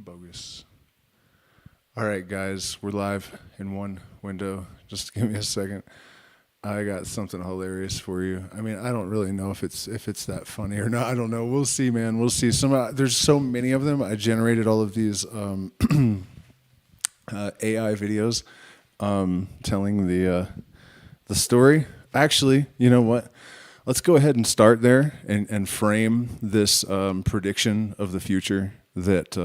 Bogus. All right, guys, we're live in one window. Just give me a second. I got something hilarious for you. I mean, I don't really know if it's that funny or not. I don't know. We'll see, man. We'll see. There's so many of them. I generated all of these AI videos telling the story. Actually, you know what? Let's go ahead and start there and frame this prediction of the future that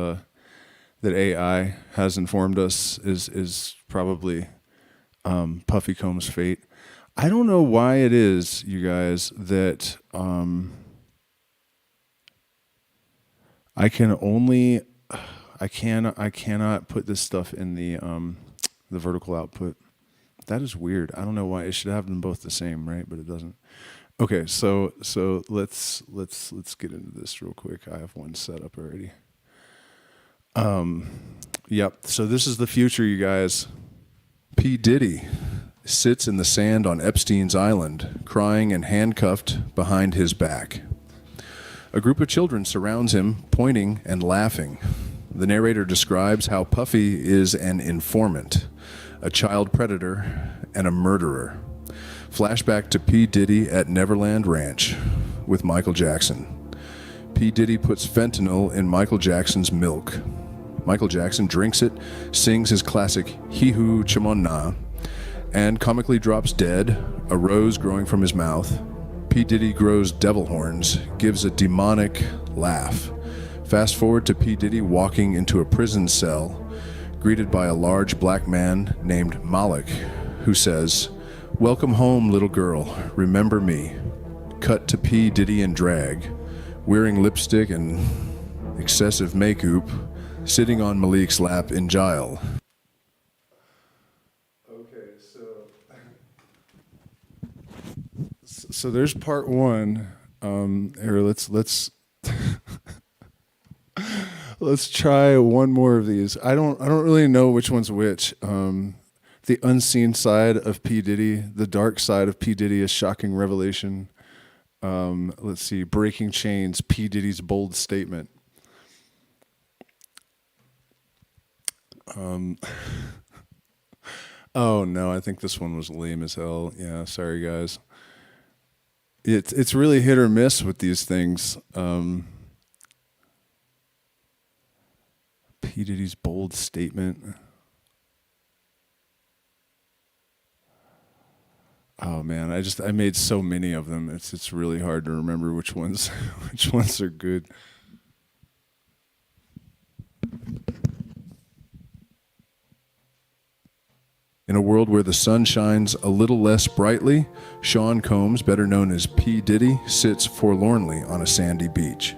AI has informed us is probably Puffy Combs' fate. I don't know why it is, you guys, that I cannot put this stuff in the vertical output. That is weird. I don't know why. It should have them both the same, right? But it doesn't. Okay, so let's get into this real quick. I have one set up already. Yep. So this is the future, you guys. P. Diddy sits in the sand on Epstein's island, crying and handcuffed behind his back. A group of children surrounds him, pointing and laughing. The narrator describes how Puffy is an informant, a child predator, and a murderer. Flashback to P. Diddy at Neverland Ranch with Michael Jackson. P. Diddy puts fentanyl in Michael Jackson's milk. Michael Jackson drinks it, sings his classic He-Hoo Chimon-Na, and comically drops dead, a rose growing from his mouth. P. Diddy grows devil horns, gives a demonic laugh. Fast forward to P. Diddy walking into a prison cell, greeted by a large black man named Malik, who says, "Welcome home, little girl, remember me." Cut to P. Diddy in drag, wearing lipstick and excessive makeup, sitting on Malik's lap in jail. Okay, so there's part one. Here, let's let's try one more of these. I don't really know which one's which. The unseen side of P. Diddy, the dark side of P. Diddy, a shocking revelation. Let's see, breaking chains, P. Diddy's bold statement. Oh no, I think this one was lame as hell. Yeah, sorry guys. It's really hit or miss with these things. P. Diddy's bold statement. Oh man, I made so many of them. It's really hard to remember which ones are good. In a world where the sun shines a little less brightly, Sean Combs, better known as P. Diddy, sits forlornly on a sandy beach.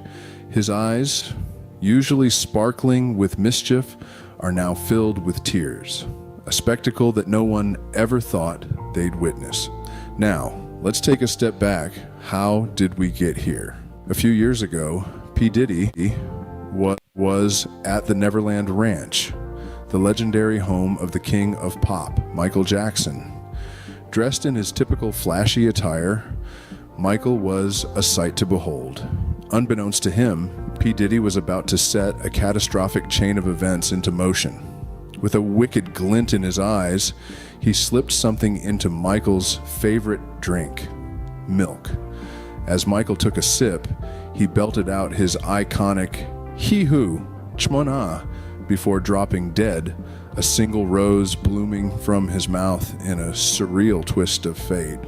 His eyes, usually sparkling with mischief, are now filled with tears, a spectacle that no one ever thought they'd witness. Now, let's take a step back. How did we get here? A few years ago, P. Diddy was at the Neverland Ranch, the legendary home of the king of pop, Michael Jackson. Dressed in his typical flashy attire, Michael was a sight to behold. Unbeknownst to him, P. Diddy was about to set a catastrophic chain of events into motion. With a wicked glint in his eyes, he slipped something into Michael's favorite drink, milk. As Michael took a sip, he belted out his iconic He-Hoo Chimon-Na before dropping dead, a single rose blooming from his mouth in a surreal twist of fate.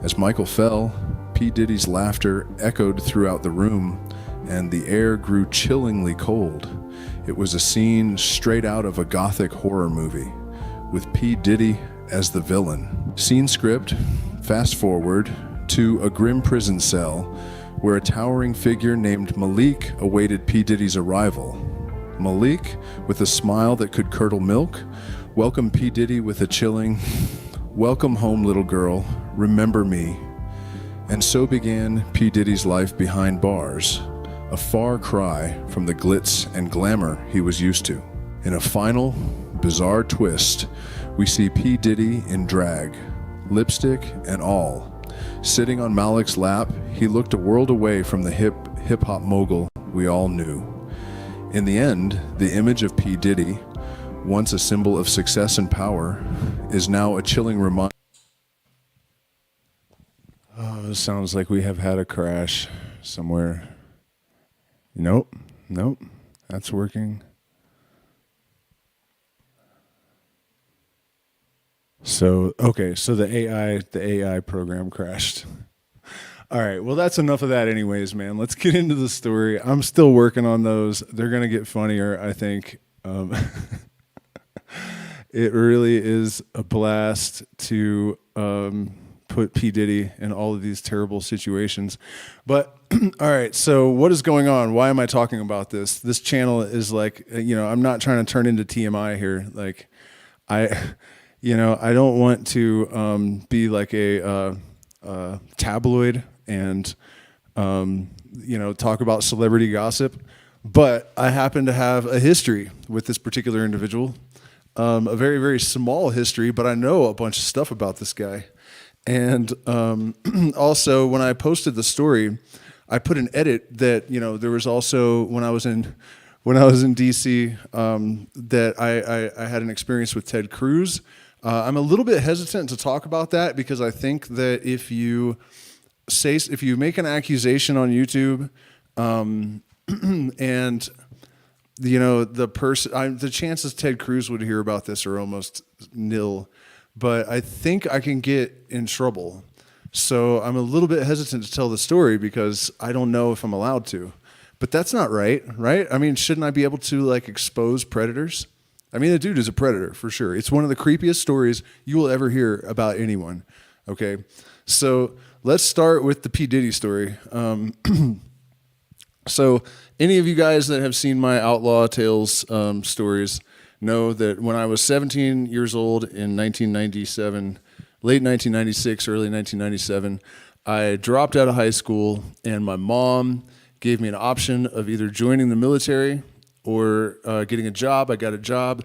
As Michael fell, P. Diddy's laughter echoed throughout the room, and the air grew chillingly cold. It was a scene straight out of a gothic horror movie, with P. Diddy as the villain. Scene script, fast forward to a grim prison cell where a towering figure named Malik awaited P. Diddy's arrival. Malik, with a smile that could curdle milk, welcomed P. Diddy with a chilling, "Welcome home, little girl, remember me." And so began P. Diddy's life behind bars, a far cry from the glitz and glamour he was used to. In a final, bizarre twist, we see P. Diddy in drag, lipstick and all. Sitting on Malik's lap, he looked a world away from the hip-hop mogul we all knew. In the end, the image of P. Diddy, once a symbol of success and power, is now a chilling reminder. Oh, it sounds like we have had a crash somewhere. Nope, that's working. So the AI program crashed. All right, well, that's enough of that anyways, man. Let's get into the story. I'm still working on those. They're going to get funnier, I think. It really is a blast to put P. Diddy in all of these terrible situations. But, all right, so what is going on? Why am I talking about this? This channel is like, I'm not trying to turn into TMI here. Like, I don't want to be like a tabloid and talk about celebrity gossip, but I happen to have a history with this particular individual, a very, very small history, but I know a bunch of stuff about this guy. And also, when I posted the story, I put an edit that there was also when I was in DC that I had an experience with Ted Cruz. I'm a little bit hesitant to talk about that because I think that if you make an accusation on YouTube, and the chances Ted Cruz would hear about this are almost nil, but I think I can get in trouble. So I'm a little bit hesitant to tell the story because I don't know if I'm allowed to. But that's not right? I mean, shouldn't I be able to expose predators? I mean, the dude is a predator for sure. It's one of the creepiest stories you will ever hear about anyone. Okay, so let's start with the P. Diddy story. So any of you guys that have seen my Outlaw Tales stories know that when I was 17 years old in 1997, late 1996, early 1997, I dropped out of high school, and my mom gave me an option of either joining the military or getting a job. I got a job.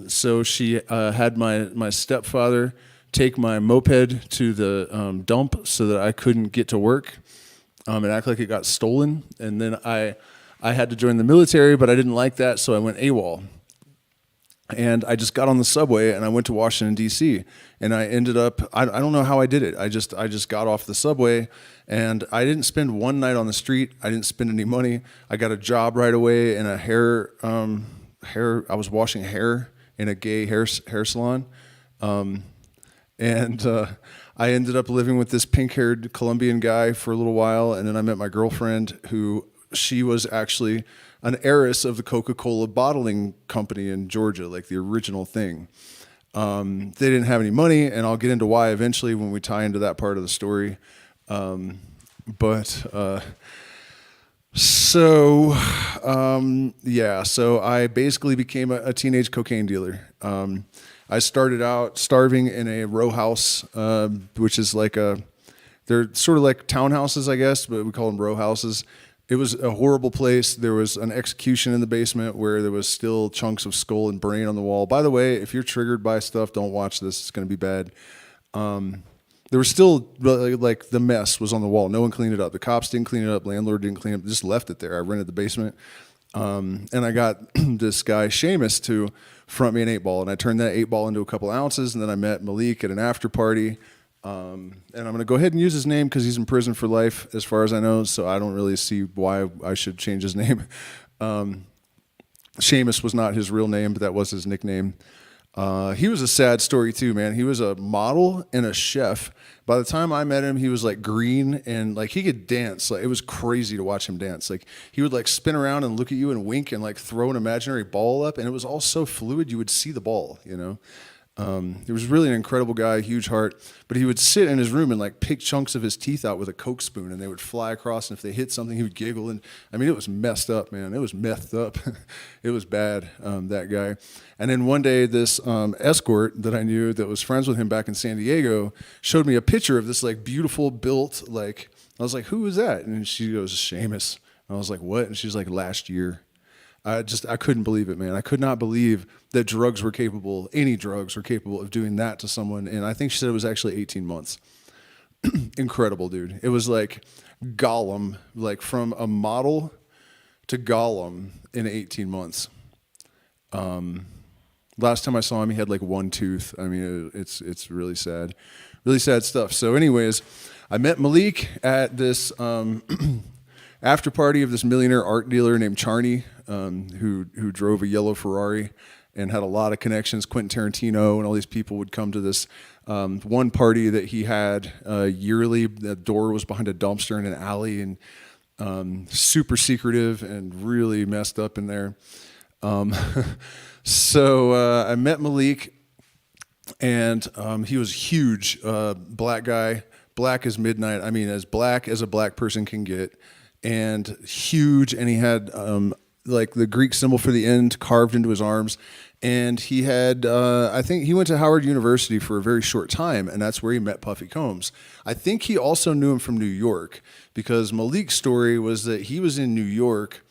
So she had my stepfather take my moped to the dump so that I couldn't get to work and act like it got stolen. And then I had to join the military, but I didn't like that, so I went AWOL. And I just got on the subway and I went to Washington, D.C. And I ended up, I don't know how I did it. I just got off the subway and I didn't spend one night on the street. I didn't spend any money. I got a job right away in a I was washing hair in a gay hair salon. And I ended up living with this pink-haired Colombian guy for a little while. And then I met my girlfriend she was actually an heiress of the Coca Cola Bottling Company in Georgia, like the original thing. They didn't have any money, and I'll get into why eventually when we tie into that part of the story. So I basically became a teenage cocaine dealer. I started out starving in a row house, which is they're sort of like townhouses, I guess, but we call them row houses. It was a horrible place. There was an execution in the basement where there was still chunks of skull and brain on the wall. By the way, if you're triggered by stuff, don't watch this. It's going to be bad. There was still, the mess was on the wall. No one cleaned it up. The cops didn't clean it up. Landlord didn't clean it up. Just left it there. I rented the basement. And I got this guy, Heiress, to front me an 8-ball. And I turned that 8-ball into a couple ounces. And then I met Malik at an after party. And I'm going to go ahead and use his name because he's in prison for life, as far as I know, so I don't really see why I should change his name. Seamus was not his real name, but that was his nickname. He was a sad story too, man. He was a model and a chef. By the time I met him, he was green and he could dance. It was crazy to watch him dance. He would spin around and look at you and wink and throw an imaginary ball up, and it was all so fluid you would see the ball, He was really an incredible guy, huge heart, but he would sit in his room and pick chunks of his teeth out with a Coke spoon, and they would fly across, and if they hit something, he would giggle. And I mean, it was messed up, man. It was methed up. It was bad, that guy. And then one day, this escort that I knew that was friends with him back in San Diego showed me a picture of this beautiful built, I was like, who is that? And she goes, Seamus. And I was like, what? And she's like, last year. I couldn't believe it, man. I could not believe that any drugs were capable of doing that to someone. And I think she said it was actually 18 months. Incredible, dude. It was like Gollum, from a model to Gollum in 18 months. Last time I saw him, he had like one tooth. I mean, it's really sad stuff. So anyways, I met Malik at this after party of this millionaire art dealer named Charney, who drove a yellow Ferrari and had a lot of connections. Quentin Tarantino and all these people would come to this one party that he had yearly. The door was behind a dumpster in an alley, and super secretive and really messed up in there. So I met Malik, and he was huge, black guy, black as midnight. I mean, as black as a black person can get, and huge. And he had like the Greek symbol for the end carved into his arms. And he had, I think he went to Howard University for a very short time, and that's where he met Puffy Combs. I think he also knew him from New York, because Malik's story was that he was in New York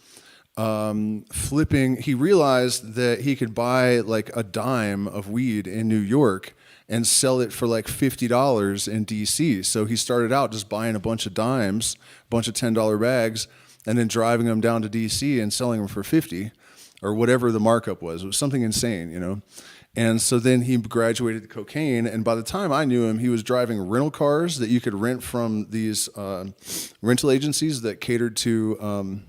flipping. He realized that he could buy like a dime of weed in New York and sell it for like $50 in DC. So he started out just buying a bunch of dimes, a bunch of $10 bags, and then driving them down to DC and selling them for 50 or whatever the markup was. It was something insane, you know? And so then he graduated to cocaine, and by the time I knew him, he was driving rental cars that you could rent from these rental agencies that catered to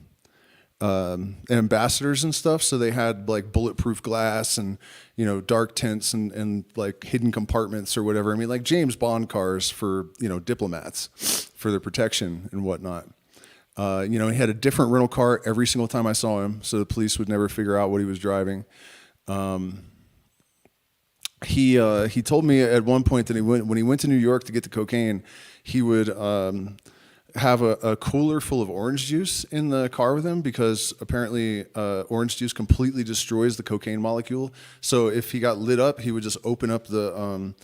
ambassadors and stuff. So they had like bulletproof glass and, you know, dark tints and like hidden compartments or whatever. I mean, like James Bond cars for, you know, diplomats for their protection and whatnot. You know, he had a different rental car every single time I saw him, so the police would never figure out what he was driving. He told me at one point that when he went to New York to get the cocaine, he would have a cooler full of orange juice in the car with him, because apparently orange juice completely destroys the cocaine molecule. So if he got lit up, he would just open up the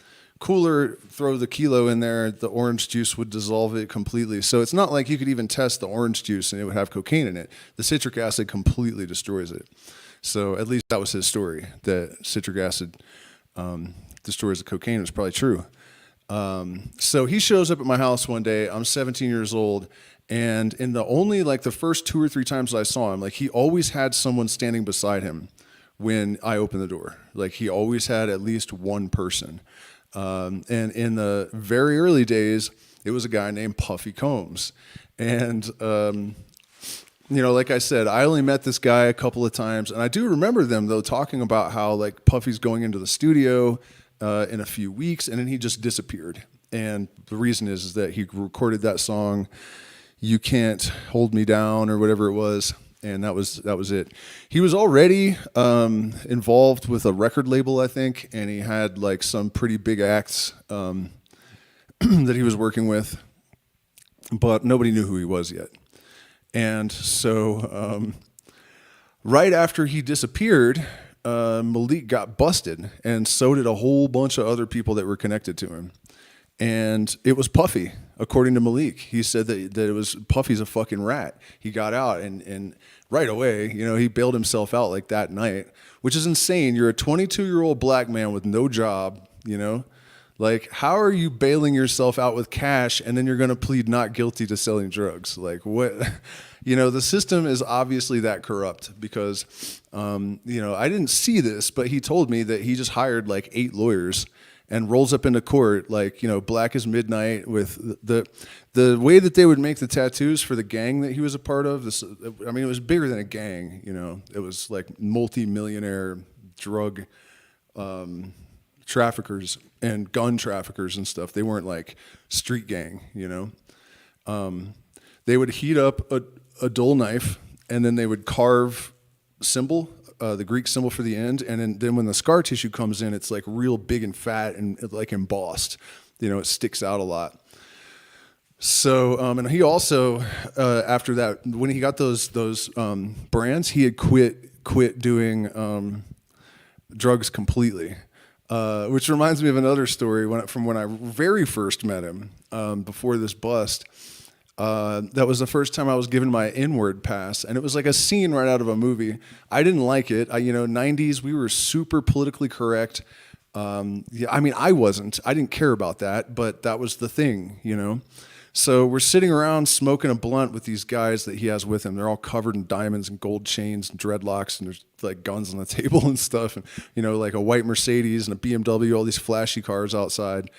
cooler, throw the kilo in there, the orange juice would dissolve it completely. So it's not like you could even test the orange juice and it would have cocaine in it. The citric acid completely destroys it. So at least that was his story, that citric acid destroys the cocaine. It was probably true. So he shows up at my house one day. I'm 17 years old, and in the first 2 or 3 times I saw him, like he always had someone standing beside him when I opened the door. Like he always had at least one person. And in the very early days, it was a guy named Puffy Combs. And, you know, like I said, I only met this guy a couple of times, and I do remember them though talking about how like Puffy's going into the studio in a few weeks, and then he just disappeared. And the reason is that he recorded that song, "You Can't Hold Me Down" or whatever it was, and that was it. He was already involved with a record label, I think, and he had like some pretty big acts that he was working with, but nobody knew who he was yet. And so right after he disappeared, Malik got busted, and so did a whole bunch of other people that were connected to him. And it was Puffy, according to Malik. He said that it was Puffy's a fucking rat. He got out, and right away, you know, he bailed himself out like that night, which is insane. You're a 22-year-old black man with no job, you know? Like, how are you bailing yourself out with cash and then you're going to plead not guilty to selling drugs? Like, what? You know, the system is obviously that corrupt, because, you know, I didn't see this, but he told me that he just hired like 8 lawyers and rolls up into court like, you know, black as midnight with the way that they would make the tattoos for the gang that he was a part of. This, I mean, it was bigger than a gang, you know. It was like multi-millionaire drug traffickers and gun traffickers and stuff. They weren't like street gang, you know. They would heat up a dull knife, and then they would carve symbol, the Greek symbol for the end, and then when the scar tissue comes in, it's like real big and fat and like embossed. You know, it sticks out a lot. So, and he also, after that, when he got those brands, he had quit doing drugs completely. Which reminds me of another story from when I very first met him, before this bust. That was the first time I was given my N-word pass, and it was like a scene right out of a movie. I didn't like it. You know, 90s, we were super politically correct. Yeah, I mean, I wasn't. I didn't care about that, but that was the thing, you know. So we're sitting around smoking a blunt with these guys that he has with him. They're all covered in diamonds and gold chains and dreadlocks, and there's like guns on the table and stuff, and like a white Mercedes and a BMW, all these flashy cars outside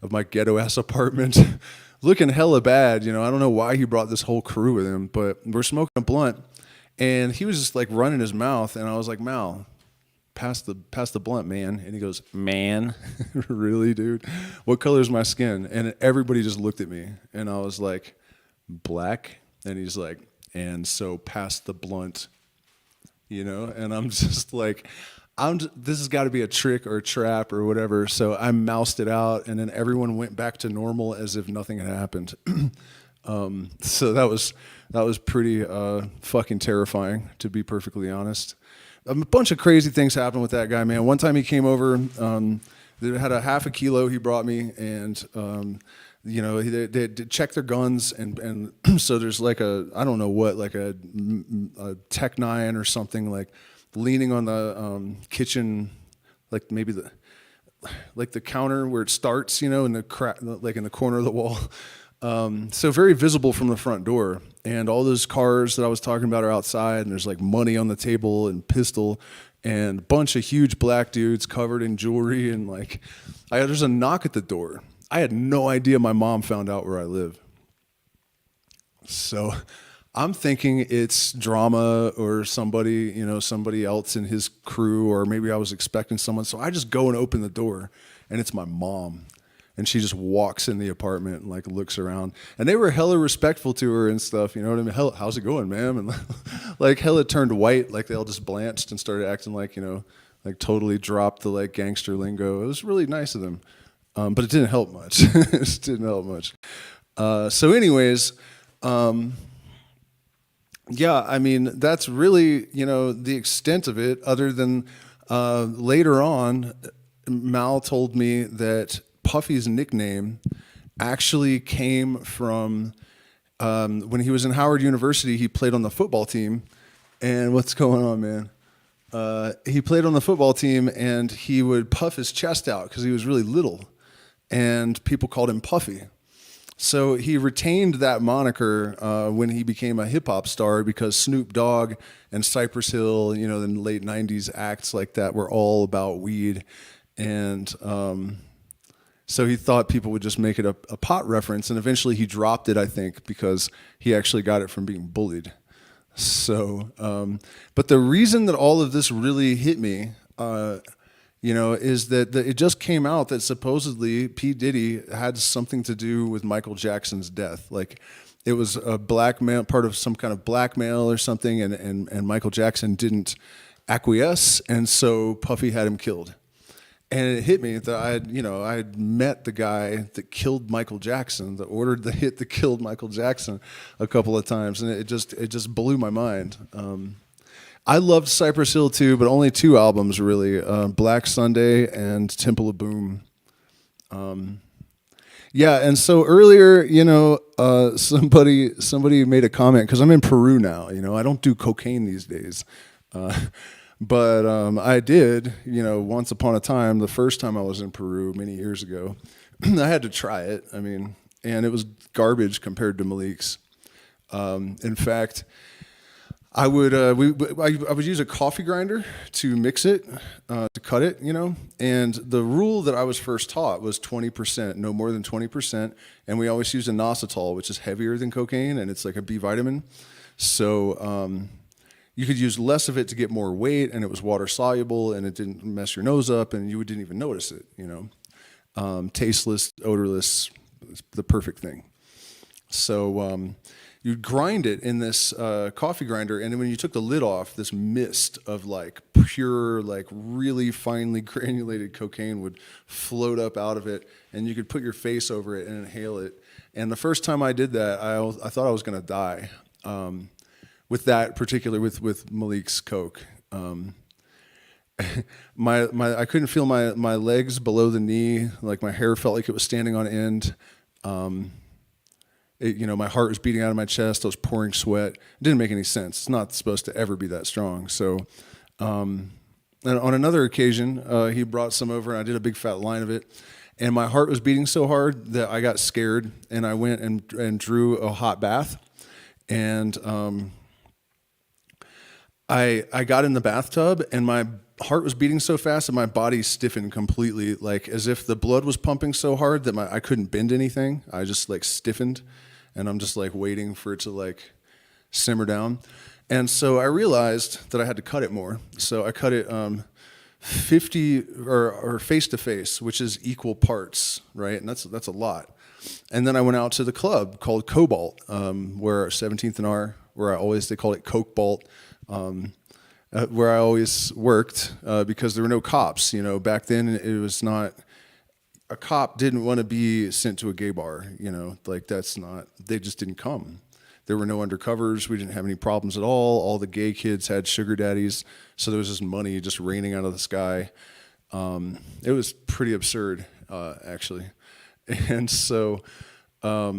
of my ghetto ass apartment, looking hella bad. I don't know why he brought this whole crew with him, but we're smoking a blunt, and he was just like running his mouth, and I was like, Mal, pass the blunt, man. And he goes, man, really, dude? What color is my skin? And everybody just looked at me, and I was like, black. And he's like, and so pass the blunt, And I'm just like, this has got to be a trick or a trap or whatever. So I moused it out, and then everyone went back to normal as if nothing had happened. So that was pretty fucking terrifying, to be perfectly honest. A bunch of crazy things happened with that guy, man. One time he came over, they had a half a kilo he brought me, and they checked their guns, and so there's like I don't know what, like a Tech 9 or something, like leaning on the kitchen, like maybe the counter where it starts, in the like in the corner of the wall. So very visible from the front door, and all those cars that I was talking about are outside, and there's like money on the table and pistol, and a bunch of huge black dudes covered in jewelry, and like, there's a knock at the door. I had no idea my mom found out where I live. So I'm thinking it's drama or somebody else in his crew, or maybe I was expecting someone. So I just go and open the door, and it's my mom. And she just walks in the apartment and like looks around, and they were hella respectful to her and stuff. You know what I mean? How's it going, ma'am? And like hella turned white, like they all just blanched and started acting like like totally dropped the like gangster lingo. It was really nice of them, but it didn't help much. It didn't help much. So, anyways, yeah, I mean that's really the extent of it. Other than later on, Mal told me that Puffy's nickname actually came from when he was in Howard University. He played on the football team, and what's going on, man? He played on the football team, and he would puff his chest out because he was really little, and people called him Puffy. So he retained that moniker when he became a hip hop star, because Snoop Dogg and Cypress Hill, the late '90s acts like that were all about weed, and so he thought people would just make it a pot reference, and eventually he dropped it, I think, because he actually got it from being bullied. So, but the reason that all of this really hit me, is that it just came out that supposedly P. Diddy had something to do with Michael Jackson's death. Like, it was a blackmail, part of some kind of blackmail or something, and Michael Jackson didn't acquiesce, and so Puffy had him killed. And it hit me that I had met the guy that killed Michael Jackson, that ordered the hit that killed Michael Jackson a couple of times, and it just blew my mind. I loved Cypress Hill too, but only 2 albums really: Black Sunday and Temple of Boom. Yeah, and so earlier, somebody made a comment, because I'm in Peru now. I don't do cocaine these days. But I did, once upon a time, the first time I was in Peru many years ago. I had to try it, and it was garbage compared to Malik's. In fact, I would use a coffee grinder to mix it, to cut it, and the rule that I was first taught was 20%, no more than 20%, and we always used inositol, which is heavier than cocaine, and it's like a B vitamin. So you could use less of it to get more weight, and it was water soluble, and it didn't mess your nose up, and you didn't even notice it. Tasteless, odorless, the perfect thing. So you'd grind it in this coffee grinder, and then when you took the lid off, this mist of like pure, like really finely granulated cocaine would float up out of it, and you could put your face over it and inhale it. And the first time I did that, I thought I was going to die. With that particular, with Malik's coke, I couldn't feel my legs below the knee. Like my hair felt like it was standing on end. My heart was beating out of my chest. I was pouring sweat. It didn't make any sense. It's not supposed to ever be that strong. So, and on another occasion, he brought some over, and I did a big fat line of it. and my heart was beating so hard that I got scared, and I went and drew a hot bath, and I got in the bathtub, and my heart was beating so fast that my body stiffened completely, like as if the blood was pumping so hard that I couldn't bend anything. I just like stiffened, and I'm just like waiting for it to like simmer down. And so I realized that I had to cut it more. So I cut it 50 or face to face, which is equal parts, right? And that's a lot. And then I went out to the club called Cobalt, where 17th and R, where they called it Coke Bolt. Where I always worked because there were no cops. You know, back then it was not, a cop didn't want to be sent to a gay bar. You know, like they just didn't come. There were no undercovers. We didn't have any problems at all. All the gay kids had sugar daddies, so there was just money just raining out of the sky. It was pretty absurd, actually. And so, what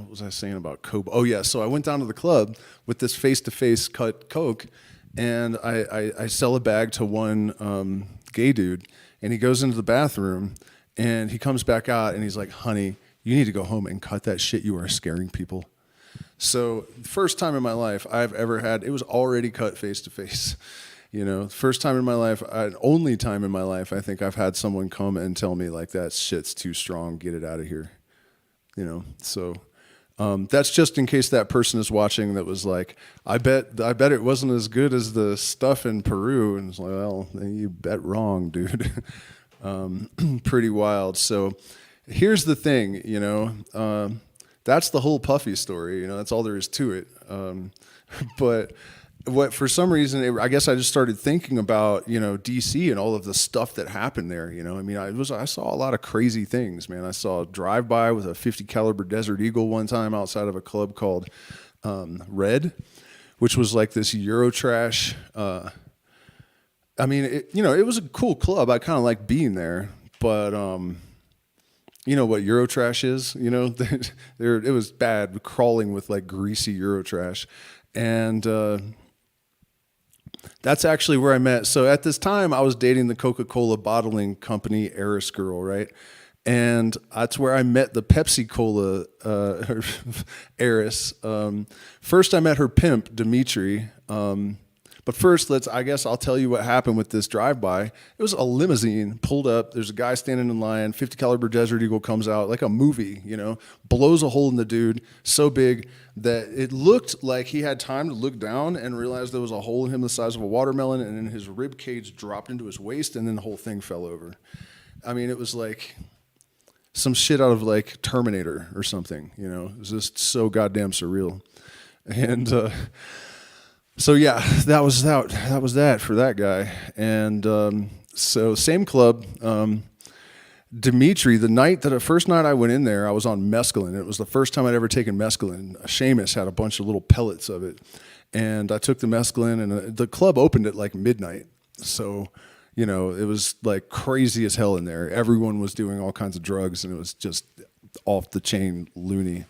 was I saying about Coke? Oh yeah, so I went down to the club with this face-to-face cut Coke, and I sell a bag to one gay dude, and he goes into the bathroom, and he comes back out, and he's like, "Honey, you need to go home and cut that shit. You are scaring people." So the first time in my life I've ever had, it was already cut face-to-face. You know, first time in my life, only time in my life, I think I've had someone come and tell me like, "That shit's too strong, get it out of here." You know, so that's just in case that person is watching that was like, I bet it wasn't as good as the stuff in Peru. And it's like, well, you bet wrong, dude. Pretty wild. So here's the thing, you know, that's the whole Puffy story. You know, that's all there is to it. But for some reason, I guess I just started thinking about, you know, DC and all of the stuff that happened there. You know, I mean, I saw a lot of crazy things, man. I saw a drive-by with a 50 caliber Desert Eagle one time outside of a club called Red, which was like this Eurotrash. I mean, it was a cool club. I kind of liked being there, but you know what Eurotrash is? You know, it was bad, crawling with like greasy Eurotrash, and that's actually where I met. So at this time, I was dating the Coca Cola Bottling Company Heiress girl, right? And that's where I met the Pepsi Cola Heiress. First, I met her pimp, Dimitri. But first, I'll tell you what happened with this drive-by. It was a limousine pulled up. There's a guy standing in line. 50 caliber Desert Eagle comes out like a movie, you know, blows a hole in the dude so big that it looked like he had time to look down and realize there was a hole in him the size of a watermelon, and then his rib cage dropped into his waist, and then the whole thing fell over. I mean, it was like some shit out of like Terminator or something, you know. It was just so goddamn surreal. And so yeah, that was that for that guy. And so same club. Dimitri, the first night I went in there, I was on mescaline. It was the first time I'd ever taken mescaline. Seamus had a bunch of little pellets of it, and I took the mescaline, and the club opened at like midnight. So, you know, it was like crazy as hell in there. Everyone was doing all kinds of drugs, and it was just off the chain loony.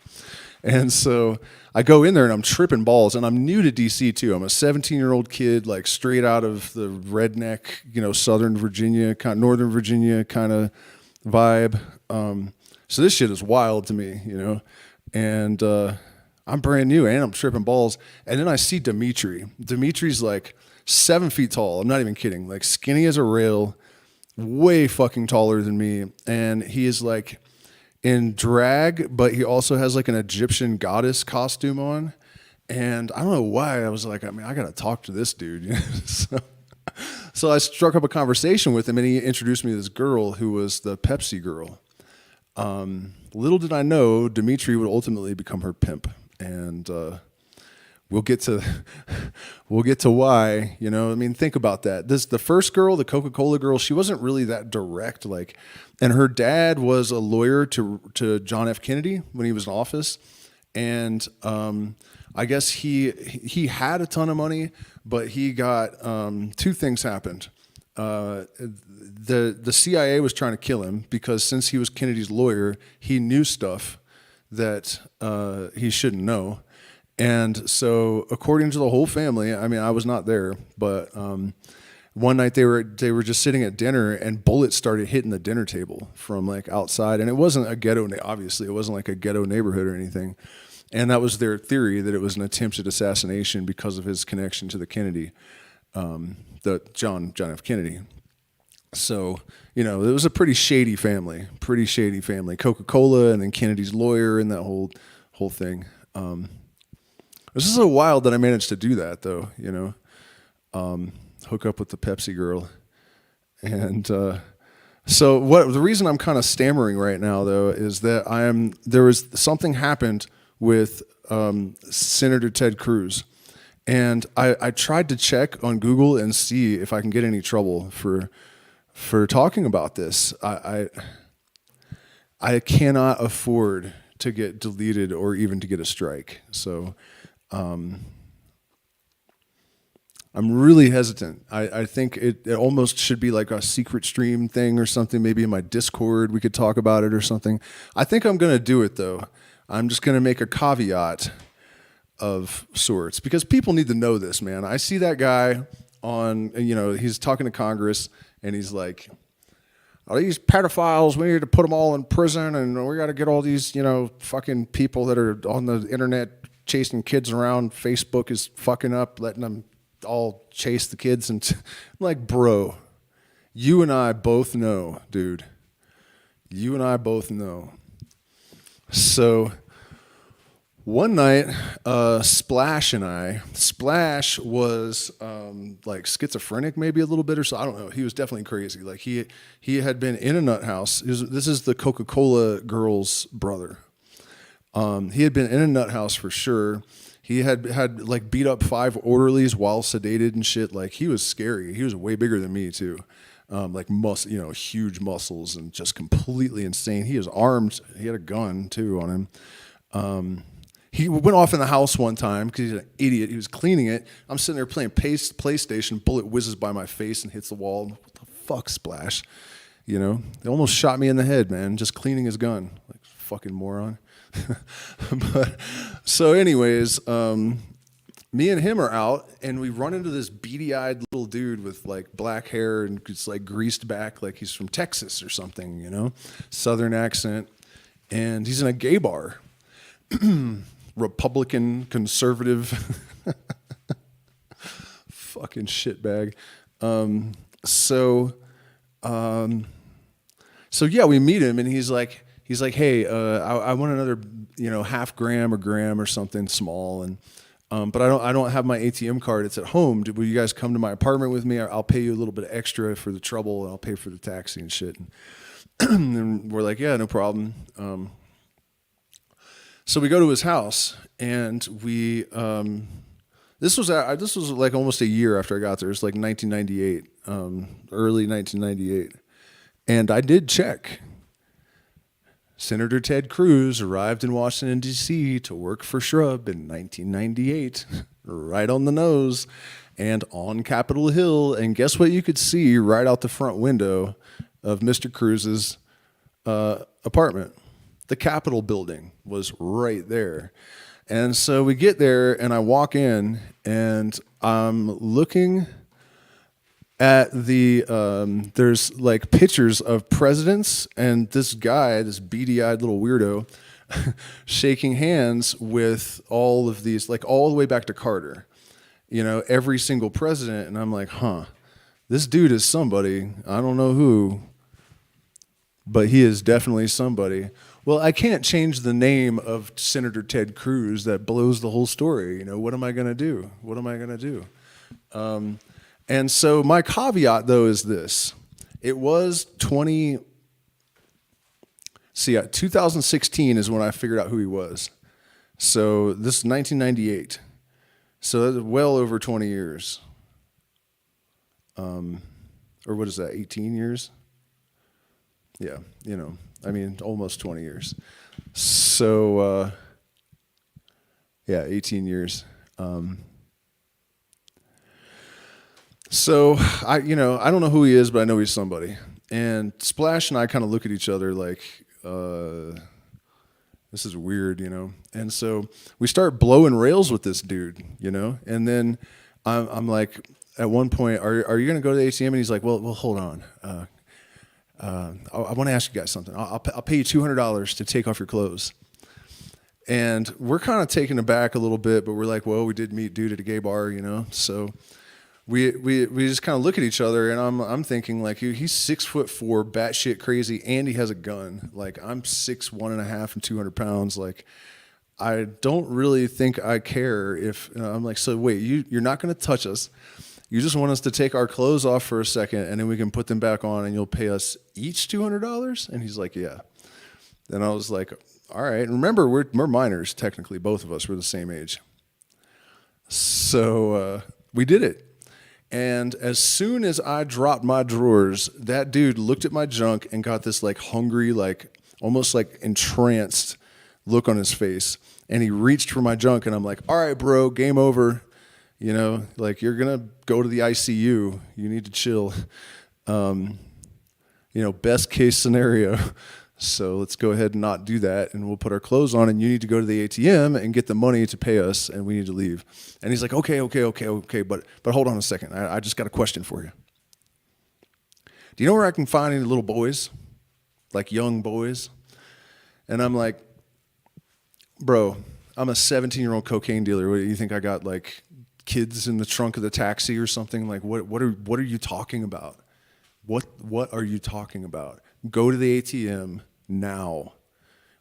And so I go in there and I'm tripping balls, and I'm new to DC too. I'm a 17-year-old kid, like straight out of the redneck, you know, Northern Virginia kind of vibe. So this shit is wild to me, you know, and I'm brand new and I'm tripping balls. And then I see Dimitri. Dimitri's like 7 feet tall. I'm not even kidding. Like skinny as a rail, way fucking taller than me. And he is like in drag, but he also has like an Egyptian goddess costume on. And I don't know why I was like, I got to talk to this dude. So I struck up a conversation with him, and he introduced me to this girl who was the Pepsi girl. Little did I know, Dimitri would ultimately become her pimp, and we'll get to why. You know, I mean, think about that. The first girl, the Coca Cola girl, she wasn't really that direct, like, and her dad was a lawyer to John F. Kennedy when he was in office, and I guess he had a ton of money, but he got two things happened. The CIA was trying to kill him because since he was Kennedy's lawyer, he knew stuff that he shouldn't know. And so according to the whole family, I mean, I was not there, but one night they were just sitting at dinner, and bullets started hitting the dinner table from like outside, and it wasn't a ghetto. Obviously, it wasn't like a ghetto neighborhood or anything, and that was their theory, that it was an attempted assassination because of his connection to the Kennedy, the John F. Kennedy. So, you know, it was a pretty shady family. Coca Cola, and then Kennedy's lawyer, and that whole thing. This is so wild that I managed to do that, though. You know, hook up with the Pepsi girl, and so the reason I'm kind of stammering right now, though, is that there was something happened with Senator Ted Cruz, and I tried to check on Google and see if I can get any trouble for talking about this. I cannot afford to get deleted or even to get a strike. So I'm really hesitant. I think it almost should be like a secret stream thing or something. Maybe in my Discord we could talk about it or something. I think I'm going to do it, though. I'm just going to make a caveat of sorts, because people need to know this, man. I see that guy on, you know, he's talking to Congress, and he's like, "Are these pedophiles? We need to put them all in prison, and we got to get all these, you know, fucking people that are on the internet chasing kids around. Facebook is fucking up, letting them all chase the kids." And I'm like, bro, you and I both know, dude. You and I both know. So one night, Splash was like schizophrenic, maybe a little bit or so. I don't know. He was definitely crazy. Like he had been in a nut house. This is the Coca Cola girl's brother. He had been in a nut house for sure. He had like beat up 5 orderlies while sedated and shit. Like, he was scary. He was way bigger than me too. Like huge muscles and just completely insane. He was armed. He had a gun too on him. He went off in the house one time because he's an idiot. He was cleaning it. I'm sitting there playing PlayStation. Bullet whizzes by my face and hits the wall. What the fuck, Splash? You know, they almost shot me in the head, man, just cleaning his gun. Like, fucking moron. But so, anyways, me and him are out, and we run into this beady-eyed little dude with like black hair and it's like greased back, like he's from Texas or something, you know, Southern accent, and he's in a gay bar. Republican, conservative, fucking shitbag. So yeah, we meet him, and he's like, hey, I want another, half gram or gram or something small, and but I don't have my ATM card. It's at home. Will you guys come to my apartment with me? I'll pay you a little bit extra for the trouble, and I'll pay for the taxi and shit. And we're like, yeah, no problem. So we go to his house, and we this was like almost a year after I got there. It was like 1998, early 1998, and I did check. Senator Ted Cruz arrived in Washington, D.C. to work for Shrub in 1998, right on the nose, and on Capitol Hill. And guess what you could see right out the front window of Mr. Cruz's apartment? The Capitol building was right there. And so we get there, and I walk in, and I'm looking at the, there's like pictures of presidents and this guy, this beady-eyed little weirdo, shaking hands with all of these, like all the way back to Carter, every single president. And I'm like, this dude is somebody. I don't know who, but he is definitely somebody. Well, I can't change the name of Senator Ted Cruz. That blows the whole story. What am I going to do? And so my caveat, though, is this. It was 2016 is when I figured out who he was. So this is 1998. So that's well over 20 years. Or what is that, 18 years? Yeah, almost 20 years. So, 18 years. So I don't know who he is, but I know he's somebody. And Splash and I kind of look at each other like, this is weird, And so we start blowing rails with this dude, And then I'm like, at one point, are you going to go to the ATM? And he's like, well, hold on. I want to ask you guys something. I'll pay you $200 to take off your clothes. And we're kind of taken aback a little bit, but we're like, well, we did meet dude at a gay bar, So we just kind of look at each other, and I'm thinking like, he's 6'4", batshit crazy, and he has a gun. Like, I'm 6'1.5" and 200 pounds. Like, I don't really think I care if I'm like, so wait, you're not going to touch us. You just want us to take our clothes off for a second, and then we can put them back on, and you'll pay us each $200? And he's like, yeah. Then I was like, all right. And remember, we're minors, technically. Both of us were the same age. So we did it. And as soon as I dropped my drawers, that dude looked at my junk and got this like hungry, like almost like entranced look on his face. And he reached for my junk, and I'm like, all right, bro, game over. Like, you're going to go to the ICU. You need to chill. Best case scenario. So let's go ahead and not do that, and we'll put our clothes on, and you need to go to the ATM and get the money to pay us, and we need to leave. And he's like, okay, but hold on a second. I just got a question for you. Do you know where I can find any little boys, like young boys? And I'm like, bro, I'm a 17-year-old cocaine dealer. What do you think I got, like, kids in the trunk of the taxi or something? Like, what are you talking about? What are you talking about? Go to the ATM now,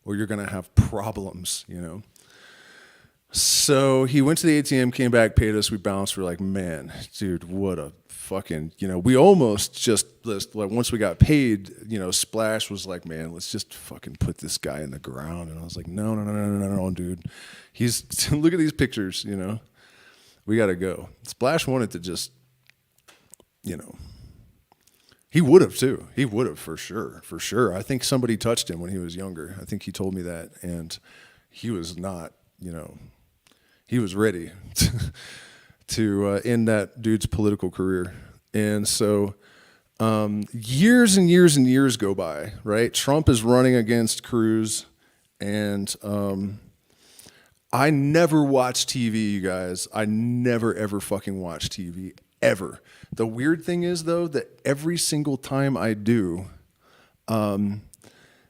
or you're gonna have problems, So he went to the ATM, came back, paid us, we bounced. We're like, man, dude, what a fucking, we almost just, like, once we got paid, Splash was like, man, let's just fucking put this guy in the ground. And I was like, no, dude. Look at these pictures, we gotta go. Splash wanted to just, he would have too. He would have for sure. I think somebody touched him when he was younger. I think he told me that, and he was not, he was ready to end that dude's political career. And so years and years and years go by, right? Trump is running against Cruz, and I never watch TV, you guys. I never, ever fucking watch TV, ever. The weird thing is, though, that every single time I do,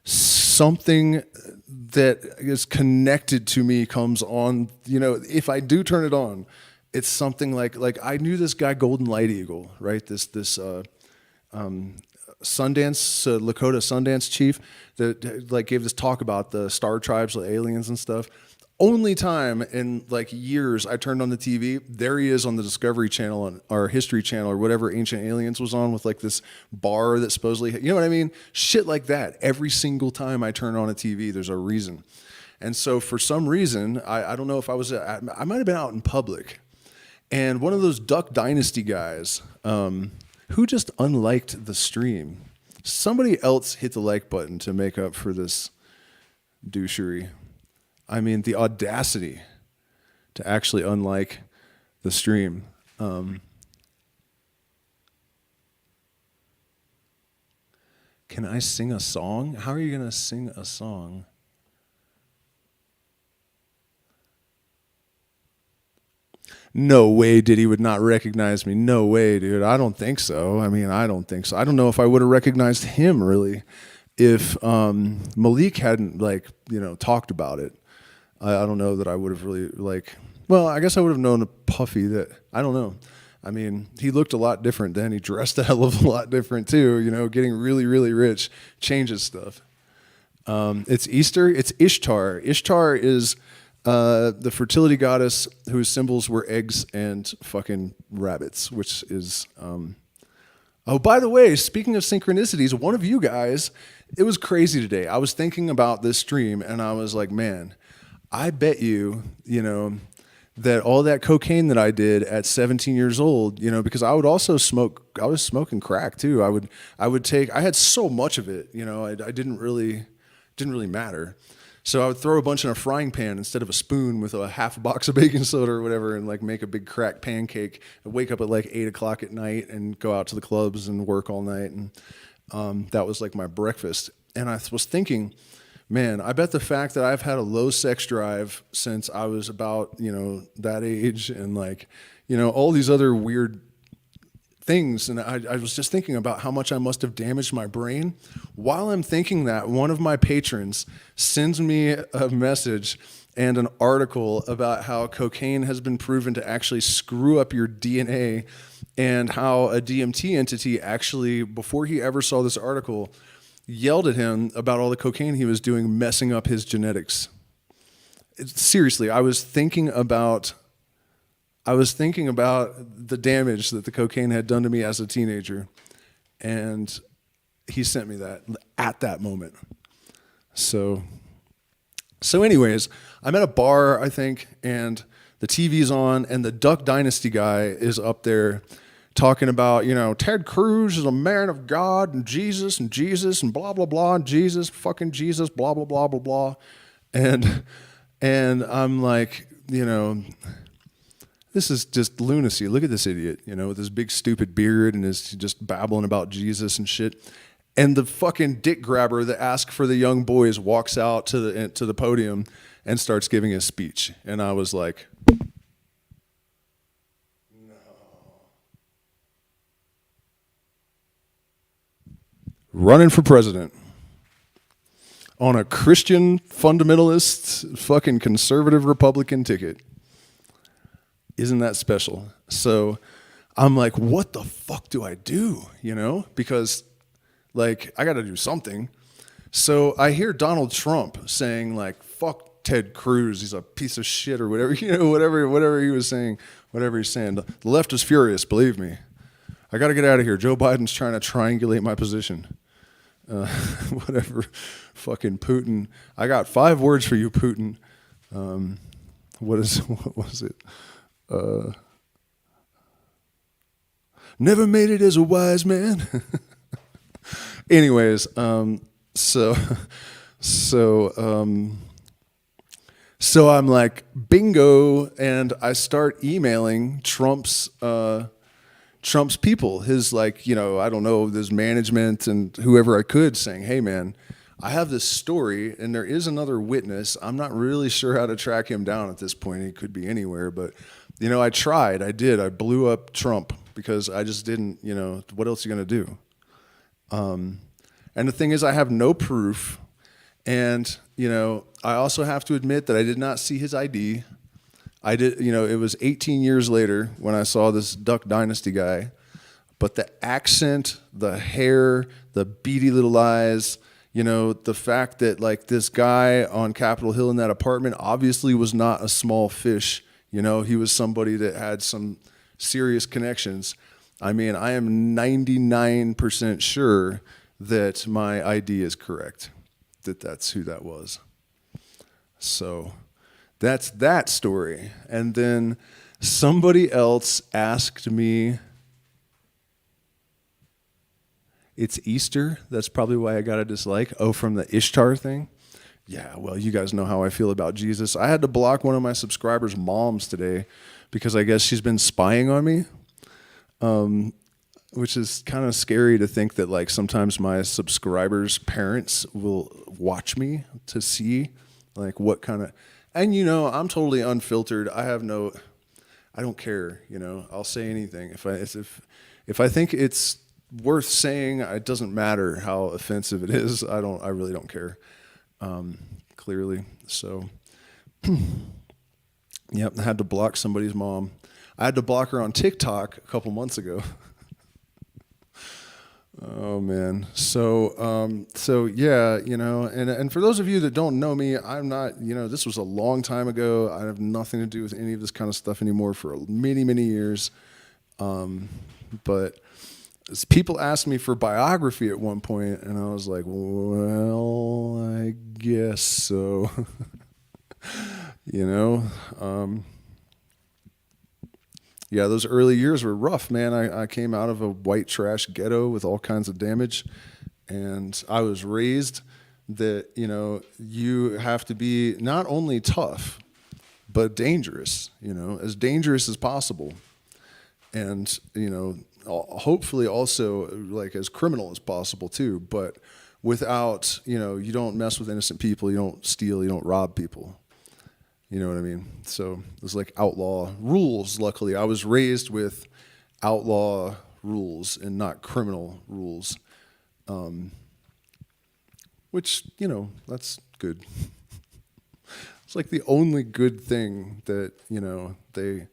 something that is connected to me comes on. If I do turn it on, it's something like I knew this guy, Golden Light Eagle, right? This Sundance, Lakota Sundance chief that like gave this talk about the star tribes, like aliens and stuff. Only time in like years I turned on the TV, there he is on the Discovery Channel or History Channel or whatever Ancient Aliens was on with like this bar that supposedly, you know what I mean? Shit like that. Every single time I turn on a TV, there's a reason. And so for some reason, I don't know if I might have been out in public, and one of those Duck Dynasty guys who just unliked the stream. Somebody else hit the like button to make up for this douchery. I mean, the audacity to actually unlike the stream. Can I sing a song? How are you going to sing a song? No way Diddy would not recognize me. No way, dude. I don't think so. I don't think so. I don't know if I would have recognized him, really, if Malik hadn't, talked about it. I don't know that I would have really, I guess I would have known a Puffy that, I don't know. He looked a lot different then. He dressed a hell of a lot different too, getting really, really rich changes stuff. It's Easter. It's Ishtar. Ishtar is the fertility goddess whose symbols were eggs and fucking rabbits, which is... Oh, by the way, speaking of synchronicities, one of you guys, it was crazy today. I was thinking about this stream, and I was like, man... I bet you, that all that cocaine that I did at 17 years old, because I would also smoke, I was smoking crack too. I had so much of it, I didn't really matter. So I would throw a bunch in a frying pan instead of a spoon with a half a box of baking soda or whatever, and make a big crack pancake. I'd wake up at 8:00 at night and go out to the clubs and work all night. And that was my breakfast. And I was thinking, man, I bet the fact that I've had a low sex drive since I was about, that age, and all these other weird things, and I was just thinking about how much I must have damaged my brain. While I'm thinking that, one of my patrons sends me a message and an article about how cocaine has been proven to actually screw up your DNA, and how a DMT entity actually, before he ever saw this article, yelled at him about all the cocaine he was doing, messing up his genetics. Seriously, I was thinking about the damage that the cocaine had done to me as a teenager, and he sent me that at that moment. So anyways, I'm at a bar, I think, and the TV's on, and the Duck Dynasty guy is up there talking about, Ted Cruz is a man of God, and Jesus, and blah, blah, blah, and Jesus, fucking Jesus, blah, blah, blah, blah, blah. And I'm like, this is just lunacy. Look at this idiot, with his big stupid beard and is just babbling about Jesus and shit. And the fucking dick grabber that asked for the young boys walks out to the podium and starts giving his speech. And I was like, no. Running for president on a Christian fundamentalist fucking conservative Republican ticket. Isn't that special? So I'm like, what the fuck do I do? Because like, I got to do something. So I hear Donald Trump saying like, fuck Ted Cruz, he's a piece of shit, or whatever, whatever he was saying, whatever he's saying. The left is furious, believe me. I got to get out of here. Joe Biden's trying to triangulate my position. Whatever, fucking Putin. I got 5 words for you, Putin. What was it? Never made it as a wise man. Anyways, so I'm like, bingo, and I start emailing Trump's people, his I don't know, his management and whoever I could, saying, hey man, I have this story and there is another witness. I'm not really sure how to track him down at this point. He could be anywhere, but I tried. I blew up Trump because I just didn't, what else are you going to do? And the thing is, I have no proof. And, I also have to admit that I did not see his ID. I did, it was 18 years later when I saw this Duck Dynasty guy, but the accent, the hair, the beady little eyes, the fact that like this guy on Capitol Hill in that apartment obviously was not a small fish. He was somebody that had some serious connections. I mean, I am 99% sure that my ID is correct, that's who that was. So that's that story. And then somebody else asked me, it's Easter. That's probably why I got a dislike. Oh, from the Ishtar thing? Yeah, well, you guys know how I feel about Jesus. I had to block one of my subscribers' moms today because I guess she's been spying on me, which is kind of scary to think that like sometimes my subscribers' parents will watch me to see like what kind of, and I'm totally unfiltered. I don't care, I'll say anything. If I think it's worth saying, it doesn't matter how offensive it is. I really don't care. Clearly. So, yep, I had to block somebody's mom. I had to block her on TikTok a couple months ago. Oh man. So yeah, and for those of you that don't know me, I'm not, this was a long time ago. I have nothing to do with any of this kind of stuff anymore for many, many years. But people asked me for biography at one point, and I was like, well, I guess so. Yeah, those early years were rough, man. I came out of a white trash ghetto with all kinds of damage, and I was raised that, you have to be not only tough, but dangerous, as dangerous as possible. And, hopefully also like as criminal as possible too, but without, you don't mess with innocent people, you don't steal, you don't rob people. You know what I mean? So it was like outlaw rules. Luckily, I was raised with outlaw rules and not criminal rules, which, you know, that's good. It's like the only good thing that, you know, they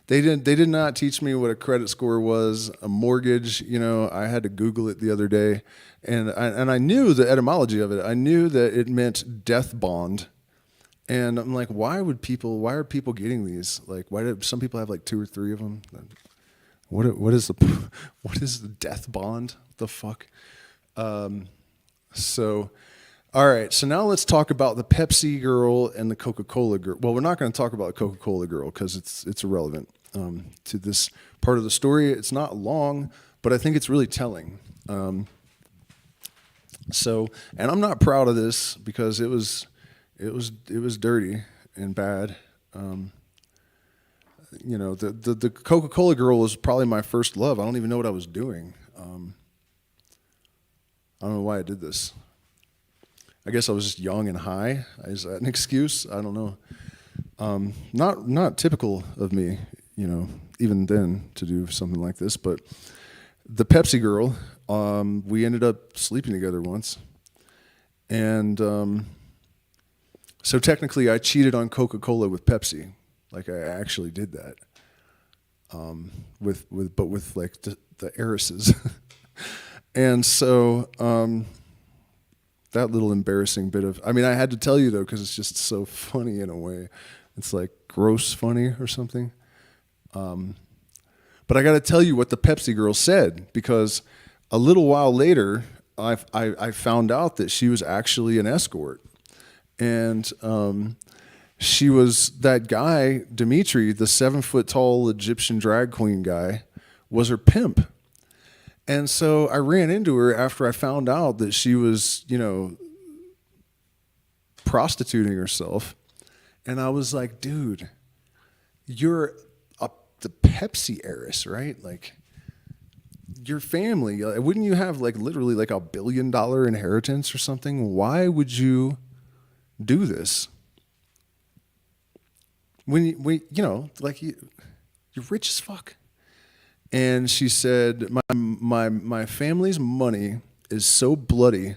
did not teach me what a credit score was, a mortgage. You know, I had to Google it the other day, and I knew the etymology of it. I knew that it meant death bond, and I'm like, why are people getting these? Like, why do some people have like 2 or 3 of them? What is the death bond? The fuck? So, all right. So now let's talk about the Pepsi girl and the Coca Cola girl. Well, we're not going to talk about the Coca Cola girl because it's irrelevant to this part of the story. It's not long, but I think it's really telling. So, and I'm not proud of this because it was dirty and bad. You know, the Coca Cola girl was probably my first love. I don't even know what I was doing. I don't know why I did this. I guess I was just young and high. Is that an excuse? I don't know. Not typical of me, you know, even then to do something like this. But the Pepsi girl, we ended up sleeping together once, and so technically I cheated on Coca Cola with Pepsi. Like I actually did that. With like the heiresses, and so. That little embarrassing bit of, I mean, I had to tell you though, because it's just so funny in a way. It's like gross funny or something. But I got to tell you what the Pepsi girl said, because a little while later, I found out that she was actually an escort. And she was, that guy, Dimitri, the 7-foot-tall Egyptian drag queen guy, was her pimp. And so I ran into her after I found out that she was, you know, prostituting herself. And I was like, dude, you're the Pepsi heiress, right? Like, your family, wouldn't you have like literally like $1 billion inheritance or something? Why would you do this? When you know, like you're rich as fuck. And she said, my family's money is so bloody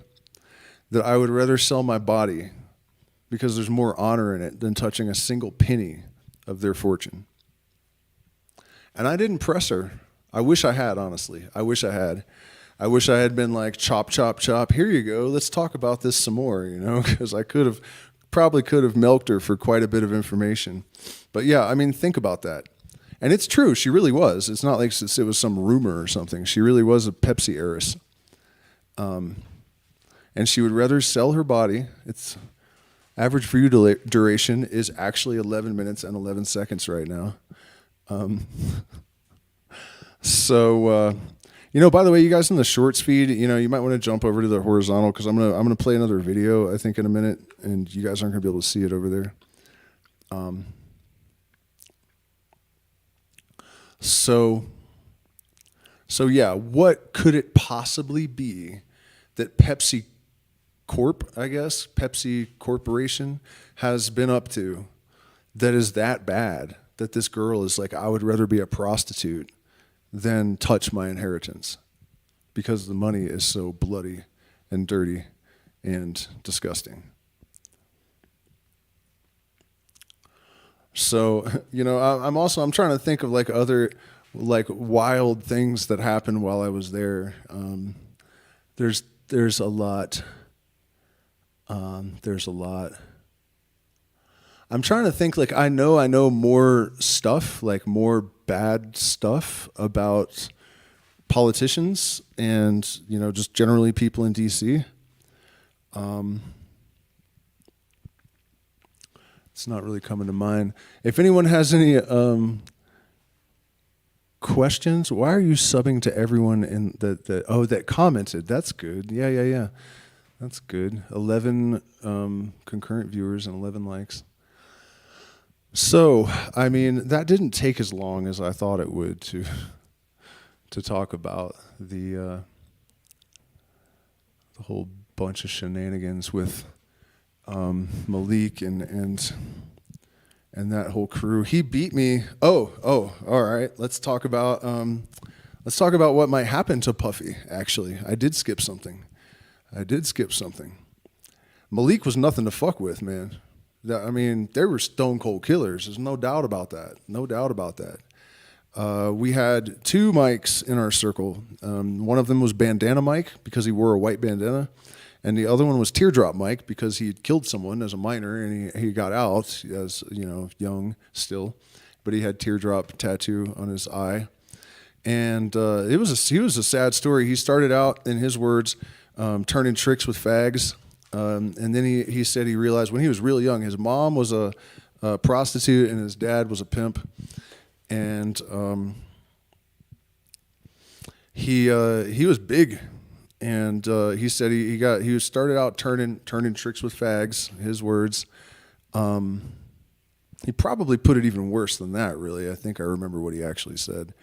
that I would rather sell my body because there's more honor in it than touching a single penny of their fortune. And I didn't press her. I wish I had, honestly. I wish I had. I wish I had been like, chop, chop, chop. Here you go. Let's talk about this some more, you know, because I probably could have milked her for quite a bit of information. But yeah, I mean, think about that. And it's true, she really was. It's not like it was some rumor or something. She really was a Pepsi heiress. And she would rather sell her body. Its average view duration is actually 11 minutes and 11 seconds right now. So, you know, by the way, you guys in the shorts feed, you know, you might want to jump over to the horizontal because I'm gonna play another video, I think, in a minute, and you guys aren't gonna be able to see it over there. So yeah, what could it possibly be that Pepsi Corporation has been up to that is that bad that this girl is like, I would rather be a prostitute than touch my inheritance because the money is so bloody and dirty and disgusting. So, you know, I'm trying to think of like other like wild things that happened while I was there. There's a lot. There's a lot. I'm trying to think, like, I know more stuff, like more bad stuff about politicians and, you know, just generally people in DC. It's not really coming to mind. If anyone has any questions, why are you subbing to everyone in that commented? That's good. Yeah. That's good. 11 concurrent viewers and 11 likes. So, I mean, that didn't take as long as I thought it would to talk about the whole bunch of shenanigans with Malik and that whole crew. He beat me. Oh, all right. Let's talk about Let's talk about what might happen to Puffy, actually. I did skip something. Malik was nothing to fuck with, man. I mean, they were stone cold killers. There's no doubt about that. We had two Mikes in our circle. One of them was Bandana Mike because he wore a white bandana. And the other one was Teardrop Mike because he had killed someone as a minor and he got out as, young still. But he had teardrop tattoo on his eye. And he was a sad story. He started out, in his words, turning tricks with fags. And then he said he realized when he was real young, his mom was a prostitute and his dad was a pimp. And he was big. And he said he started out turning tricks with fags, his words. He probably put it even worse than that, really. I think I remember what he actually said.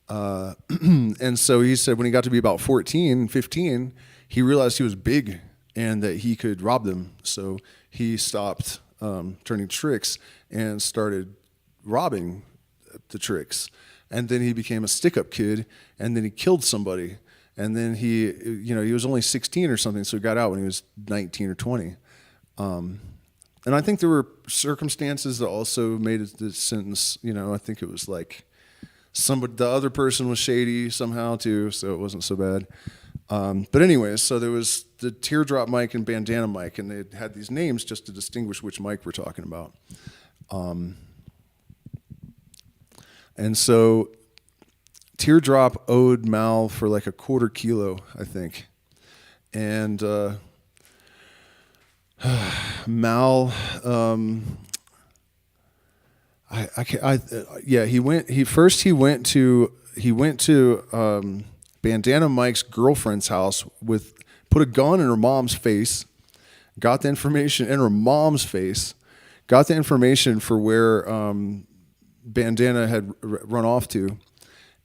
And so he said when he got to be about 14, 15, he realized he was big and that he could rob them. So he stopped turning tricks and started robbing the tricks. And then he became a stick-up kid, and then he killed somebody. And then he was only 16 or something, so he got out when he was 19 or 20. And I think there were circumstances that also made the sentence, I think it was like the other person was shady somehow too, so it wasn't so bad. But anyways, so there was the Teardrop Mike and Bandana Mike, and they had these names just to distinguish which Mike we're talking about. And so Teardrop owed Mal for like a quarter kilo, I think. And Mal, he went to Bandana Mike's girlfriend's house put a gun in her mom's face, got the information in her mom's face, got the information for where Bandana had run off to,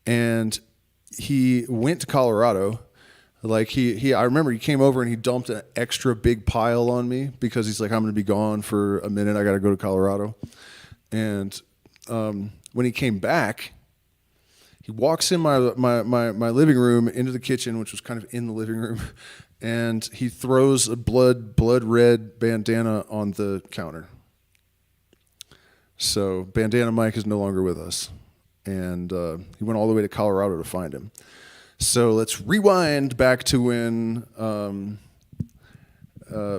and he went to Colorado. Like I remember he came over and he dumped an extra big pile on me because he's like, I'm going to be gone for a minute. I got to go to Colorado. And when he came back, he walks in my living room into the kitchen, which was kind of in the living room, and he throws a blood red bandana on the counter. So Bandana Mike is no longer with us, and he went all the way to Colorado to find him. So let's rewind back to when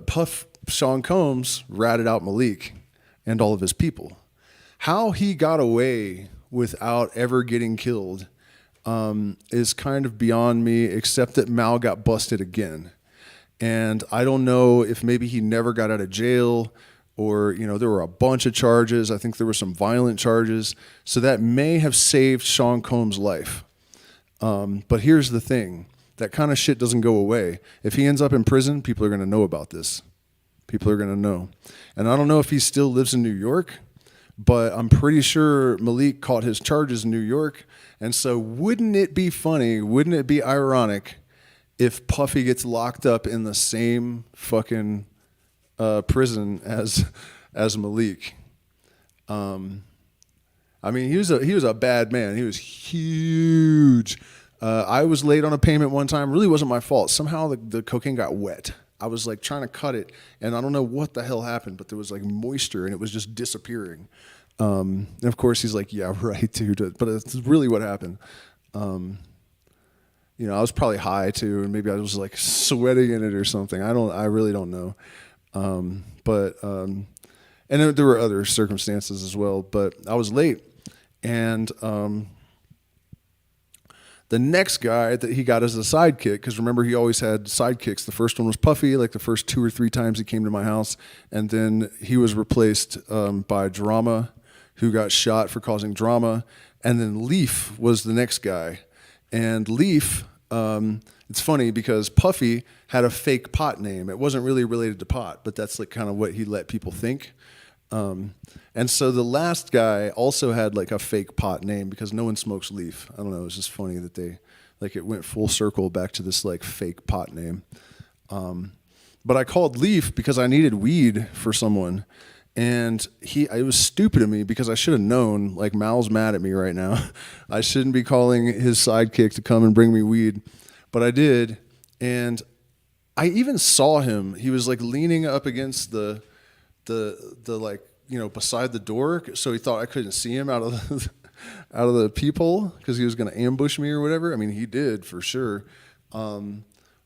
Puff Sean Combs ratted out Malik and all of his people. How he got away without ever getting killed is kind of beyond me, except that Mal got busted again. And I don't know if maybe he never got out of jail or, there were a bunch of charges. I think there were some violent charges. So that may have saved Sean Combs' life. But here's the thing. That kind of shit doesn't go away. If he ends up in prison, people are going to know about this. People are going to know. And I don't know if he still lives in New York, but I'm pretty sure Malik caught his charges in New York. And so wouldn't it be funny, wouldn't it be ironic if Puffy gets locked up in the same fucking prison as Malik? I mean, he was a bad man. He was huge. I was late on a payment one time. It really wasn't my fault. Somehow the cocaine got wet. I was like trying to cut it, and I don't know what the hell happened, but there was like moisture, and it was just disappearing. And of course, he's like, "Yeah, right, dude." But it's really what happened. I was probably high too, and maybe I was like sweating in it or something. I really don't know. And there were other circumstances as well. But I was late, and the next guy that he got as a sidekick, because remember he always had sidekicks. The first one was Puffy, like the first 2 or 3 times he came to my house, and then he was replaced by Drama, who got shot for causing drama, and then Leaf was the next guy. And Leaf, it's funny because Puffy had a fake pot name. It wasn't really related to pot, but that's like kind of what he let people think. And so the last guy also had like a fake pot name because no one smokes leaf. I don't know. It was just funny that it went full circle back to this like fake pot name. But I called Leaf because I needed weed for someone. And it was stupid of me because I should have known, like, Mal's mad at me right now. I shouldn't be calling his sidekick to come and bring me weed. But I did. And I even saw him. He was like leaning up against the like, beside the door. So he thought I couldn't see him out of out of the peephole because he was going to ambush me or whatever. I mean, he did for sure.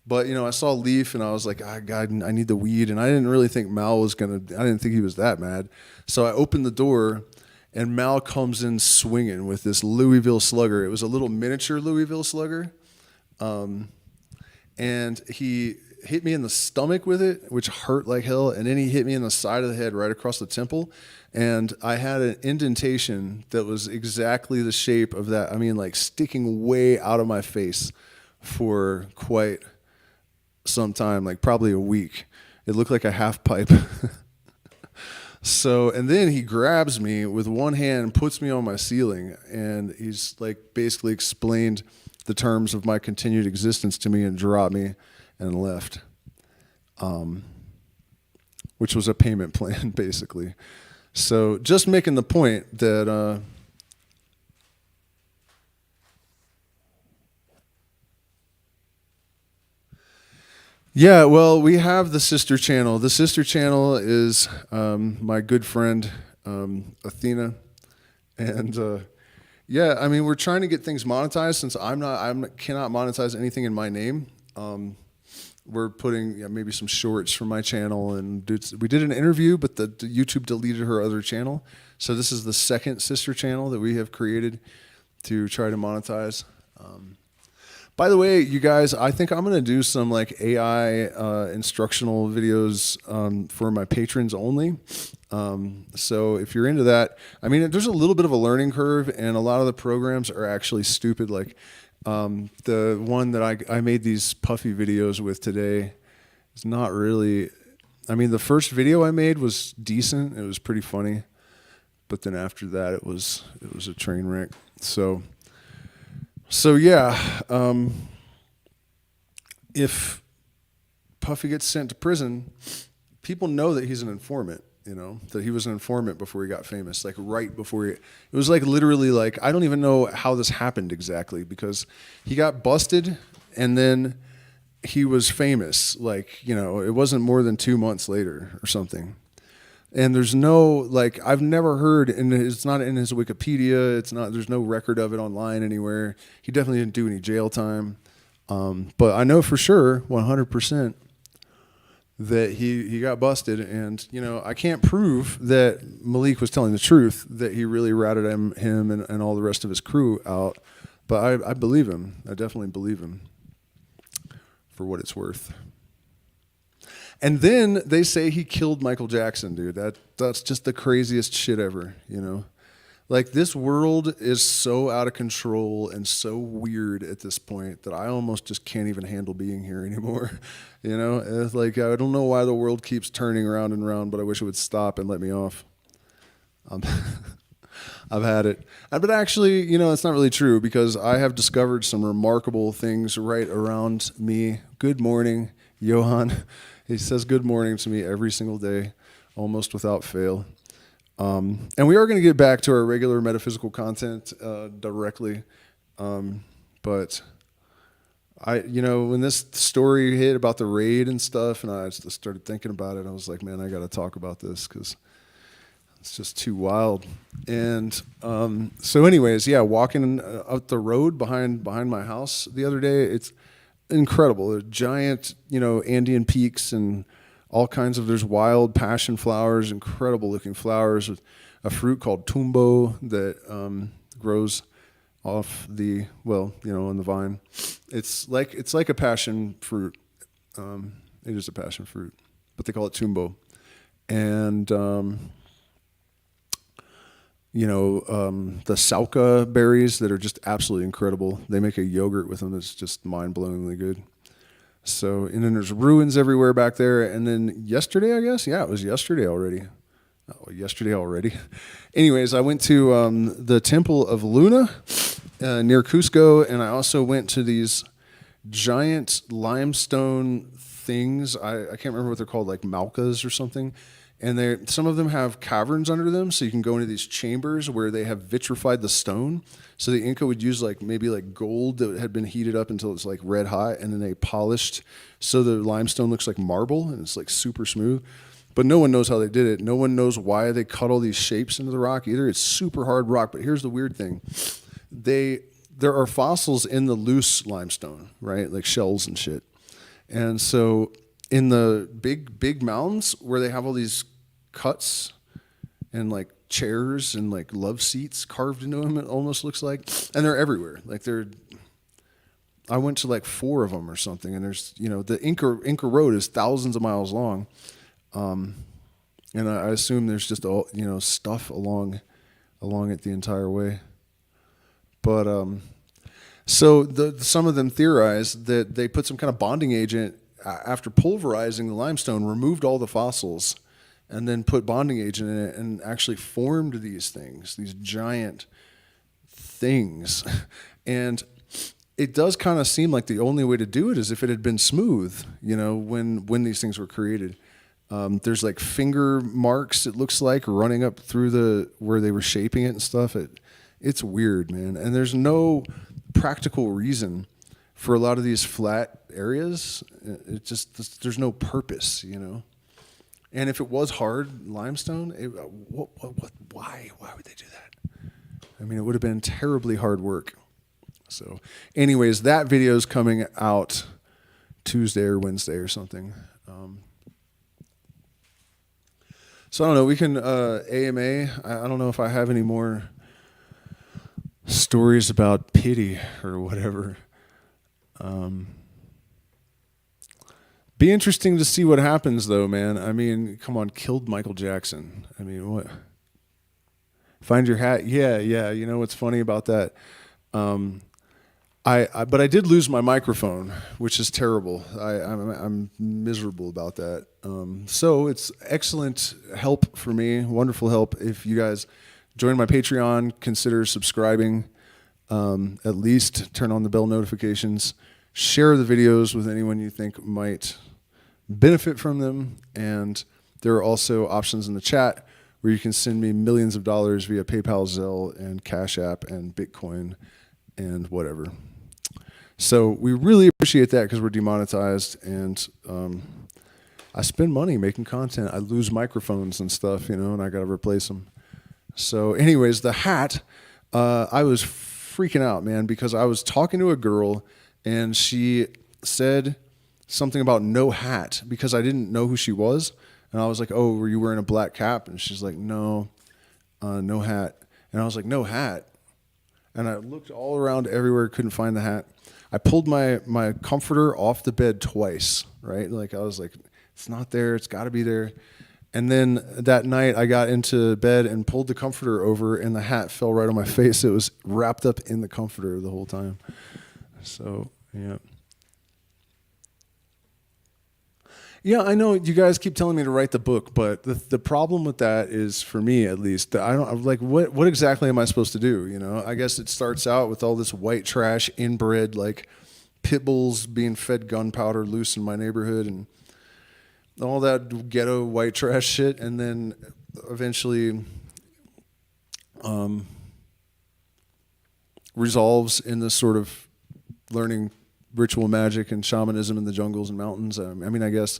But, I saw Leaf and I was like, God, I need the weed. And I didn't really think Mal was I didn't think he was that mad. So I opened the door and Mal comes in swinging with this Louisville Slugger. It was a little miniature Louisville Slugger. And he hit me in the stomach with it, which hurt like hell. And then he hit me in the side of the head right across the temple. And I had an indentation that was exactly the shape of that. I mean, like sticking way out of my face for quite some time, like probably a week. It looked like a half pipe. So, and then he grabs me with one hand and puts me on my ceiling. And he's like basically explained the terms of my continued existence to me and dropped me and left, which was a payment plan, basically. So just making the point that yeah, well, we have the sister channel. The sister channel is my good friend Athena, and yeah, I mean, we're trying to get things monetized since I cannot monetize anything in my name. We're putting maybe some shorts from my channel, and we did an interview, but the YouTube deleted her other channel. So this is the second sister channel that we have created to try to monetize. By the way, you guys, I think I'm going to do some like AI instructional videos for my patrons only. So if you're into that, I mean, there's a little bit of a learning curve, and a lot of the programs are actually stupid. Like the one that I made these puffy videos with today is not really. I mean, the first video I made was decent. It was pretty funny, but then after that, it was a train wreck. So yeah, if Puffy gets sent to prison, people know that he's an informant, that he was an informant before he got famous, like right before it was like literally like, I don't even know how this happened exactly because he got busted and then he was famous. Like, it wasn't more than 2 months later or something. And there's no, like, I've never heard, and it's not in his Wikipedia, there's no record of it online anywhere. He definitely didn't do any jail time. But I know for sure, 100%, that he got busted. And, I can't prove that Malik was telling the truth, that he really ratted him and all the rest of his crew out. But I believe him. I definitely believe him for what it's worth. And then they say he killed Michael Jackson, dude. That's just the craziest shit ever, Like, this world is so out of control and so weird at this point that I almost just can't even handle being here anymore, It's like, I don't know why the world keeps turning around and around, but I wish it would stop and let me off. I've had it. But actually, it's not really true because I have discovered some remarkable things right around me. Good morning, Johan. He says good morning to me every single day, almost without fail. And we are going to get back to our regular metaphysical content directly. But when this story hit about the raid and stuff, and I just started thinking about it, I was like, man, I got to talk about this because it's just too wild. And so anyways, yeah, walking up the road behind my house the other day, it's incredible. There's giant, Andean peaks and all kinds of, there's wild passion flowers, incredible looking flowers with a fruit called tumbo that grows off on the vine. It's like a passion fruit. It is a passion fruit, but they call it tumbo. And, the sauca berries that are just absolutely incredible. They make a yogurt with them that's just mind-blowingly good. So, and then there's ruins everywhere back there. And then yesterday, I guess? Yeah, it was yesterday already. Oh, yesterday already. Anyways, I went to the Temple of Luna near Cusco, and I also went to these giant limestone things. I can't remember what they're called, like malcas or something. And some of them have caverns under them, so you can go into these chambers where they have vitrified the stone. So the Inca would use maybe gold that had been heated up until it's red hot, and then they polished so the limestone looks like marble and it's super smooth. But no one knows how they did it. No one knows why they cut all these shapes into the rock either. It's super hard rock. But here's the weird thing: there are fossils in the loose limestone, right? Like shells and shit. And so in the big mounds where they have all these cuts and chairs and love seats carved into them, it almost looks like, and they're everywhere. I went to 4 of them or something, and there's the Inca Road is thousands of miles long, and I assume there's just all stuff along it the entire way. But so some of them theorize that they put some kind of bonding agent after pulverizing the limestone, removed all the fossils, and then put bonding agent in it and actually formed these things, these giant things. And it does kind of seem like the only way to do it is if it had been smooth, when these things were created. There's finger marks, it looks like, running up through where they were shaping it and stuff. It's weird, man. And there's no practical reason for a lot of these flat areas. There's no purpose, And if it was hard limestone, why would they do that? I mean, it would have been terribly hard work. So anyways, that video is coming out Tuesday or Wednesday or something. So I don't know, we can AMA. I don't know if I have any more stories about pity or whatever. Be interesting to see what happens, though, man. I mean, come on, killed Michael Jackson. I mean, what? Find your hat? Yeah. You know what's funny about that? But I did lose my microphone, which is terrible. I'm miserable about that. So it's excellent help for me, wonderful help. If you guys join my Patreon, consider subscribing. At least turn on the bell notifications. Share the videos with anyone you think might benefit from them. And there are also options in the chat where you can send me millions of dollars via PayPal, Zelle, and Cash App, and Bitcoin, and whatever. So we really appreciate that because we're demonetized, and I spend money making content. I lose microphones and stuff, and I got to replace them. So anyways, the hat, I was freaking out, man, because I was talking to a girl, and she said something about no hat because I didn't know who she was. And I was like, oh, were you wearing a black cap? And she's like, no, no hat. And I was like, no hat. And I looked all around everywhere, couldn't find the hat. I pulled my comforter off the bed twice, right? I was like, it's not there, it's got to be there. And then that night I got into bed and pulled the comforter over, and the hat fell right on my face. It was wrapped up in the comforter the whole time. So, yeah. Yeah, I know you guys keep telling me to write the book, but the problem with that is, for me at least, I'm like, what exactly am I supposed to do? I guess it starts out with all this white trash, inbred, pit bulls being fed gunpowder loose in my neighborhood and all that ghetto white trash shit, and then eventually resolves in this sort of learning ritual magic and shamanism in the jungles and mountains. I mean, I guess,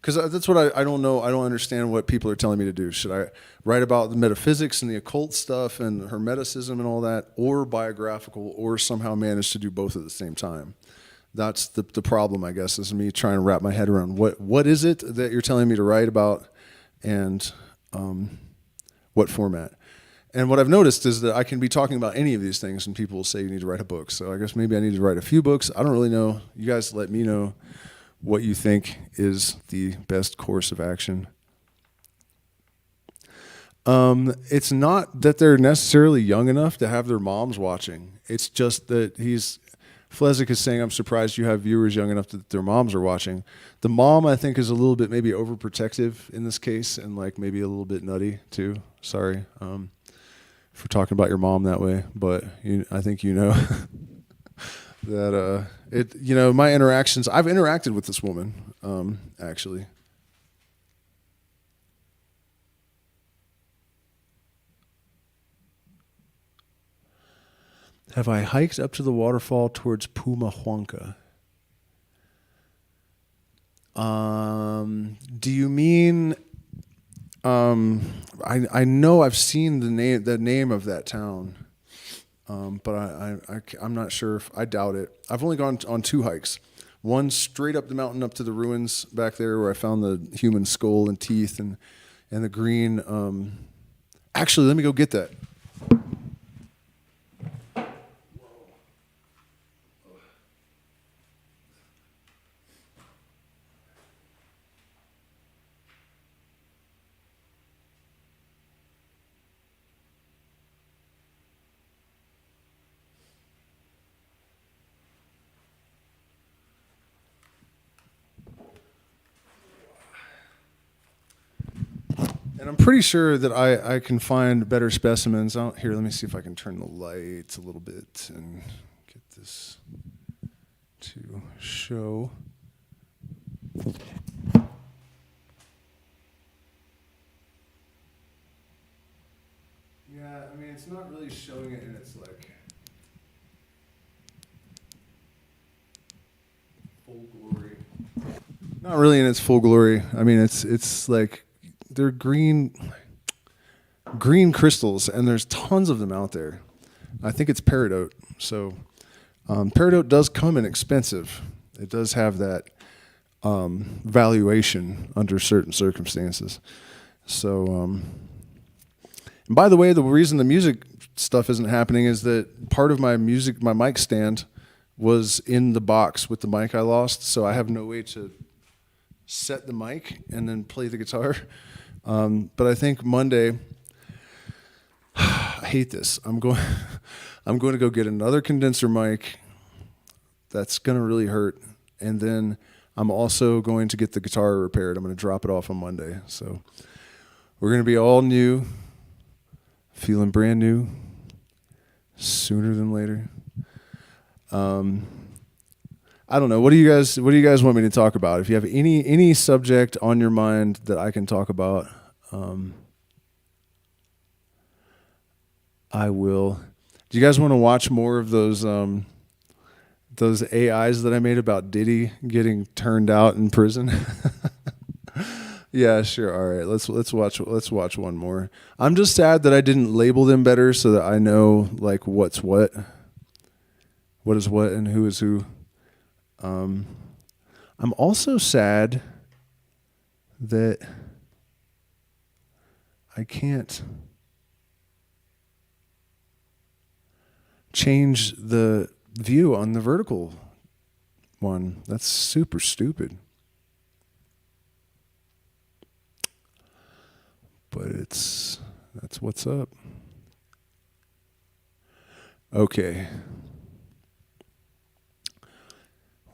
because that's what I don't know. I don't understand what people are telling me to do. Should I write about the metaphysics and the occult stuff and hermeticism and all that, or biographical, or somehow manage to do both at the same time? That's the problem, I guess, is me trying to wrap my head around what is it that you're telling me to write about, and what format. And what I've noticed is that I can be talking about any of these things and people will say you need to write a book. So I guess maybe I need to write a few books. I don't really know. You guys let me know what you think is the best course of action. It's not that they're necessarily young enough to have their moms watching. It's just that Flezick is saying, I'm surprised you have viewers young enough that their moms are watching. The mom, I think, is a little bit maybe overprotective in this case, and maybe a little bit nutty too. Sorry. For talking about your mom that way, but I think that my interactions, I've interacted with this woman, actually. Have I hiked up to the waterfall towards Pumahuanca? Do you mean? I know I've seen the name of that town, but I'm not sure. I doubt it. I've only gone on 2 hikes. One straight up the mountain up to the ruins back there where I found the human skull and teeth and the green. Actually, let me go get that. And I'm pretty sure that I can find better specimens. Here, let me see if I can turn the lights a little bit and get this to show. Yeah, I mean, it's not really showing it in its like full glory. Not really in its full glory. I mean, it's like they're green crystals, and there's tons of them out there. I think it's peridot. So peridot does come inexpensive. It does have that valuation under certain circumstances. So, and by the way, the reason the music stuff isn't happening is that part of my mic stand was in the box with the mic I lost, so I have no way to set the mic and then play the guitar. But I think Monday, I hate this. I'm going to go get another condenser mic. That's going to really hurt. And then I'm also going to get the guitar repaired. I'm going to drop it off on Monday. So we're going to be all new, feeling brand new, sooner than later. I don't know. What do you guys want me to talk about? If you have any subject on your mind that I can talk about, I will. Do you guys want to watch more of those AIs that I made about Diddy getting turned out in prison? Yeah, sure. All right. Let's watch one more. I'm just sad that I didn't label them better so that I know like what's what is what, and who is who. I'm also sad that I can't change the view on the vertical one. That's super stupid. But that's what's up. Okay.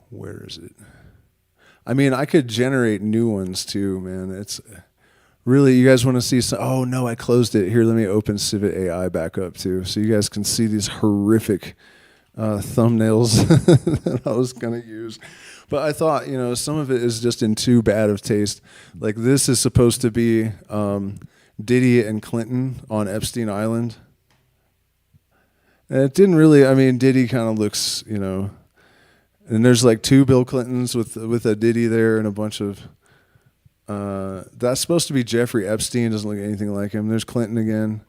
Where is it? I mean, I could generate new ones too, man. It's really, you guys want to see some? Oh no, I closed it. Here, let me open Civet AI back up too, so you guys can see these horrific thumbnails that I was gonna use. But I thought, some of it is just in too bad of taste. Like this is supposed to be Diddy and Clinton on Epstein Island. And it didn't really. I mean, Diddy kind of looks, and there's like 2 Bill Clintons with a Diddy there and a bunch of. That's supposed to be Jeffrey Epstein. Doesn't look anything like him. There's Clinton again.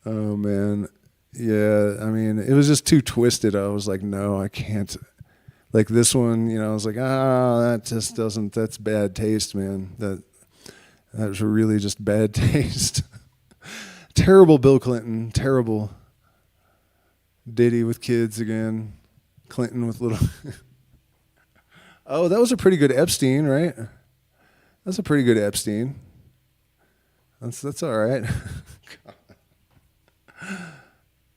Oh man, yeah. I mean, it was just too twisted. I was like, no, I can't. Like this one, I was like, that just doesn't. That's bad taste, man. That was really just bad taste. Terrible Bill Clinton. Terrible. Diddy with kids again. Clinton with little. Oh, that was a pretty good Epstein, right? That's a pretty good Epstein. That's all right.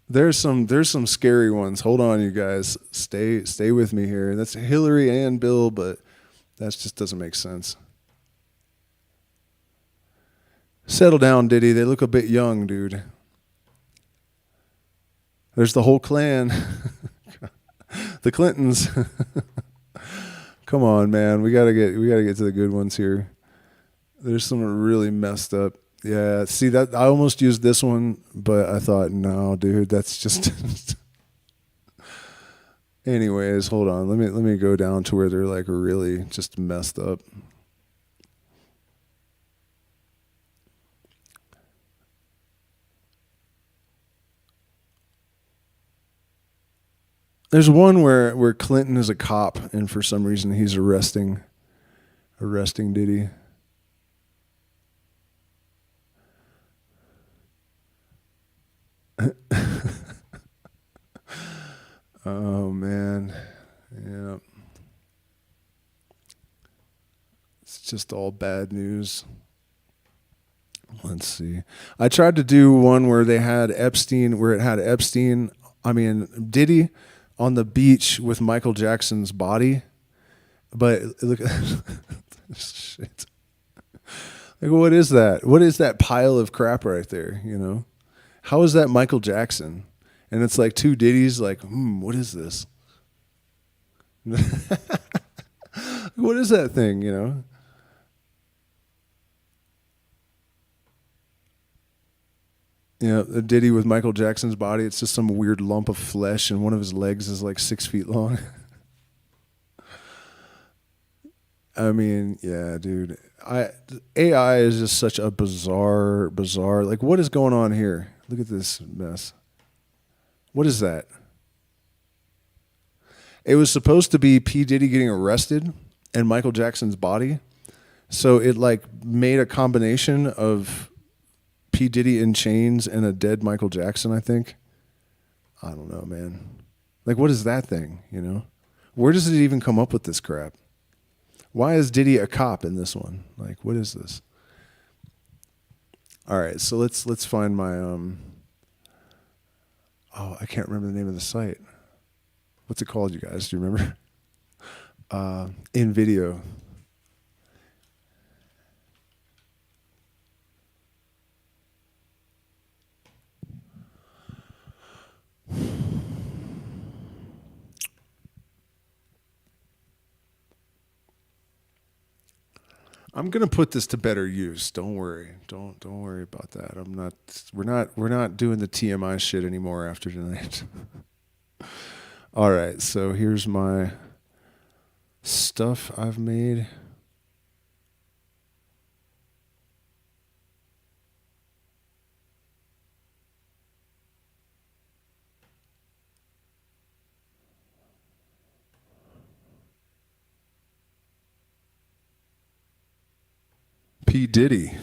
There's some scary ones. Hold on, you guys. Stay with me here. That's Hillary and Bill, but that just doesn't make sense. Settle down, Diddy. They look a bit young, dude. There's the whole clan. The Clintons. Come on, man. We gotta get to the good ones here. There's some really messed up Yeah, see that I almost used this one, but I thought, no, dude, that's just. Anyways, hold on. Let me go down to where they're like really just messed up. There's one where Clinton is a cop, and for some reason he's arresting Diddy. Oh man, yeah. It's just all bad news. Let's see. I tried to do one where they had Epstein, where it had Epstein. I mean Diddy on the beach with Michael Jackson's body, but look at shit. Like, what is that? What is that pile of crap right there? You know, how is that Michael Jackson? And it's like two Diddies. Like, what is this? What is that thing? You know. Yeah, a Diddy with Michael Jackson's body. It's just some weird lump of flesh, and one of his legs is like 6 feet long. I mean, yeah, dude. AI is just such a bizarre. Like, what is going on here? Look at this mess. What is that? It was supposed to be P. Diddy getting arrested and Michael Jackson's body. So it like made a combination of P. Diddy in chains and a dead Michael Jackson, I think. I don't know, man. Like, what is that thing, you know? Where does it even come up with this crap? Why is Diddy a cop in this one? Like, what is this? All right, so let's find my I can't remember the name of the site. What's it called, you guys? Do you remember? In video. I'm gonna put this to better use. Don't worry. Don't worry about that. We're not doing the TMI shit anymore after tonight. All right, so here's my stuff I've made. P. Diddy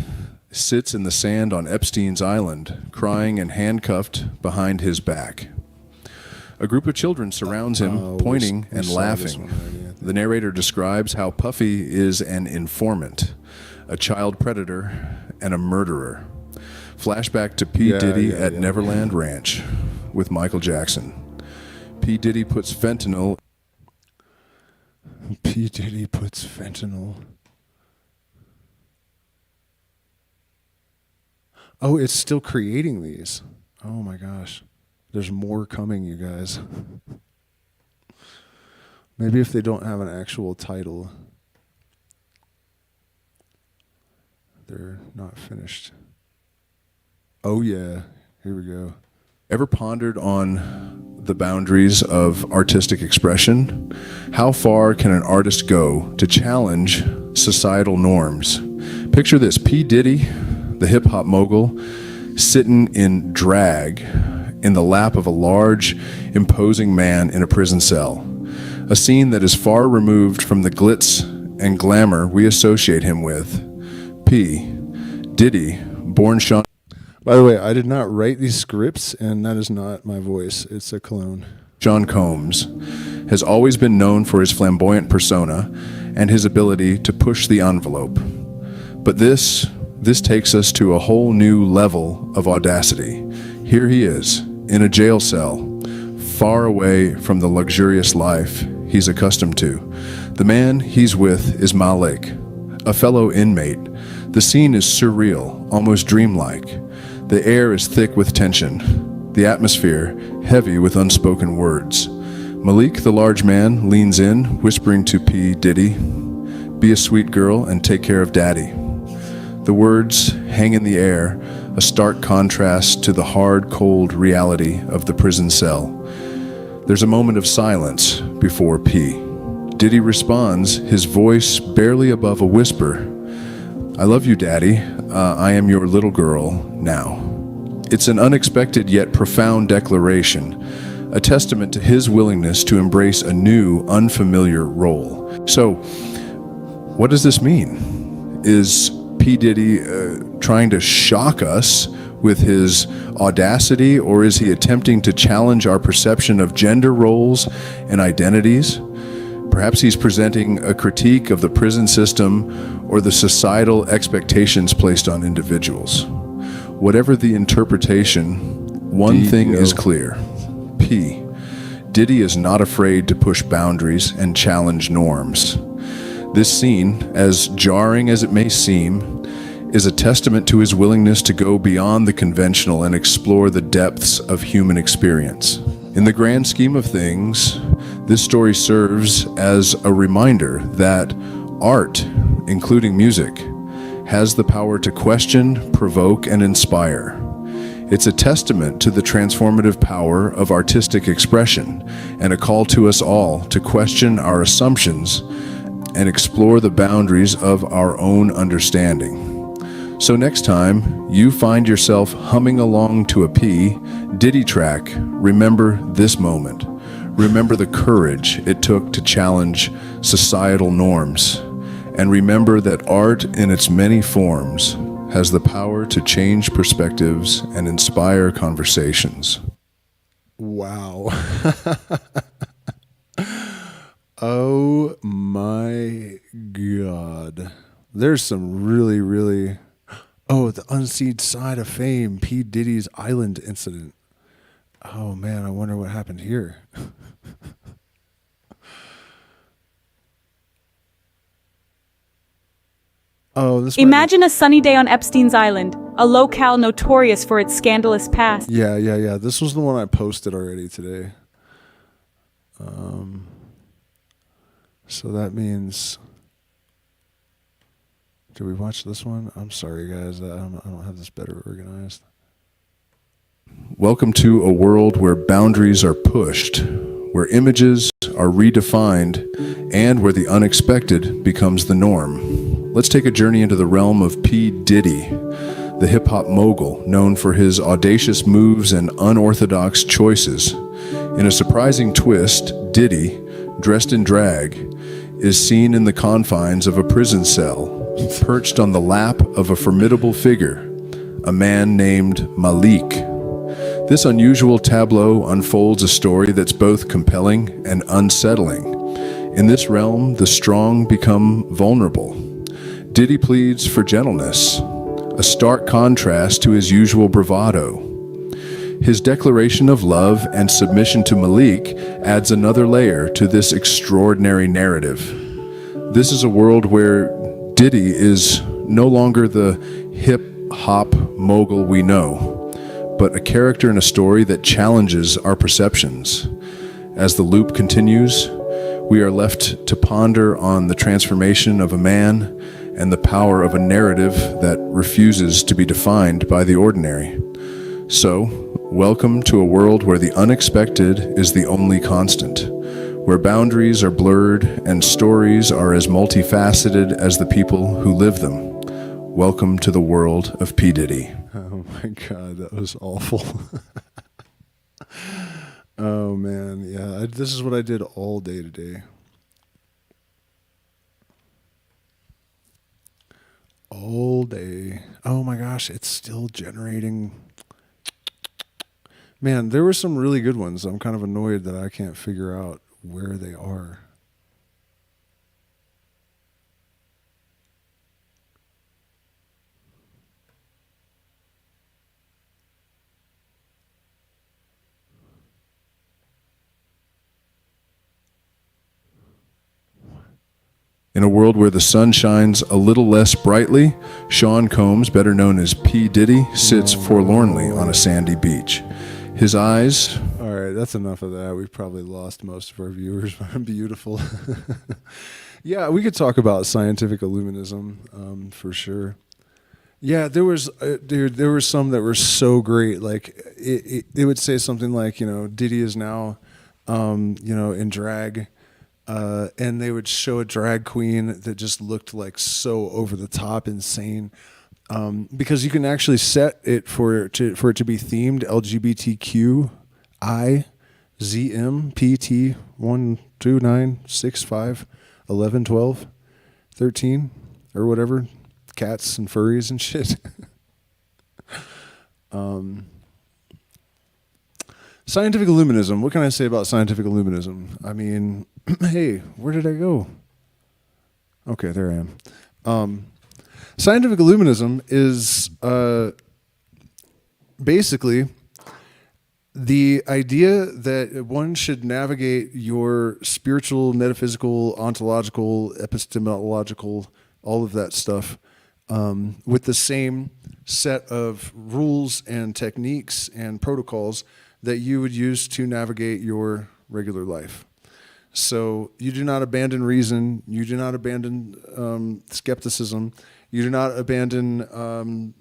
sits in the sand on Epstein's island, crying and handcuffed behind his back. A group of children surrounds him, pointing and laughing. The narrator describes how Puffy is an informant, a child predator, and a murderer. Flashback to P. Diddy at Neverland Ranch with Michael Jackson. P. Diddy puts fentanyl. P. Diddy puts fentanyl. Oh, it's still creating these. Oh my gosh. There's more coming, you guys. Maybe if they don't have an actual title, they're not finished. Oh yeah, here we go. Ever pondered on the boundaries of artistic expression? How far can an artist go to challenge societal norms? Picture this, P. Diddy, the hip-hop mogul, sitting in drag in the lap of a large, imposing man in a prison cell. A scene that is far removed from the glitz and glamour we associate him with. P. Diddy, born Sean... By the way, I did not write these scripts, and that is not my voice. It's a clone. Sean Combs has always been known for his flamboyant persona and his ability to push the envelope. But this takes us to a whole new level of audacity. Here he is, in a jail cell, far away from the luxurious life he's accustomed to. The man he's with is Malik, a fellow inmate. The scene is surreal, almost dreamlike. The air is thick with tension, the atmosphere heavy with unspoken words. Malik, the large man, leans in, whispering to P. Diddy, "Be a sweet girl and take care of Daddy." The words hang in the air, a stark contrast to the hard, cold reality of the prison cell. There's a moment of silence before P. Diddy responds, his voice barely above a whisper. "I love you, Daddy. I am your little girl now." It's an unexpected yet profound declaration, a testament to his willingness to embrace a new, unfamiliar role. So, what does this mean? Is P. Diddy trying to shock us with his audacity, or is he attempting to challenge our perception of gender roles and identities? Perhaps he's presenting a critique of the prison system or the societal expectations placed on individuals. Whatever the interpretation, one thing is clear. P. Diddy is not afraid to push boundaries and challenge norms. This scene, as jarring as it may seem, is a testament to his willingness to go beyond the conventional and explore the depths of human experience. In the grand scheme of things, this story serves as a reminder that art, including music, has the power to question, provoke, and inspire. It's a testament to the transformative power of artistic expression and a call to us all to question our assumptions and explore the boundaries of our own understanding. So next time you find yourself humming along to a P. Diddy track, remember this moment. Remember the courage it took to challenge societal norms. And remember that art in its many forms has the power to change perspectives and inspire conversations. Wow. Oh my God. There's some really, really... Oh, the unseen side of fame, P. Diddy's island incident. Oh man, I wonder what happened here. Imagine a sunny day on Epstein's Island, a locale notorious for its scandalous past. Yeah. This was the one I posted already today. So that means... Did we watch this one? I'm sorry, guys. I don't have this better organized. Welcome to a world where boundaries are pushed, where images are redefined, and where the unexpected becomes the norm. Let's take a journey into the realm of P. Diddy, the hip-hop mogul known for his audacious moves and unorthodox choices. In a surprising twist, Diddy, dressed in drag, is seen in the confines of a prison cell, perched on the lap of a formidable figure, a man named Malik. This unusual tableau unfolds a story that's both compelling and unsettling. In this realm, the strong become vulnerable. Diddy pleads for gentleness, a stark contrast to his usual bravado. His declaration of love and submission to Malik adds another layer to this extraordinary narrative. This is a world where Diddy is no longer the hip-hop mogul we know, but a character in a story that challenges our perceptions. As the loop continues, we are left to ponder on the transformation of a man and the power of a narrative that refuses to be defined by the ordinary. So, welcome to a world where the unexpected is the only constant, where boundaries are blurred and stories are as multifaceted as the people who live them. Welcome to the world of P. Diddy. Oh my God, that was awful. Oh man, yeah, this is what I did all day today. All day. Oh my gosh, it's still generating. Man, there were some really good ones. I'm kind of annoyed that I can't figure out where they are. In a world where the sun shines a little less brightly, Sean Combs, better known as P. Diddy, sits forlornly on a sandy beach. His eyes... All right, that's enough of that. We've probably lost most of our viewers. Beautiful. Yeah, we could talk about scientific illuminism for sure. Yeah, there was there were some that were so great. Like it would say something like, Diddy is now, in drag, and they would show a drag queen that just looked like so over the top insane, because you can actually set it for it to be themed LGBTQI ZM PT 1 2 9 6 5 11 12 13 or whatever. Cats and furries and shit. Scientific illuminism. What can I say about scientific illuminism? I mean, hey, where did I go? Okay, there I am. Scientific illuminism is basically the idea that one should navigate your spiritual, metaphysical, ontological, epistemological, all of that stuff with the same set of rules and techniques and protocols that you would use to navigate your regular life. So you do not abandon reason. You do not abandon skepticism. You do not abandon,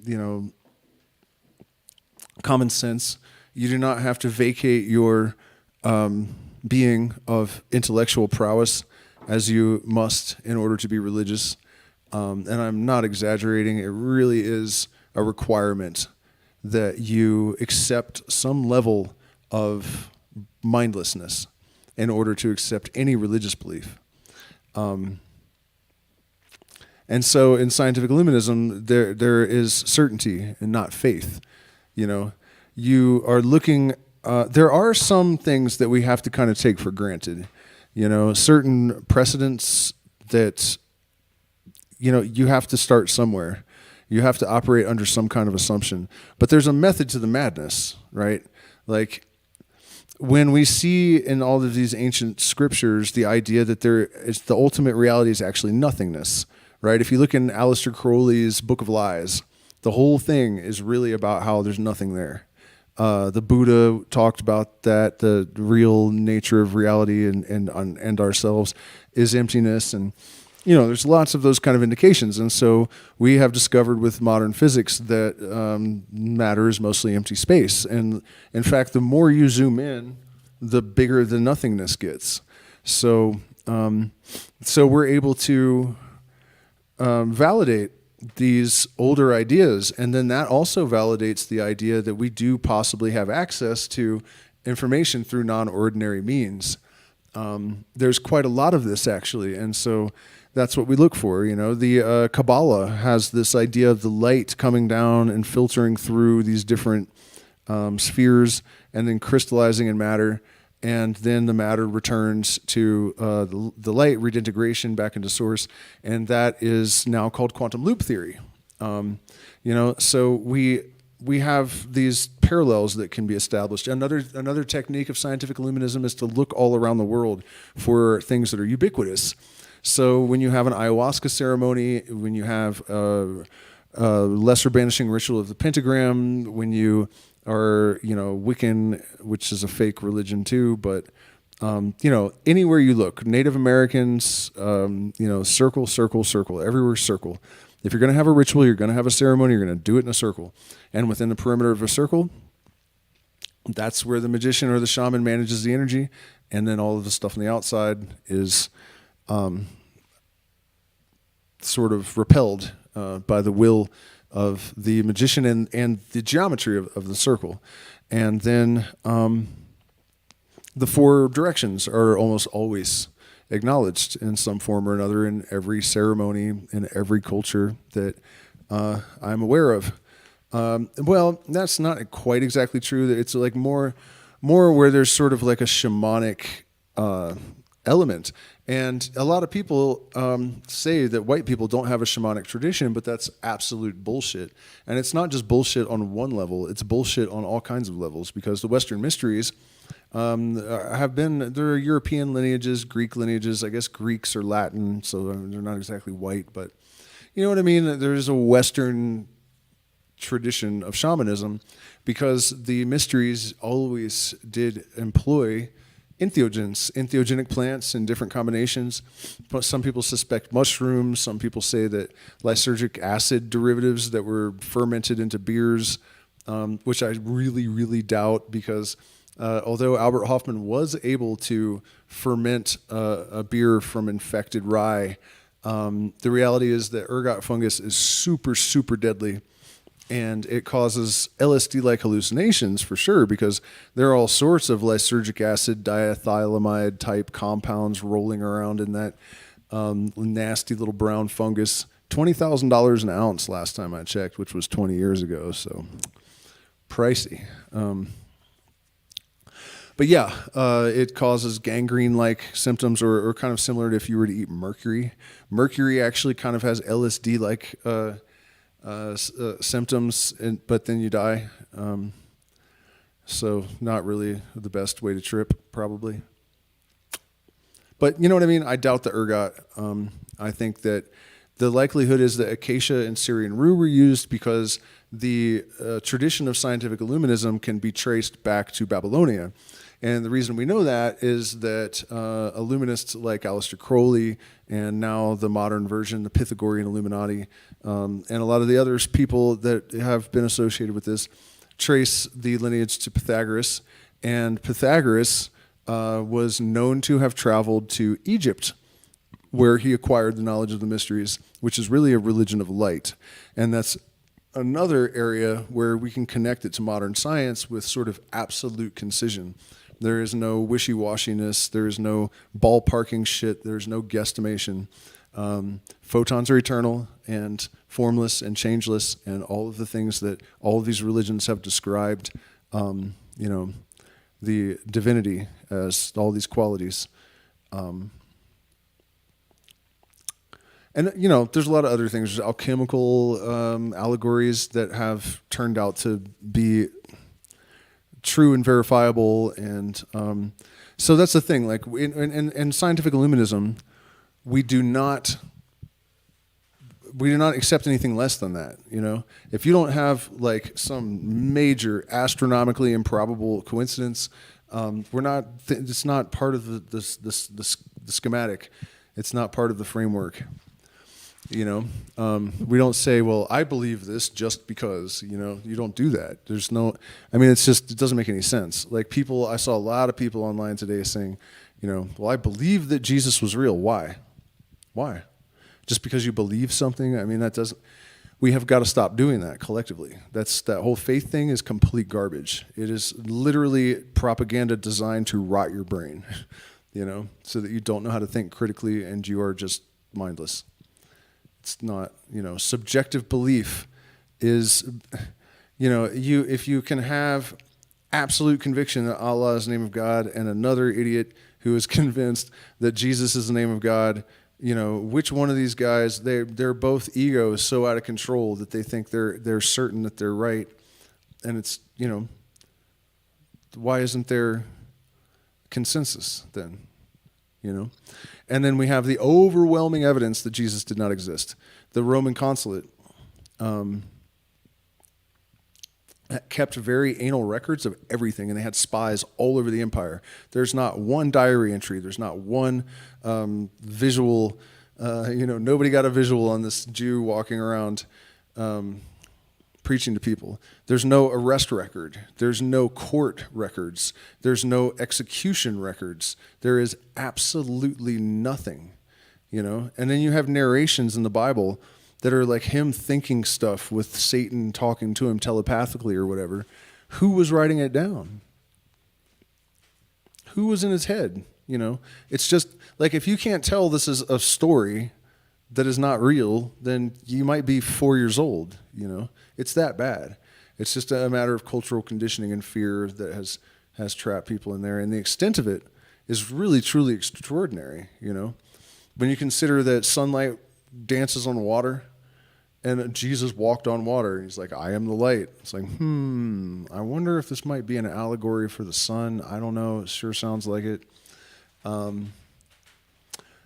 common sense. You do not have to vacate your being of intellectual prowess as you must in order to be religious. And I'm not exaggerating. It really is a requirement that you accept some level of mindlessness in order to accept any religious belief. And so in scientific illuminism, there is certainty and not faith. You are looking, there are some things that we have to kind of take for granted. Certain precedents that you have to start somewhere. You have to operate under some kind of assumption. But there's a method to the madness, right? Like when we see in all of these ancient scriptures the idea that the ultimate reality is actually nothingness, right? If you look in Aleister Crowley's Book of Lies, the whole thing is really about how there's nothing there. The Buddha talked about that, the real nature of reality and ourselves is emptiness, and there's lots of those kind of indications. And so we have discovered with modern physics that matter is mostly empty space. And in fact, the more you zoom in, the bigger the nothingness gets. So we're able to validate these older ideas. And then that also validates the idea that we do possibly have access to information through non-ordinary means. There's quite a lot of this, actually. And so that's what we look for. The Kabbalah has this idea of the light coming down and filtering through these different spheres and then crystallizing in matter. And then the matter returns to the light, redintegration back into source. And that is now called quantum loop theory. So we have these parallels that can be established. Another technique of scientific illuminism is to look all around the world for things that are ubiquitous. So when you have an ayahuasca ceremony, when you have a lesser banishing ritual of the pentagram, when you are, Wiccan, which is a fake religion too, but, anywhere you look, Native Americans, circle, circle, circle, everywhere circle. If you're going to have a ritual, you're going to have a ceremony, you're going to do it in a circle. And within the perimeter of a circle, that's where the magician or the shaman manages the energy. And then all of the stuff on the outside is sort of repelled by the will of the magician and the geometry of the circle. And then the four directions are almost always acknowledged in some form or another in every ceremony, in every culture that I'm aware of. Well, that's not quite exactly true. It's like more where there's sort of like a shamanic element. And a lot of people say that white people don't have a shamanic tradition, but that's absolute bullshit. And it's not just bullshit on one level, it's bullshit on all kinds of levels, because the Western mysteries there are European lineages, Greek lineages. I guess Greeks are Latin, so they're not exactly white, but you know what I mean? There's a Western tradition of shamanism because the mysteries always did employ entheogenic plants in different combinations. But some people suspect mushrooms. Some people say that lysergic acid derivatives that were fermented into beers, which I really, really doubt, because although Albert Hofmann was able to ferment a beer from infected rye, the reality is that ergot fungus is super, super deadly. And it causes LSD-like hallucinations for sure, because there are all sorts of lysergic acid, diethylamide type compounds rolling around in that nasty little brown fungus. $20,000 an ounce last time I checked, which was 20 years ago, so pricey. But yeah, it causes gangrene-like symptoms, or kind of similar to if you were to eat mercury. Mercury actually kind of has LSD-like symptoms, but then you die. So not really the best way to trip, probably. But you know what I mean? I doubt the ergot. I think that the likelihood is that acacia and Syrian rue were used because the tradition of scientific Illuminism can be traced back to Babylonia. And the reason we know that is that Illuminists like Aleister Crowley, and now the modern version, the Pythagorean Illuminati, and a lot of the other people that have been associated with this, trace the lineage to Pythagoras. And Pythagoras was known to have traveled to Egypt, where he acquired the knowledge of the mysteries, which is really a religion of light. And that's another area where we can connect it to modern science with sort of absolute concision. There is no wishy-washiness. There is no ballparking shit. There's no guesstimation. Photons are eternal and formless and changeless, and all of the things that all of these religions have described, the divinity as all these qualities. And, there's a lot of other things. There's alchemical allegories that have turned out to be true and verifiable. And so that's the thing. Like in scientific Illuminism, we do not accept anything less than that. If you don't have like some major astronomically improbable coincidence, we're not. It's not part of the schematic. It's not part of the framework. We don't say, well, I believe this just because, you don't do that. There's no, it doesn't make any sense. Like I saw a lot of people online today saying, well, I believe that Jesus was real. Why? Just because you believe something? We have got to stop doing that collectively. That whole faith thing is complete garbage. It is literally propaganda designed to rot your brain, so that you don't know how to think critically and you are just mindless. It's not, subjective belief is, if you can have absolute conviction that Allah is the name of God and another idiot who is convinced that Jesus is the name of God, which one of these guys, they're both egos so out of control that they think they're certain that they're right. And it's, why isn't there consensus then? And then we have the overwhelming evidence that Jesus did not exist. The Roman consulate kept very anal records of everything, and they had spies all over the empire. There's not one diary entry. There's not one visual. Nobody got a visual on this Jew walking around preaching to people. There's no arrest record. There's no court records. There's no execution records. There is absolutely nothing, And then you have narrations in the Bible that are like him thinking stuff with Satan talking to him telepathically or whatever. Who was writing it down? Who was in his head? It's just like, if you can't tell this is a story that is not real, then you might be 4 years old, It's that bad. It's just a matter of cultural conditioning and fear that has trapped people in there. And the extent of it is really, truly extraordinary, When you consider that sunlight dances on water and Jesus walked on water. He's like, I am the light. It's like, I wonder if this might be an allegory for the sun. I don't know. It sure sounds like it.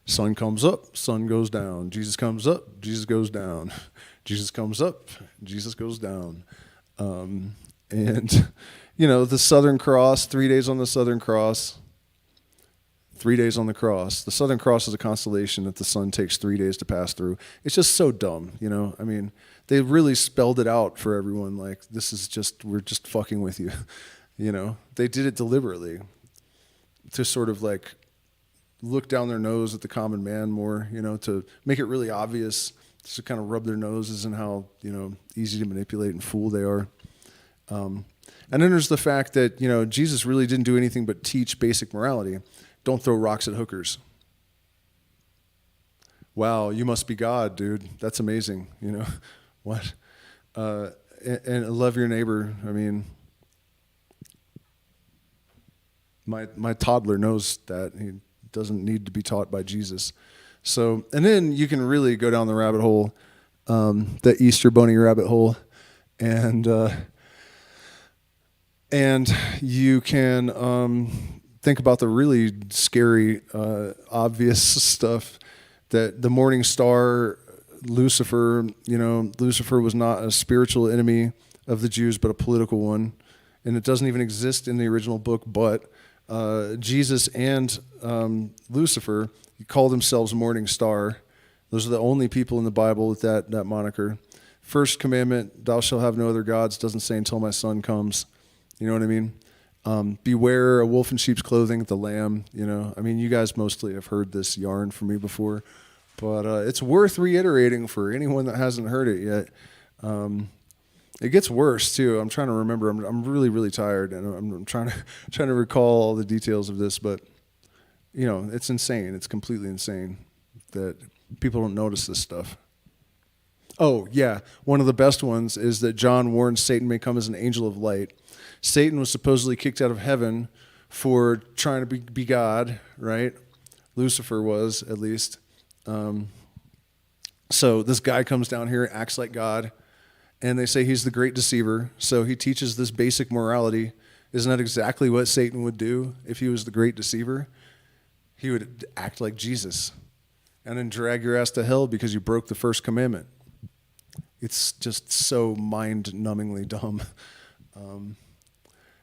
Sun comes up, sun goes down. Jesus comes up, Jesus goes down. Jesus comes up, Jesus goes down. And, the Southern Cross, 3 days on the Southern Cross, 3 days on the cross. The Southern Cross is a constellation that the sun takes 3 days to pass through. It's just so dumb, you know? I mean, they really spelled it out for everyone. Like, we're just fucking with you. You know? They did it deliberately to sort of like look down their nose at the common man more, you know, to make it really obvious, to kind of rub their noses in how, you know, easy to manipulate and fool they are. And then there's the fact that, you know, Jesus really didn't do anything but teach basic morality. Don't throw rocks at hookers. Wow, you must be God, dude. That's amazing. You know, what? And love your neighbor. I mean, my toddler knows that. He doesn't need to be taught by Jesus. So, and then you can really go down the rabbit hole, the Easter bunny rabbit hole, and you can think about the really scary, obvious stuff that the morning star, Lucifer, you know, Lucifer was not a spiritual enemy of the Jews, but a political one. And it doesn't even exist in the original book, but Jesus and Lucifer call themselves morning star. Those are the only people in the Bible with that moniker. First commandment, thou shalt have no other gods, doesn't say until my son comes. You know what I mean? Beware a wolf in sheep's clothing, the lamb, you know. I mean, you guys mostly have heard this yarn from me before, but it's worth reiterating for anyone that hasn't heard it yet. It gets worse too. I'm trying to remember. I'm really, really tired, and I'm trying to recall all the details of this, but you know, it's insane. It's completely insane that people don't notice this stuff. Oh, yeah. One of the best ones is that John warns Satan may come as an angel of light. Satan was supposedly kicked out of heaven for trying to be God, right? Lucifer was, at least. So this guy comes down here, acts like God, and they say he's the great deceiver. So he teaches this basic morality. Isn't that exactly what Satan would do if he was the great deceiver? He would act like Jesus and then drag your ass to hell because you broke the first commandment. It's just so mind-numbingly dumb. And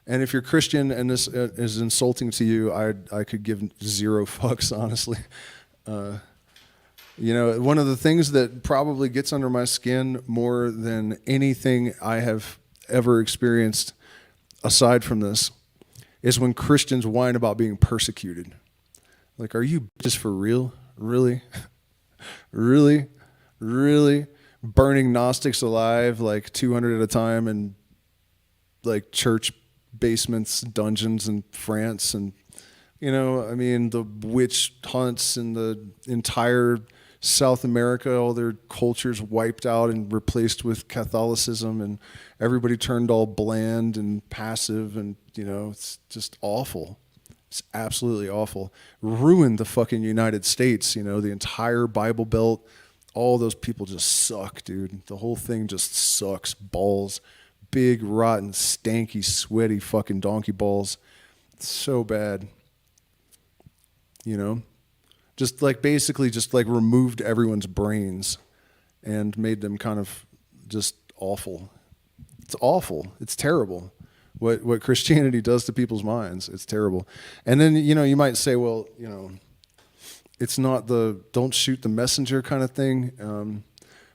if you're Christian and this is insulting to you, I could give zero fucks, honestly. You know, one of the things that probably gets under my skin more than anything I have ever experienced aside from this is when Christians whine about being persecuted. Like, are you just for real? Really? Really? Really? Burning Gnostics alive like 200 at a time in like church basements, dungeons in France, and you know, I mean, the witch hunts in the entire South America, all their cultures wiped out and replaced with Catholicism, and everybody turned all bland and passive, and you know, it's just awful. It's absolutely awful. Ruined the fucking United States, you know, the entire Bible Belt. All those people just suck, dude. The whole thing just sucks balls. Big, rotten, stanky, sweaty fucking donkey balls. It's so bad. You know? Just like basically just like removed everyone's brains and made them kind of just awful. It's awful. It's terrible. What Christianity does to people's minds. It's terrible. And then, you know, you might say, well, you know, it's not the don't shoot the messenger kind of thing.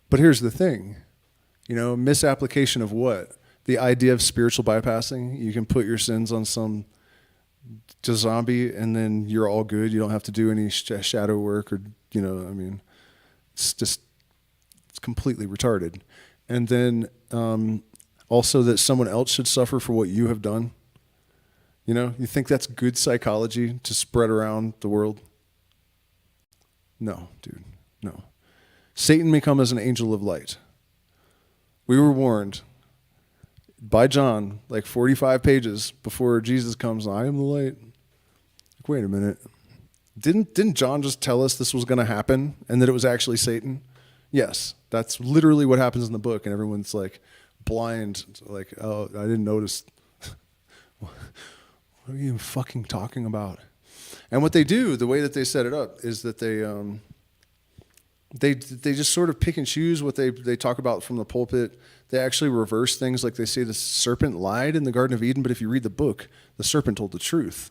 But here's the thing, you know, misapplication of what? The idea of spiritual bypassing. You can put your sins on some zombie and then you're all good. You don't have to do any shadow work or, you know, I mean, it's completely retarded. And then also that someone else should suffer for what you have done. You know, you think that's good psychology to spread around the world? No, dude, no. Satan may come as an angel of light. We were warned by John, like 45 pages before Jesus comes, I am the light. Like, wait a minute. Didn't John just tell us this was going to happen and that it was actually Satan? Yes, that's literally what happens in the book, and everyone's like blind, like, oh, I didn't notice. What are you even fucking talking about? And what they do, the way that they set it up, is that they just sort of pick and choose what they talk about from the pulpit. They actually reverse things, like they say the serpent lied in the Garden of Eden, but if you read the book, the serpent told the truth.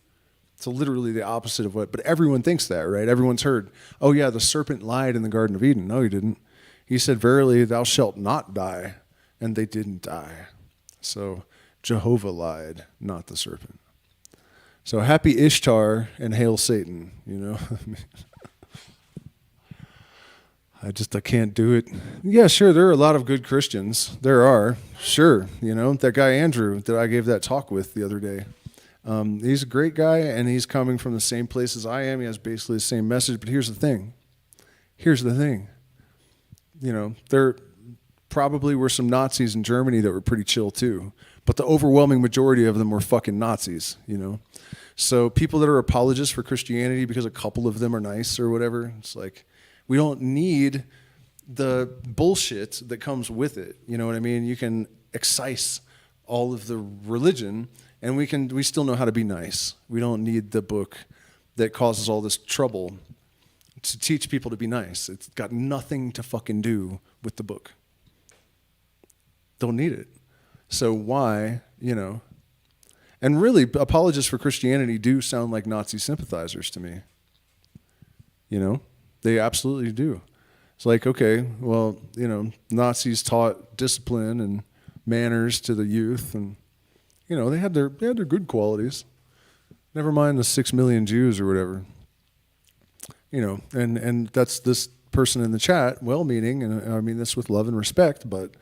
So literally the opposite of what, but everyone thinks that, right? Everyone's heard, oh yeah, the serpent lied in the Garden of Eden. No, he didn't. He said, verily, thou shalt not die. And they didn't die. So Jehovah lied, not the serpent. So happy Ishtar and hail Satan, you know? I can't do it. Yeah, sure, there are a lot of good Christians. There are, sure. You know, that guy Andrew that I gave that talk with the other day. He's a great guy, and he's coming from the same place as I am. He has basically the same message, but here's the thing. You know, there probably were some Nazis in Germany that were pretty chill too, but the overwhelming majority of them were fucking Nazis, you know? So people that are apologists for Christianity because a couple of them are nice or whatever, it's like, we don't need the bullshit that comes with it. You know what I mean? You can excise all of the religion, and we still know how to be nice. We don't need the book that causes all this trouble to teach people to be nice. It's got nothing to fucking do with the book. Don't need it. So why, you know? And really, apologists for Christianity do sound like Nazi sympathizers to me. You know? They absolutely do. It's like, okay, well, you know, Nazis taught discipline and manners to the youth, and you know, they had their good qualities. Never mind the 6 million Jews or whatever. You know, and that's this person in the chat, well-meaning, and I mean this with love and respect, but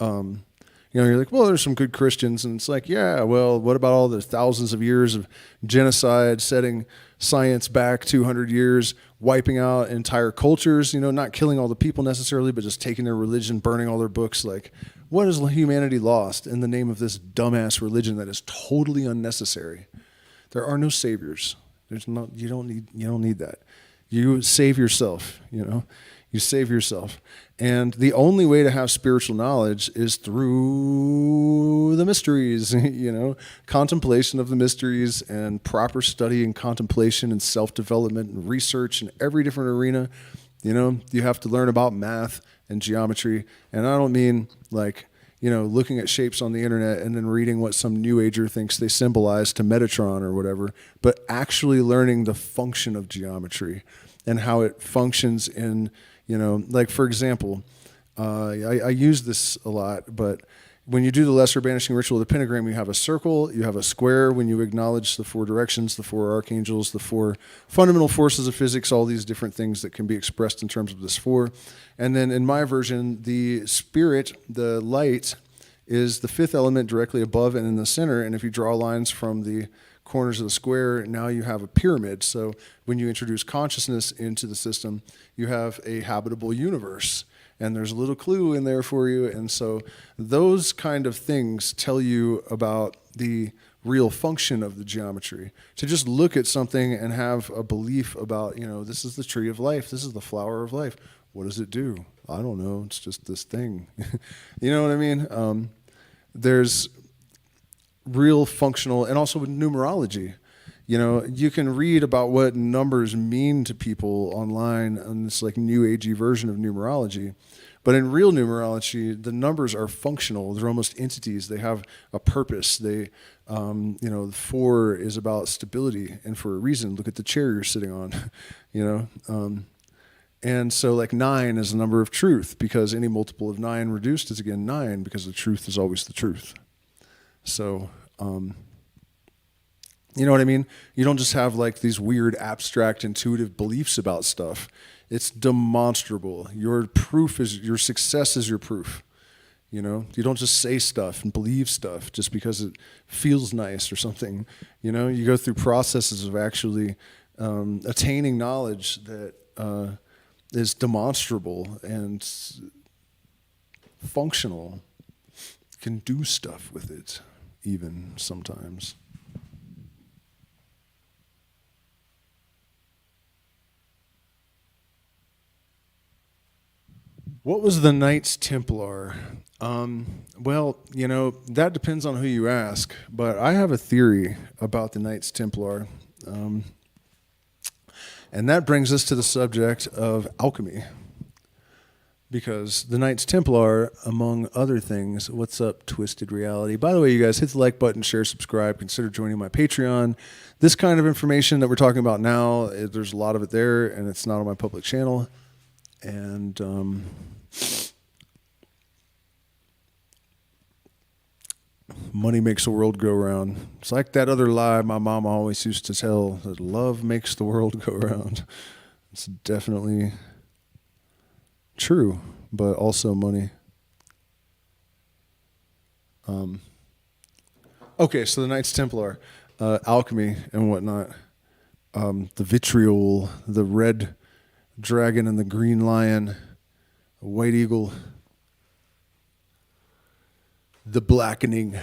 you know, you're like, well, there's some good Christians, and it's like, yeah, well, what about all the thousands of years of genocide, setting science back 200 years, wiping out entire cultures, you know, not killing all the people necessarily, but just taking their religion, burning all their books. Like, what has humanity lost in the name of this dumbass religion that is totally unnecessary? There are no saviors. You don't need that. You save yourself, you know. You save yourself. And the only way to have spiritual knowledge is through the mysteries, you know, contemplation of the mysteries and proper study and contemplation and self-development and research in every different arena. You know, you have to learn about math and geometry. And I don't mean like, you know, looking at shapes on the internet and then reading what some new ager thinks they symbolize to Metatron or whatever, but actually learning the function of geometry and how it functions in, you know, like for example, I use this a lot, but when you do the lesser banishing ritual of the pentagram, you have a circle, you have a square when you acknowledge the 4 directions, the 4 archangels, the 4 fundamental forces of physics, all these different things that can be expressed in terms of this 4. And then in my version, the spirit, the light, is the 5th element directly above and in the center. And if you draw lines from the corners of the square, now you have a pyramid. So when you introduce consciousness into the system, you have a habitable universe. And there's a little clue in there for you. And so those kind of things tell you about the real function of the geometry. To just look at something and have a belief about, you know, this is the tree of life, this is the flower of life. What does it do? I don't know. It's just this thing. You know what I mean? There's real functional, and also with numerology. You know, you can read about what numbers mean to people online on this like new agey version of numerology. But in real numerology, the numbers are functional. They're almost entities. They have a purpose. They, you know, 4 is about stability, and for a reason. Look at the chair you're sitting on, you know. And so like 9 is the number of truth, because any multiple of 9 reduced is again 9, because the truth is always the truth. So, you know what I mean? You don't just have like these weird abstract intuitive beliefs about stuff. It's demonstrable. Your proof is, your success is your proof. You know, you don't just say stuff and believe stuff just because it feels nice or something. You know, you go through processes of actually attaining knowledge that is demonstrable and functional. You can do stuff with it, even sometimes. What was the Knights Templar? Well, you know, that depends on who you ask, but I have a theory about the Knights Templar. And that brings us to the subject of alchemy. because the Knights Templar, among other things, what's up, Twisted Reality? By the way, you guys, hit the like button, share, subscribe, consider joining my Patreon. This kind of information that we're talking about now, there's a lot of it there, and it's not on my public channel. And money makes the world go round. It's like that other lie my mama always used to tell, that love makes the world go round. It's definitely true, but also money. Okay, so the Knights Templar, alchemy and whatnot, the vitriol, the red dragon and the green lion, a white eagle, the blackening,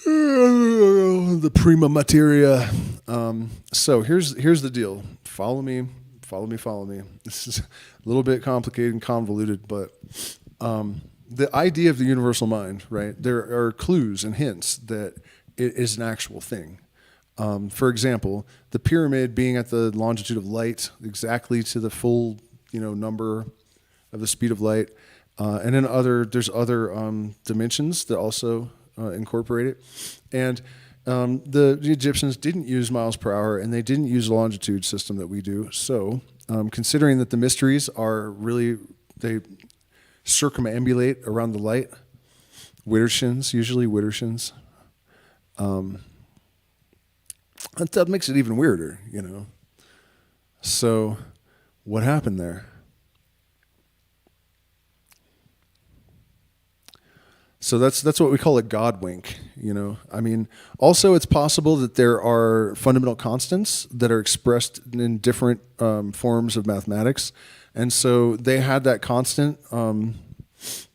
the prima materia. So here's the deal. Follow me. This is a little bit complicated and convoluted, but the idea of the universal mind, right? There are clues and hints that it is an actual thing. For example, the pyramid being at the longitude of light, exactly to the full, number of the speed of light, and then there's other dimensions that also incorporate it. And the Egyptians didn't use miles per hour, and they didn't use the longitude system that we do. So, considering that the mysteries are really, they circumambulate around the light, usually Widdershins, that makes it even weirder, So, what happened there? So that's what we call a God wink, I mean, also it's possible that there are fundamental constants that are expressed in different forms of mathematics. And so they had that constant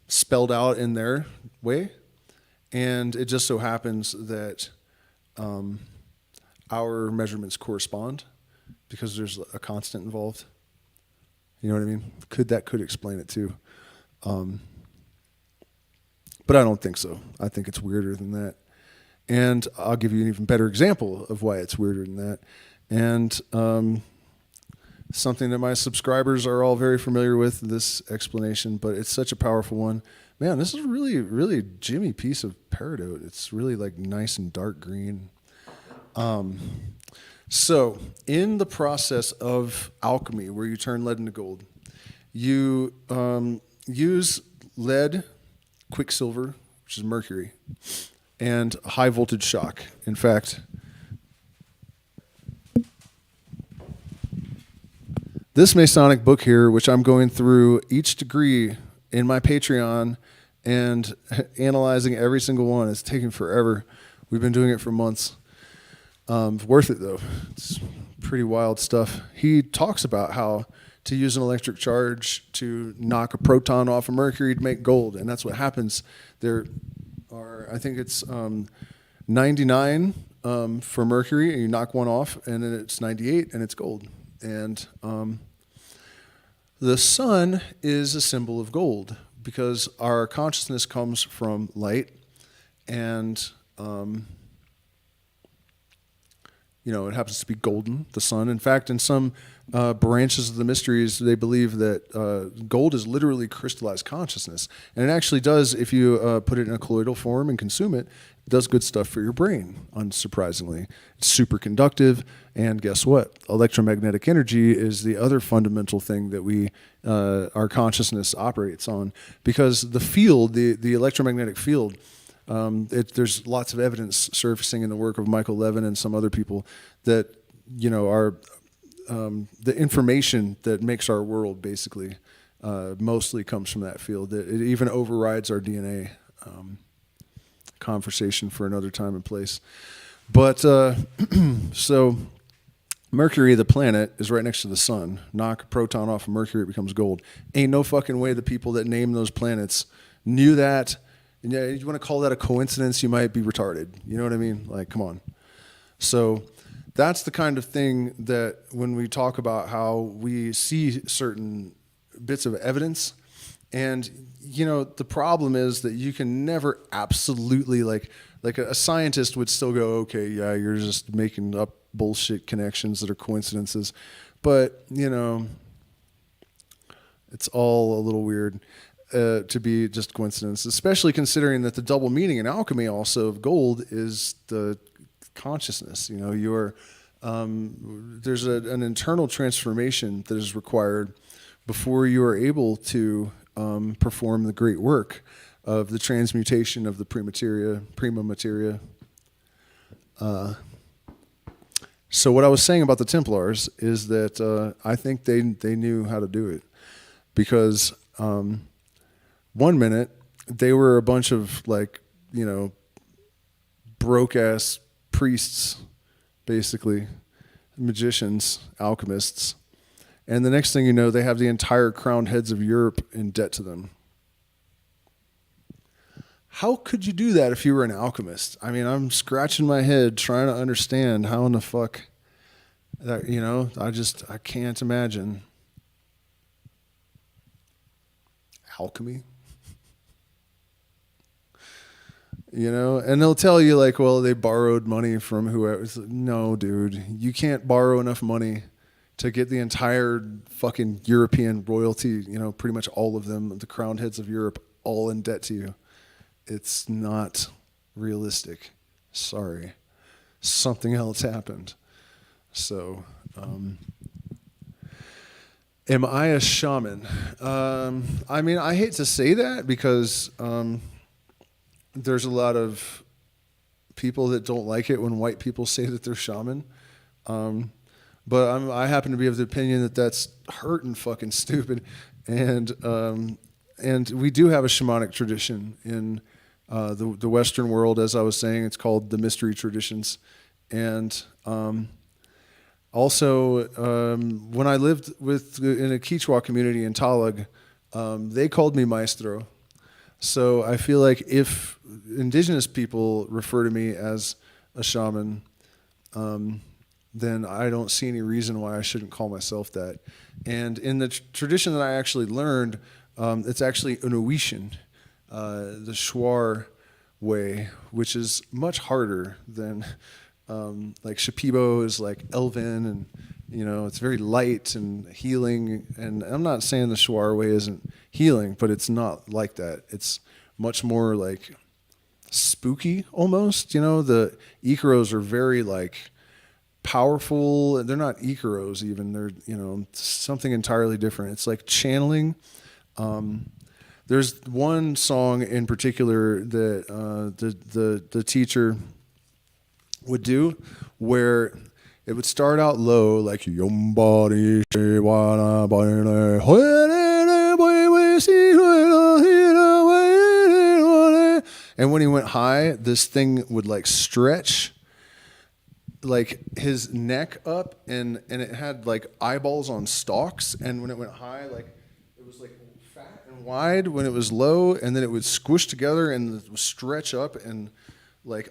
spelled out in their way. And it just so happens that our measurements correspond because there's a constant involved. You know what I mean? That could explain it too. But I don't think so. I think it's weirder than that. And I'll give you an even better example of why it's weirder than that. And something that my subscribers are all very familiar with, this explanation, but it's such a powerful one. Man, this is a really, really Jimmy piece of peridot. It's really like nice and dark green. So in the process of alchemy, where you turn lead into gold, you use lead, quicksilver, which is mercury, and high voltage shock. In fact, this Masonic book here, which I'm going through each degree in my Patreon and analyzing every single one, is taking forever. We've been doing it for months. Worth it though. It's pretty wild stuff. He talks about how to use an electric charge to knock a proton off of mercury to make gold, and that's what happens. There are, I think it's 99 for mercury, and you knock one off, and then it's 98, and it's gold. And the sun is a symbol of gold because our consciousness comes from light, and it happens to be golden, the sun. In fact, in some branches of the mysteries, they believe that gold is literally crystallized consciousness. And it actually does, if you put it in a colloidal form and consume it, it does good stuff for your brain, unsurprisingly. It's super conductive, and guess what? Electromagnetic energy is the other fundamental thing that our consciousness operates on, because the field, the electromagnetic field, there's lots of evidence surfacing in the work of Michael Levin and some other people that, are the information that makes our world basically mostly comes from that field. It even overrides our DNA. Conversation for another time and place. But so Mercury, the planet, is right next to the sun. Knock a proton off of Mercury, it becomes gold. Ain't no fucking way the people that named those planets knew that. And yeah, you want to call that a coincidence, you might be retarded. You know what I mean? Like, come on. So that's the kind of thing that when we talk about how we see certain bits of evidence, and the problem is that you can never absolutely, like a scientist would still go, okay, yeah, you're just making up bullshit connections that are coincidences. But, It's all a little weird to be just coincidence, especially considering that the double meaning in alchemy also of gold is the consciousness. You know, there's an internal transformation that is required before you are able to perform the great work of the transmutation of the prima materia. So what I was saying about the Templars is that I think they knew how to do it, because one minute they were a bunch of broke ass priests, basically magicians, alchemists, and the next thing you know, they have the entire crowned heads of Europe in debt to them. How could you do that if you were an alchemist? I mean, I'm scratching my head trying to understand how in the fuck that, I can't imagine. Alchemy? And they'll tell you well, they borrowed money from whoever. No, dude, you can't borrow enough money to get the entire fucking European royalty, pretty much all of them, the crowned heads of Europe, all in debt to you. It's not realistic. Sorry. Something else happened. So, am I a shaman? I mean, I hate to say that because there's a lot of people that don't like it when white people say that they're shaman. But I happen to be of the opinion that that's hurtin' fucking stupid. And we do have a shamanic tradition in the Western world, as I was saying. It's called the mystery traditions. And also, when I lived in a Quechua community in Talag, they called me maestro. So I feel like if indigenous people refer to me as a shaman, then I don't see any reason why I shouldn't call myself that. And in the tradition that I actually learned, it's actually an Owishan, the Shuar way, which is much harder than Shipibo is elven, and it's very light and healing. And I'm not saying the Shuar way isn't healing, but it's not like that. It's much more spooky almost. The Icaros are very powerful. They're not Icaros even. They're something entirely different. It's like channeling. There's one song in particular that the teacher would do, where it would start out low, like and when he went high, this thing would stretch his neck up, and it had eyeballs on stalks, and when it went high, it was fat and wide when it was low, and then it would squish together and stretch up and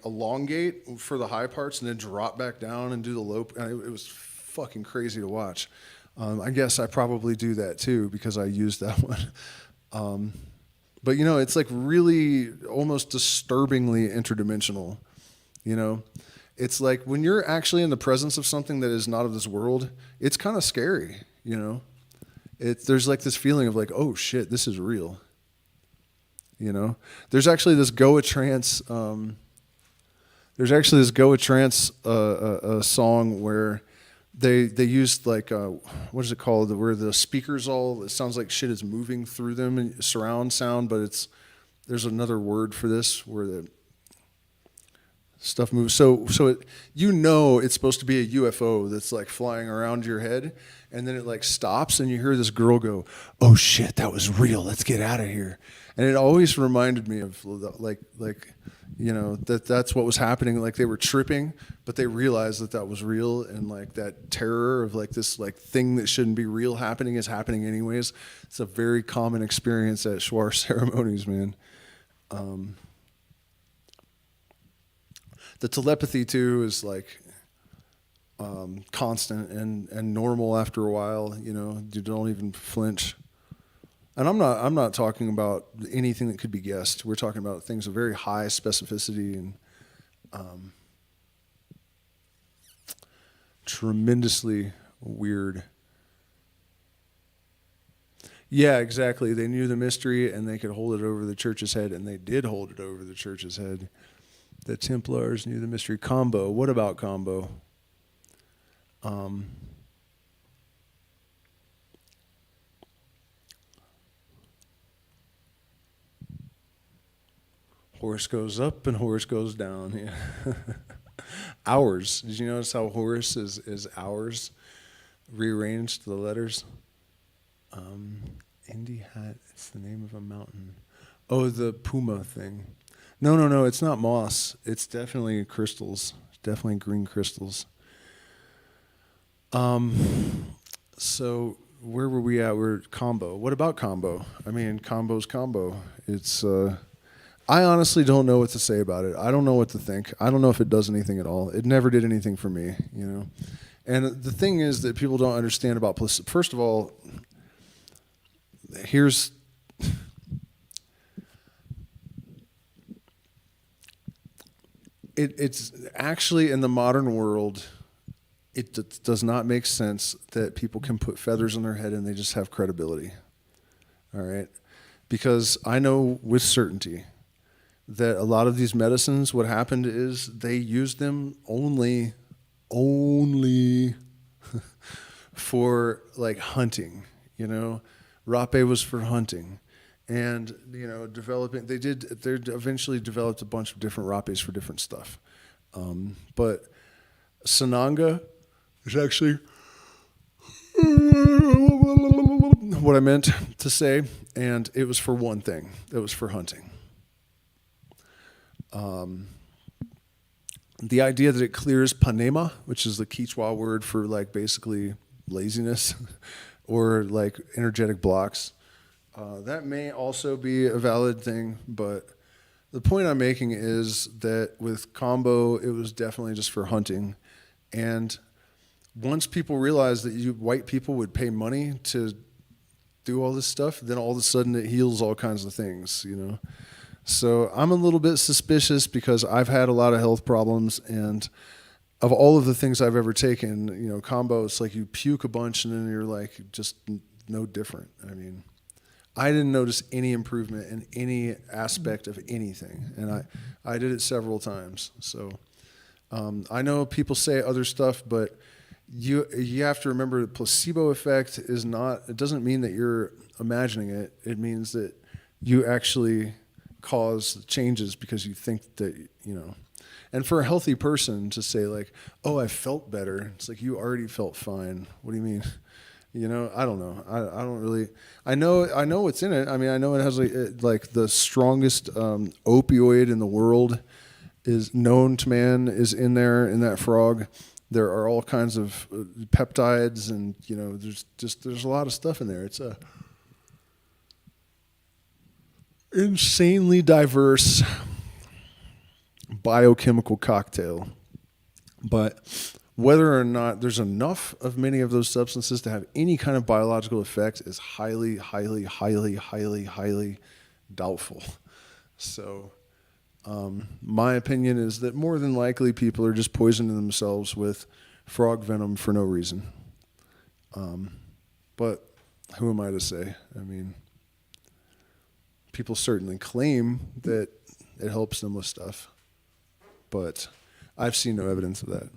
elongate for the high parts, and then drop back down and do the low. It was fucking crazy to watch. I guess I probably do that too because I used that one. But it's really almost disturbingly interdimensional. It's when you're actually in the presence of something that is not of this world, it's kind of scary. There's this feeling of oh shit, this is real. There's actually this Goa trance. Song where they used what is it called, where the speakers it sounds like shit is moving through them, and surround sound, but there's another word for this where the stuff moves. So it's supposed to be a UFO that's flying around your head, and then it stops, and you hear this girl go, "Oh shit, that was real. Let's get out of here." And it always reminded me of that's what was happening. They were tripping, but they realized that was real, and that terror of this thing that shouldn't be real is happening anyways. It's a very common experience at Shuar ceremonies, man. The telepathy too is constant and normal after a while. You don't even flinch. And I'm not talking about anything that could be guessed. We're talking about things of very high specificity and tremendously weird. Yeah, exactly. They knew the mystery and they could hold it over the church's head, and they did hold it over the church's head. The Templars knew the mystery. Combo. What about Combo? Horse goes up and horse goes down. Yeah. Hours. Did you notice how Horus is hours? Rearranged the letters. Indy Hat. It's the name of a mountain. Oh, the Puma thing. No. It's not moss. It's definitely crystals. Definitely green crystals. So where were we at? We're Combo. What about Combo? I mean, Combo's Combo. It's. I honestly don't know what to say about it. I don't know what to think. I don't know if it does anything at all. It never did anything for me, you know. And the thing is that people don't understand about placebo. First of all, here's it's actually in the modern world, it does not make sense that people can put feathers on their head and they just have credibility. All right? Because I know with certainty that a lot of these medicines, what happened is they used them only for like hunting, you know. Rape was for hunting, and you know, they eventually developed a bunch of different rapes for different stuff, but Sananga is actually what I meant to say, and it was for one thing. It was for hunting. The idea that it clears panema, which is the Quechua word for like basically laziness or like energetic blocks, that may also be a valid thing. But the point I'm making is that with Combo, it was definitely just for hunting. And once people realized that white people would pay money to do all this stuff, then all of a sudden it heals all kinds of things, you know. So I'm a little bit suspicious because I've had a lot of health problems, and of all of the things I've ever taken, you know, Combo, it's like you puke a bunch and then you're like just no different. I mean, I didn't notice any improvement in any aspect of anything, and I did it several times. So I know people say other stuff, but you have to remember the placebo effect is not, it doesn't mean that you're imagining it. It means that you actually cause changes because you think that, you know. And for a healthy person to say like, oh, I felt better, it's like you already felt fine. What do you mean? You know, I don't know. I don't really. I know what's in it. I mean, I know it has like the strongest opioid in the world is known to man is in there in that frog. There are all kinds of peptides, and you know, there's a lot of stuff in there. It's a insanely diverse biochemical cocktail. But whether or not there's enough of many of those substances to have any kind of biological effect is highly, highly, highly, highly, highly doubtful. So my opinion is that more than likely people are just poisoning themselves with frog venom for no reason. But who am I to say? I mean, people certainly claim that it helps them with stuff, but I've seen no evidence of that.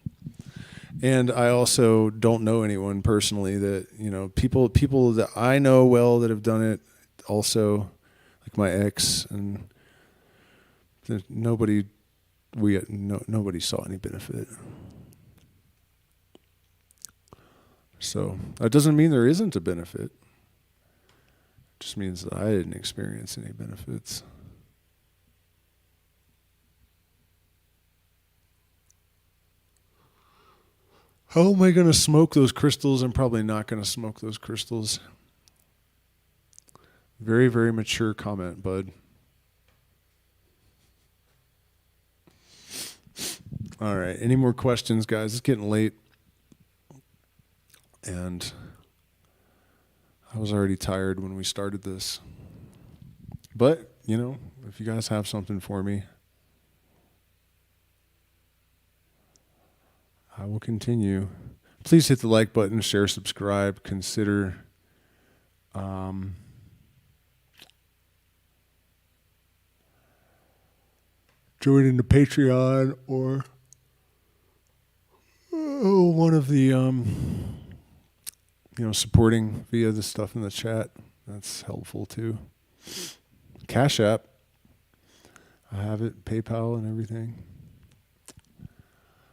And I also don't know anyone personally that, you know, people that I know well that have done it also, like my ex, and nobody saw any benefit. So that doesn't mean there isn't a benefit. It just means that I didn't experience any benefits. How am I going to smoke those crystals? I'm probably not going to smoke those crystals. Very, very mature comment, bud. All right. Any more questions, guys? It's getting late. And I was already tired when we started this. But, you know, if you guys have something for me, I will continue. Please hit the like button, share, subscribe, consider joining the Patreon or one of the supporting via the stuff in the chat. That's helpful too. Cash App, I have it, PayPal and everything.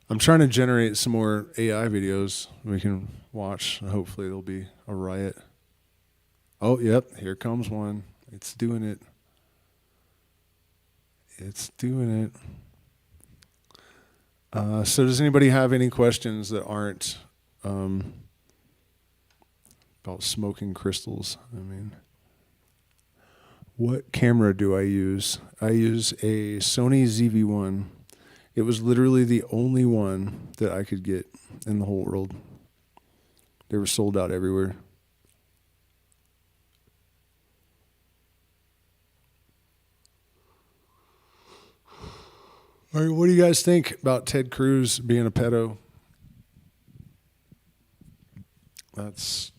I'm trying to generate some more AI videos we can watch. Hopefully there'll be a riot. Oh, yep, here comes one. It's doing it. It's doing it. So does anybody have any questions that aren't about smoking crystals? I mean, what camera do I use? I use a Sony ZV-1. It was literally the only one that I could get in the whole world. They were sold out everywhere. All right, what do you guys think about Ted Cruz being a pedo? That's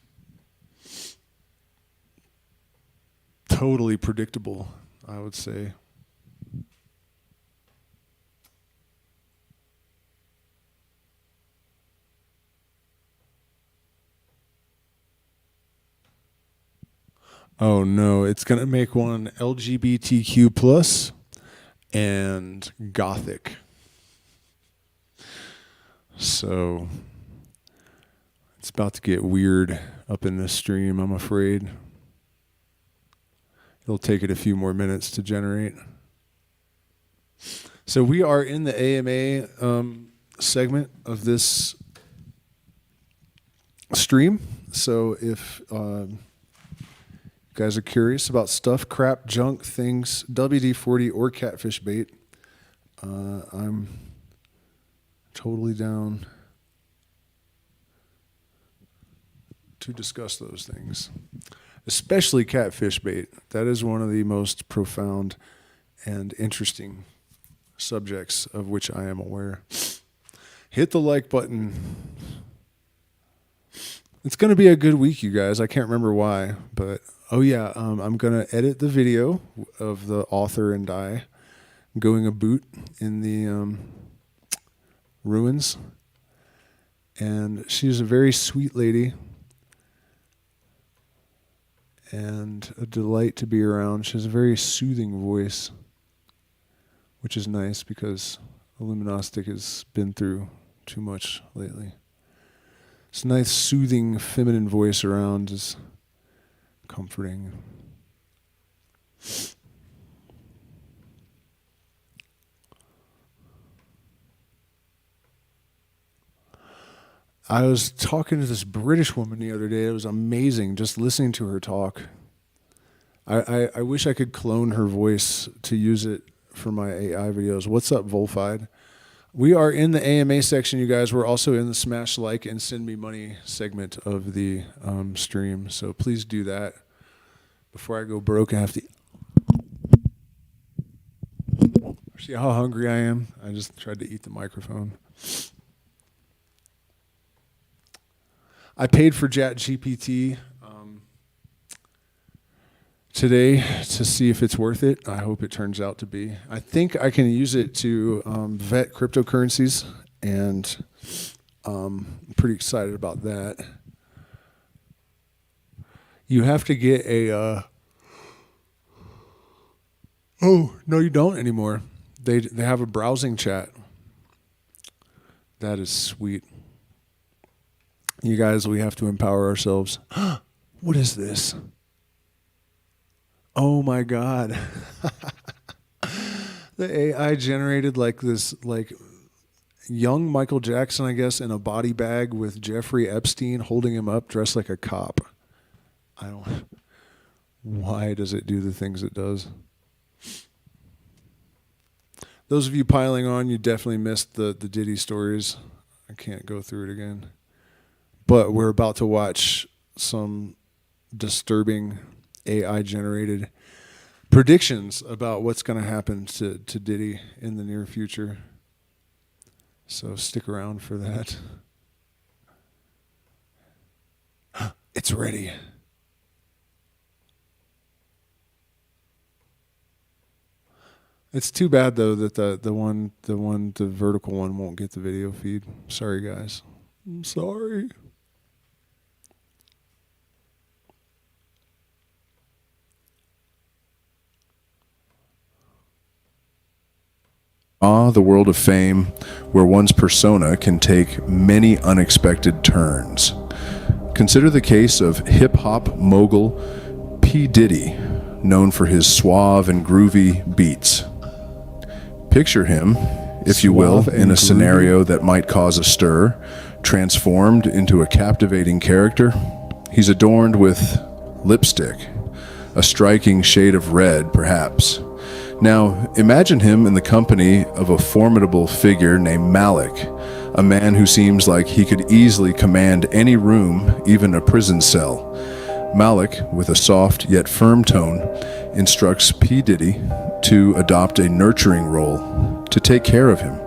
totally predictable, I would say. Oh no, it's going to make one LGBTQ plus and gothic. So it's about to get weird up in this stream, I'm afraid. It'll take it a few more minutes to generate. So we are in the AMA segment of this stream. So if you guys are curious about stuff, crap, junk, things, WD-40 or catfish bait, I'm totally down to discuss those things. Especially catfish bait. That is one of the most profound and interesting subjects of which I am aware. Hit the like button. It's going to be a good week, you guys. I can't remember why, but oh yeah, I'm going to edit the video of the author and I going a boot in the ruins. And she's a very sweet lady and a delight to be around. She has a very soothing voice, which is nice because Illuminostic has been through too much lately. It's a nice, soothing, feminine voice around is comforting. I was talking to this British woman the other day. It was amazing just listening to her talk. I wish I could clone her voice to use it for my AI videos. What's up, Volfied? We are in the AMA section, you guys. We're also in the smash like and send me money segment of the stream. So please do that. Before I go broke, I have to... See how hungry I am? I just tried to eat the microphone. I paid for ChatGPT today to see if it's worth it. I hope it turns out to be. I think I can use it to vet cryptocurrencies, and I'm pretty excited about that. You have to get a... Oh, no, you don't anymore. They have a browsing chat. That is sweet. You guys, we have to empower ourselves. What is this? Oh my God. The AI generated like this, like young Michael Jackson, I guess, in a body bag with Jeffrey Epstein holding him up dressed like a cop. Why does it do the things it does? Those of you piling on, you definitely missed the Diddy stories. I can't go through it again. But we're about to watch some disturbing AI-generated predictions about what's going to happen to Diddy in the near future. So stick around for that. It's ready. It's too bad though that the vertical one won't get the video feed. Sorry guys. I'm sorry. The world of fame, where one's persona can take many unexpected turns. Consider the case of hip-hop mogul P. Diddy, known for his suave and groovy beats. Picture him, if you will, in a scenario that might cause a stir, transformed into a captivating character. He's adorned with lipstick, a striking shade of red, perhaps. Now, imagine him in the company of a formidable figure named Malik, a man who seems like he could easily command any room, even a prison cell. Malik, with a soft yet firm tone, instructs P. Diddy to adopt a nurturing role, to take care of him.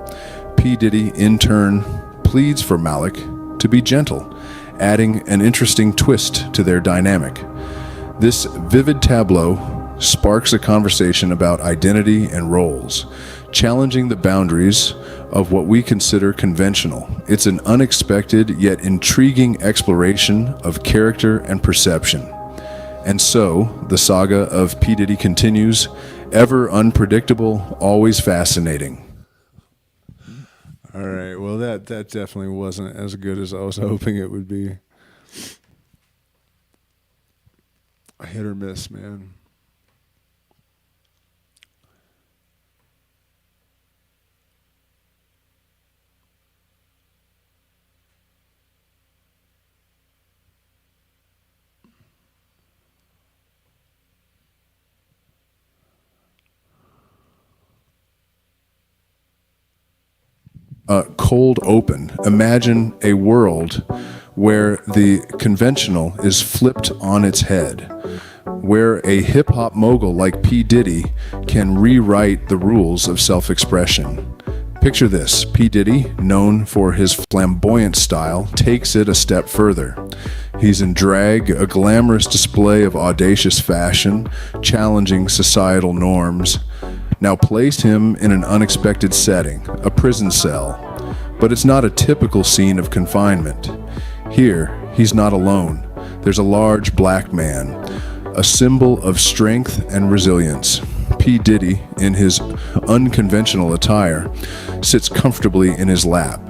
P. Diddy, in turn, pleads for Malik to be gentle, adding an interesting twist to their dynamic. This vivid tableau sparks a conversation about identity and roles, challenging the boundaries of what we consider conventional. It's an unexpected yet intriguing exploration of character and perception. And so, the saga of P. Diddy continues, ever unpredictable, always fascinating. All right. Well, that definitely wasn't as good as I was hoping it would be. A hit or miss, man. Cold open. Imagine a world where the conventional is flipped on its head, where a hip-hop mogul like P. Diddy can rewrite the rules of self-expression. Picture this. P. Diddy, known for his flamboyant style, takes it a step further. He's in drag, a glamorous display of audacious fashion, challenging societal norms. Now place him in an unexpected setting, a prison cell. But it's not a typical scene of confinement. Here, he's not alone. There's a large black man, a symbol of strength and resilience. P. Diddy, in his unconventional attire, sits comfortably in his lap.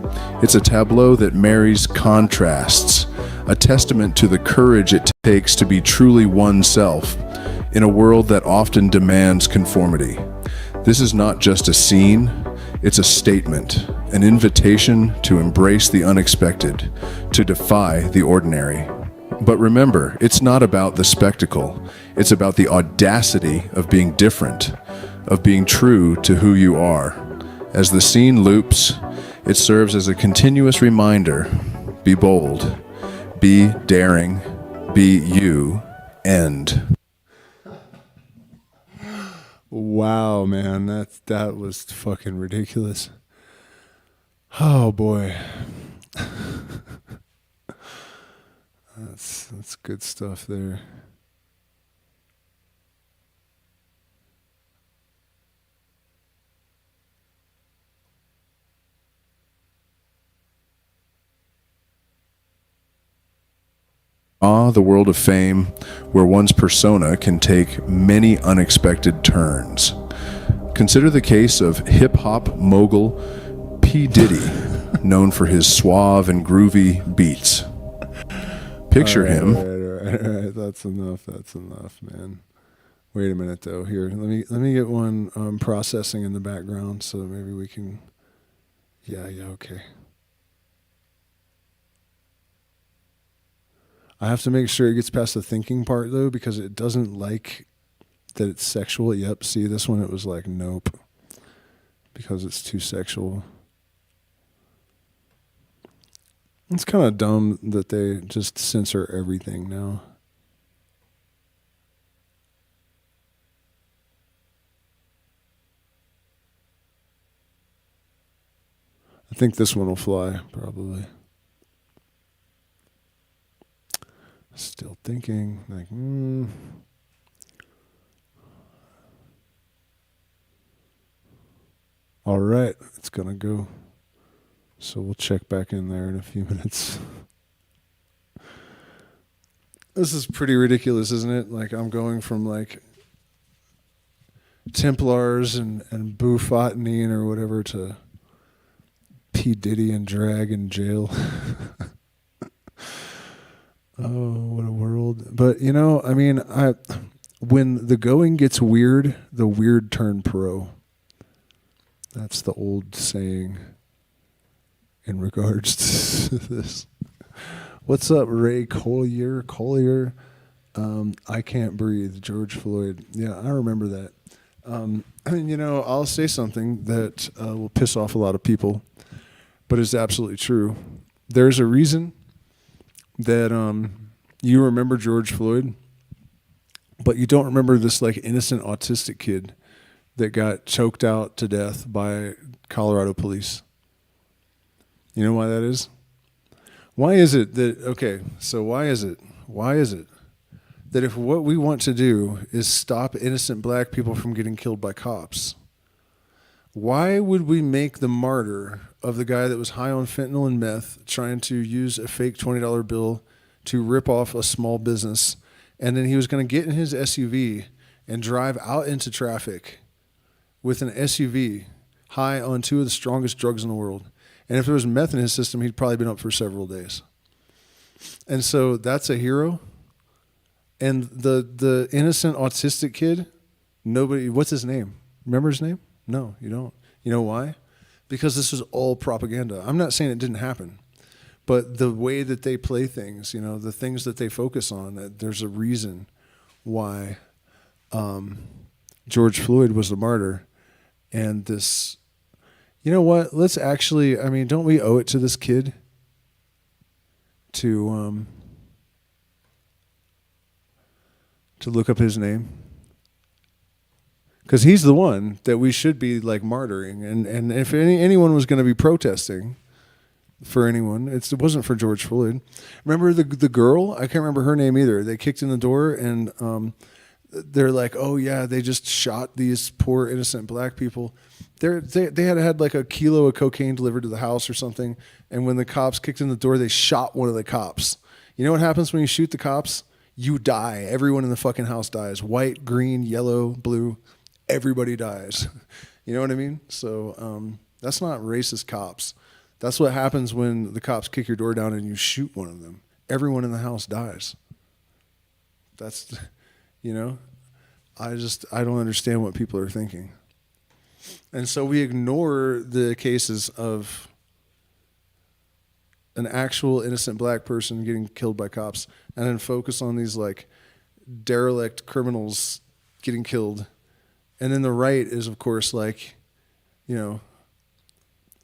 It's a tableau that marries contrasts, a testament to the courage it takes to be truly oneself in a world that often demands conformity. This is not just a scene, it's a statement, an invitation to embrace the unexpected, to defy the ordinary. But remember, it's not about the spectacle. It's about the audacity of being different, of being true to who you are. As the scene loops, it serves as a continuous reminder: be bold, be daring, be you, end. Wow, man, that was fucking ridiculous. Oh boy. That's good stuff there. The world of fame, where one's persona can take many unexpected turns. Consider the case of hip-hop mogul P. Diddy, known for his suave and groovy beats. Picture him. All right. That's enough, man. Wait a minute, though. Here, let me get one processing in the background, so maybe we can. Yeah, okay. I have to make sure it gets past the thinking part, though, because it doesn't like that it's sexual. Yep, see, this one it was like, nope, because it's too sexual. It's kind of dumb that they just censor everything now. I think this one will fly, probably. Still thinking, like, All right, it's going to go. So we'll check back in there in a few minutes. This is pretty ridiculous, isn't it? Like, I'm going from like Templars and Bufontein or whatever to P. Diddy and drag in jail. Oh, what a world. But, you know, I mean, when the going gets weird, the weird turn pro. That's the old saying in regards to this. What's up, Ray Collier? I Can't Breathe, George Floyd. Yeah, I remember that. And, you know, I'll say something that will piss off a lot of people, but it's absolutely true. There's a reason that you remember George Floyd, but you don't remember this like innocent autistic kid that got choked out to death by Colorado police. You know why that is? Why is it that why is it that if what we want to do is stop innocent black people from getting killed by cops, why would we make the martyr of the guy that was high on fentanyl and meth trying to use a fake $20 bill to rip off a small business, and then he was going to get in his SUV and drive out into traffic with an SUV high on two of the strongest drugs in the world? And if there was meth in his system, he'd probably been up for several days. And so that's a hero. And the innocent autistic kid, nobody, what's his name? Remember his name? No, you don't. You know why? Because this is all propaganda. I'm not saying it didn't happen, but the way that they play things, you know, the things that they focus on, there's a reason why George Floyd was the martyr. And this, you know what? Let's actually, I mean, don't we owe it to this kid to look up his name? Because he's the one that we should be like martyring. And if anyone was going to be protesting for anyone, it wasn't for George Floyd. Remember the girl? I can't remember her name either. They kicked in the door and they're like, oh yeah, they just shot these poor innocent black people. They had like a kilo of cocaine delivered to the house or something. And when the cops kicked in the door, they shot one of the cops. You know what happens when you shoot the cops? You die. Everyone in the fucking house dies. White, green, yellow, blue. Everybody dies. You know what I mean? So that's not racist cops. That's what happens when the cops kick your door down and you shoot one of them. Everyone in the house dies. That's, you know, I don't understand what people are thinking. And so we ignore the cases of an actual innocent black person getting killed by cops and then focus on these like derelict criminals getting killed. And then the right is, of course, like, you know,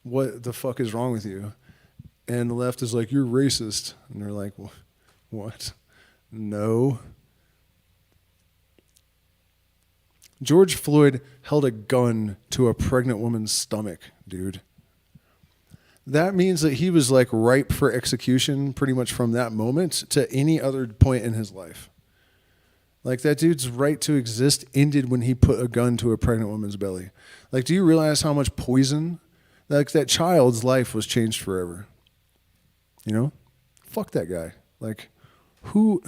what the fuck is wrong with you? And the left is like, you're racist. And they're like, what? No. George Floyd held a gun to a pregnant woman's stomach, dude. That means that he was like ripe for execution pretty much from that moment to any other point in his life. Like, that dude's right to exist ended when he put a gun to a pregnant woman's belly. Like, do you realize how much poison? Like, that child's life was changed forever. You know? Fuck that guy. Like, who?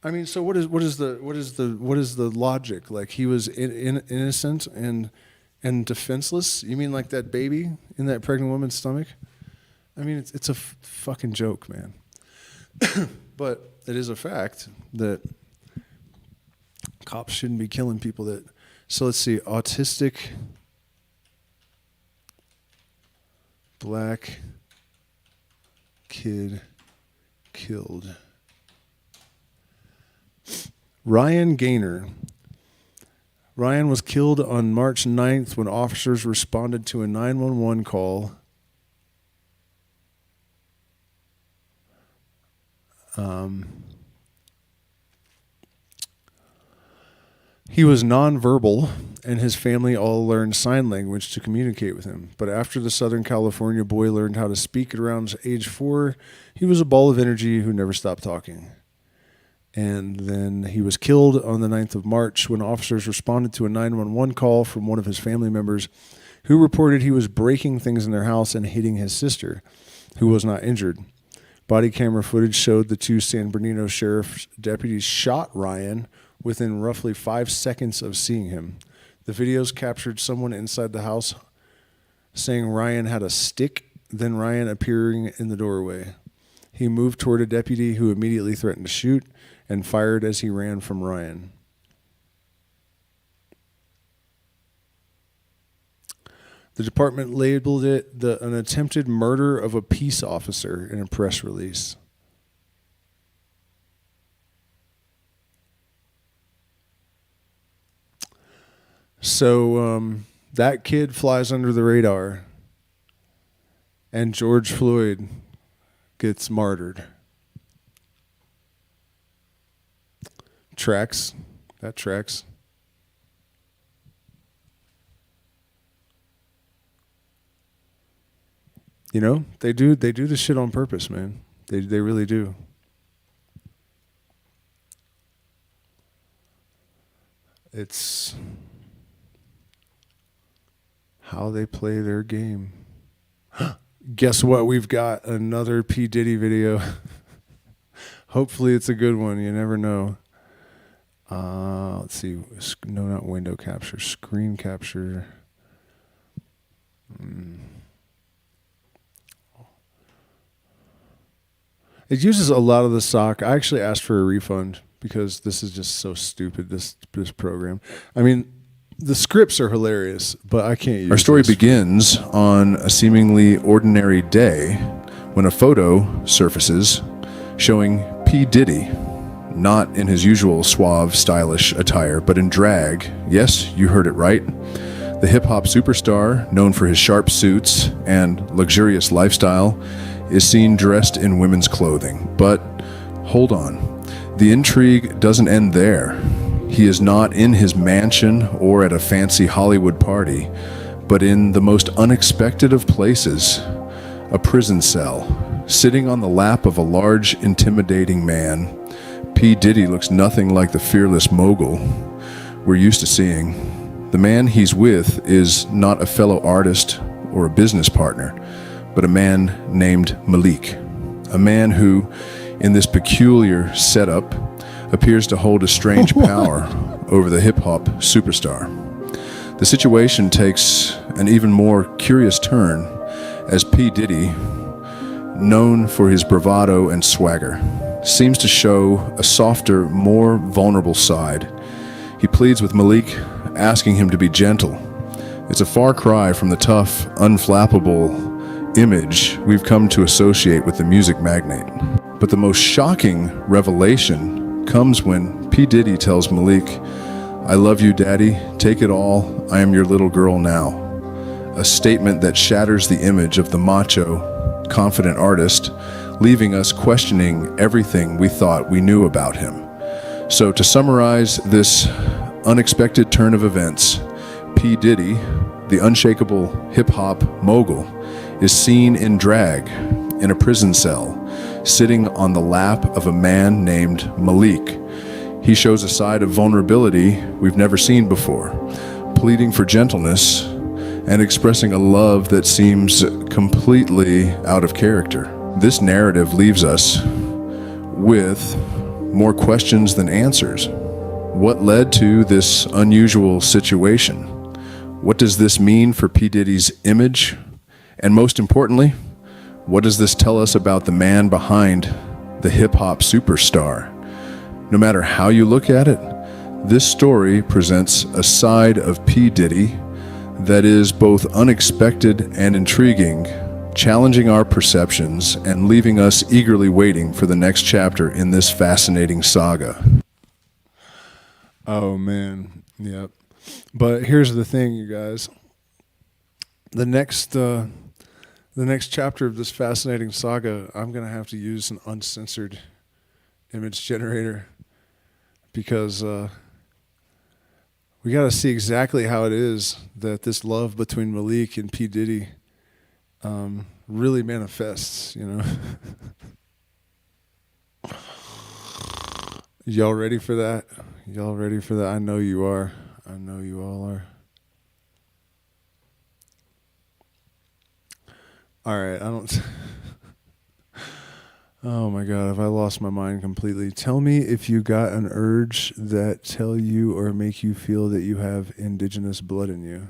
I mean, so what is the logic? Like, he was innocent and defenseless? You mean like that baby in that pregnant woman's stomach? I mean, it's a fucking joke, man. But it is a fact that cops shouldn't be killing people that. So let's see, autistic black kid killed. Ryan Gaynor. Ryan was killed on March 9th when officers responded to a 911 call. He was nonverbal, and his family all learned sign language to communicate with him. But after the Southern California boy learned how to speak at around age 4, he was a ball of energy who never stopped talking. And then he was killed on the 9th of March when officers responded to a 911 call from one of his family members who reported he was breaking things in their house and hitting his sister, who was not injured. Body camera footage showed the two San Bernardino sheriff's deputies shot Ryan within roughly 5 seconds of seeing him. The videos captured someone inside the house saying Ryan had a stick, then Ryan appearing in the doorway. He moved toward a deputy who immediately threatened to shoot and fired as he ran from Ryan. The department labeled it an attempted murder of a peace officer in a press release. So that kid flies under the radar, and George Floyd gets martyred. Tracks. That tracks. You know, they do this shit on purpose, man. They really do. It's how they play their game. Guess what? We've got another P. Diddy video. Hopefully it's a good one. You never know. Let's see. No, not window capture. Screen capture. It uses a lot of the sock. I actually asked for a refund because this is just so stupid, this program. I mean, the scripts are hilarious, but I can't use Our story this. begins on a seemingly ordinary day when a photo surfaces showing P. Diddy, not in his usual suave, stylish attire, but in drag. Yes, you heard it right. The hip-hop superstar, known for his sharp suits and luxurious lifestyle, is seen dressed in women's clothing. But hold on. The intrigue doesn't end there. He is not in his mansion or at a fancy Hollywood party, but in the most unexpected of places, a prison cell. Sitting on the lap of a large, intimidating man, P. Diddy looks nothing like the fearless mogul we're used to seeing. The man he's with is not a fellow artist or a business partner, but a man named Malik, a man who, in this peculiar setup, appears to hold a strange power over the hip-hop superstar. The situation takes an even more curious turn as P. Diddy, known for his bravado and swagger, seems to show a softer, more vulnerable side. He pleads with Malik, asking him to be gentle. It's a far cry from the tough, unflappable image we've come to associate with the music magnate. But the most shocking revelation comes when P. Diddy tells Malik, "I love you, Daddy. Take it all. I am your little girl now." A statement that shatters the image of the macho, confident artist, leaving us questioning everything we thought we knew about him. So to summarize this unexpected turn of events, P. Diddy, the unshakable hip-hop mogul, is seen in drag in a prison cell, sitting on the lap of a man named Malik. He shows a side of vulnerability we've never seen before, pleading for gentleness and expressing a love that seems completely out of character. This narrative leaves us with more questions than answers. What led to this unusual situation? What does this mean for P. Diddy's image? And most importantly, what does this tell us about the man behind the hip-hop superstar? No matter how you look at it, this story presents a side of P. Diddy that is both unexpected and intriguing, challenging our perceptions and leaving us eagerly waiting for the next chapter in this fascinating saga. Oh, man. Yep. But here's the thing, you guys. The next chapter of this fascinating saga, I'm going to have to use an uncensored image generator because we got to see exactly how it is that this love between Malik and P. Diddy really manifests, you know. Y'all ready for that? Y'all ready for that? I know you are. I know you all are. All right, I don't... Oh my God, have I lost my mind completely? Tell me if you got an urge that tell you or make you feel that you have indigenous blood in you.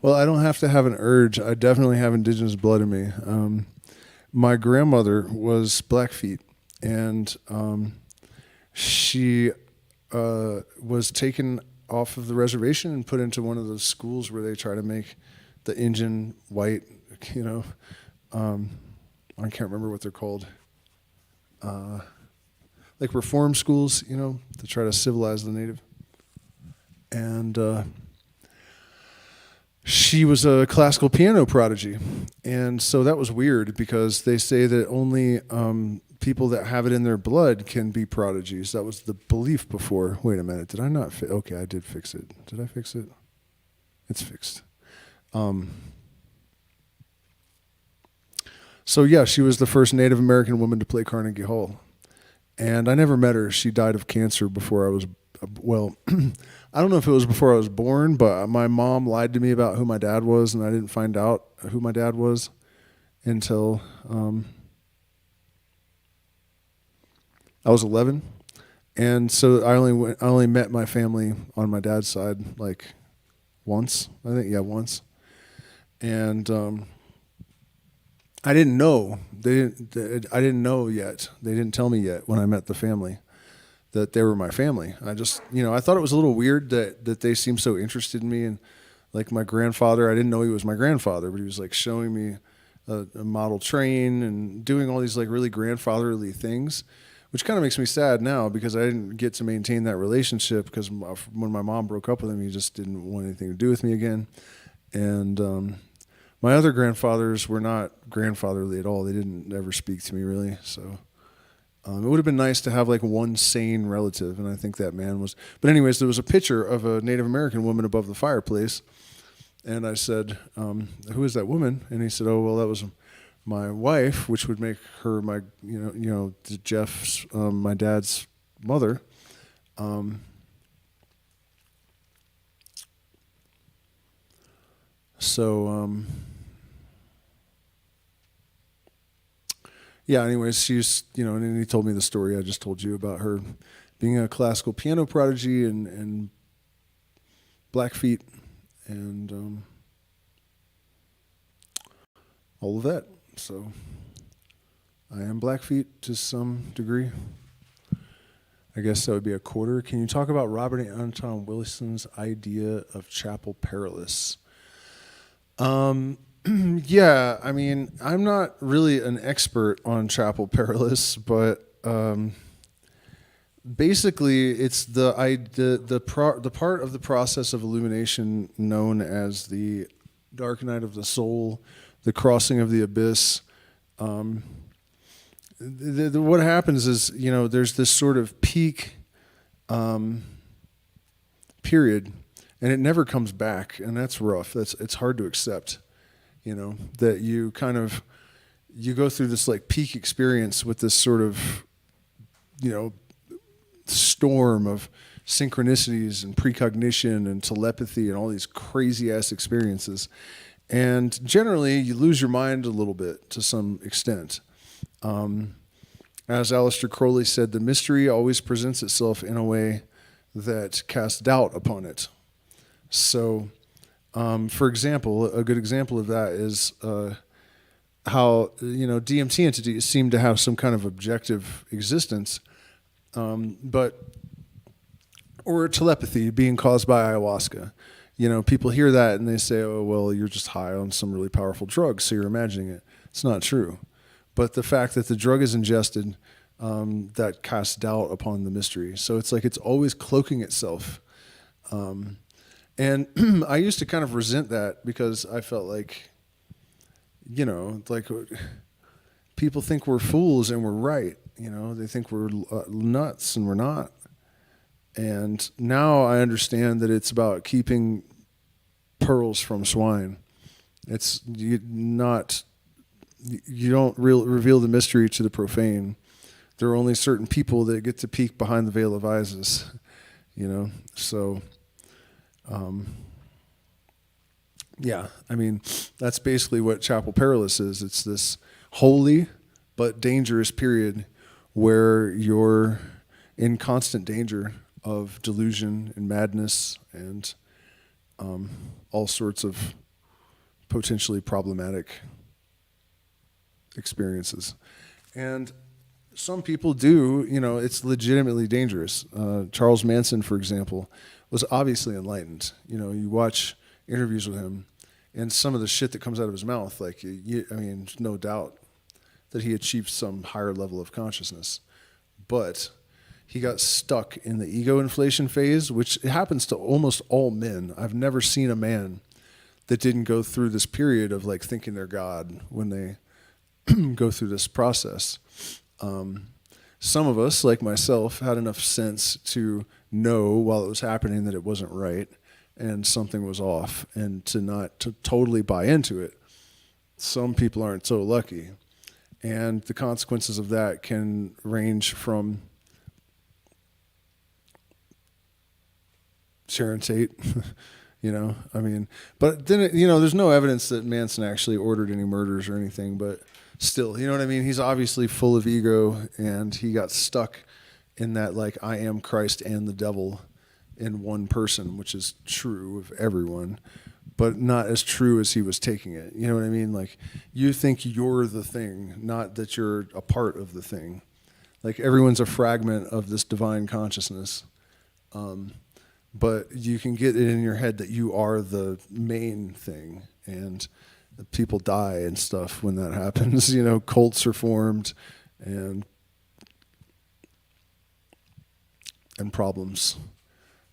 Well, I don't have to have an urge. I definitely have indigenous blood in me. My grandmother was Blackfeet, and she was taken off of the reservation and put into one of those schools where they try to make the Indian white, you know, I can't remember what they're called. Like reform schools, you know, to try to civilize the native. And she was a classical piano prodigy. And so that was weird because they say that only people that have it in their blood can be prodigies. That was the belief before. Wait a minute. Did I not okay, I did fix it. Did I fix it? It's fixed. So yeah, she was the first Native American woman to play Carnegie Hall. And I never met her. She died of cancer before I was, well, I don't know if it was before I was born, but my mom lied to me about who my dad was, and I didn't find out who my dad was until I was 11. And so I only met my family on my dad's side like once. I think, yeah, once. And I didn't know. I didn't know yet. They didn't tell me yet when I met the family that they were my family. I just, you know, I thought it was a little weird that they seemed so interested in me. And like my grandfather, I didn't know he was my grandfather, but he was like showing me a model train and doing all these like really grandfatherly things, which kind of makes me sad now because I didn't get to maintain that relationship because when my mom broke up with him, he just didn't want anything to do with me again. And my other grandfathers were not grandfatherly at all. They didn't ever speak to me really. So it would have been nice to have like one sane relative, and I think that man was. But anyways, there was a picture of a Native American woman above the fireplace, and I said, "Who is that woman?" And he said, "Oh, well, that was my wife," which would make her my, Jeff's, my dad's mother. Yeah, anyways, she's, and then he told me the story I just told you about her being a classical piano prodigy and Blackfeet and all of that. So I am Blackfeet to some degree. I guess that would be a quarter. Can you talk about Robert Anton Wilson's idea of Chapel Perilous? Yeah, I mean, I'm not really an expert on Chapel Perilous, but basically, it's the part of the process of illumination known as the dark night of the soul, the crossing of the abyss. What happens is, there's this sort of peak period, and it never comes back, and that's rough. It's hard to accept. That you go through this like peak experience with this sort of, storm of synchronicities and precognition and telepathy and all these crazy ass experiences. And generally you lose your mind a little bit to some extent. As Aleister Crowley said, the mystery always presents itself in a way that casts doubt upon it. So, for example, a good example of that is how DMT entities seem to have some kind of objective existence, or telepathy being caused by ayahuasca. People hear that and they say, "Oh, well, you're just high on some really powerful drug, so you're imagining it." It's not true, but the fact that the drug is ingested, that casts doubt upon the mystery. So it's like it's always cloaking itself. And I used to kind of resent that because I felt like, people think we're fools and we're right. They think we're nuts and we're not. And now I understand that it's about keeping pearls from swine. You don't reveal the mystery to the profane. there are only certain people that get to peek behind the veil of Isis, So, yeah, I mean, that's basically what Chapel Perilous is. It's this holy but dangerous period where you're in constant danger of delusion and madness and all sorts of potentially problematic experiences. And some people do, it's legitimately dangerous. Charles Manson, for example, was obviously enlightened. You watch interviews with him and some of the shit that comes out of his mouth, there's no doubt that he achieved some higher level of consciousness. But he got stuck in the ego inflation phase, which happens to almost all men. I've never seen a man that didn't go through this period of thinking they're God when they go through this process. Some of us, like myself, had enough sense to know while it was happening that it wasn't right and something was off, and to totally buy into it. Some people aren't so lucky. And the consequences of that can range from Sharon Tate, but then, there's no evidence that Manson actually ordered any murders or anything, but still, you know what I mean? He's obviously full of ego, and he got stuck in that, I am Christ and the devil in one person, which is true of everyone, but not as true as he was taking it. You know what I mean? You think you're the thing, not that you're a part of the thing. Everyone's a fragment of this divine consciousness. But you can get it in your head that you are the main thing, and people die and stuff when that happens. Cults are formed, and problems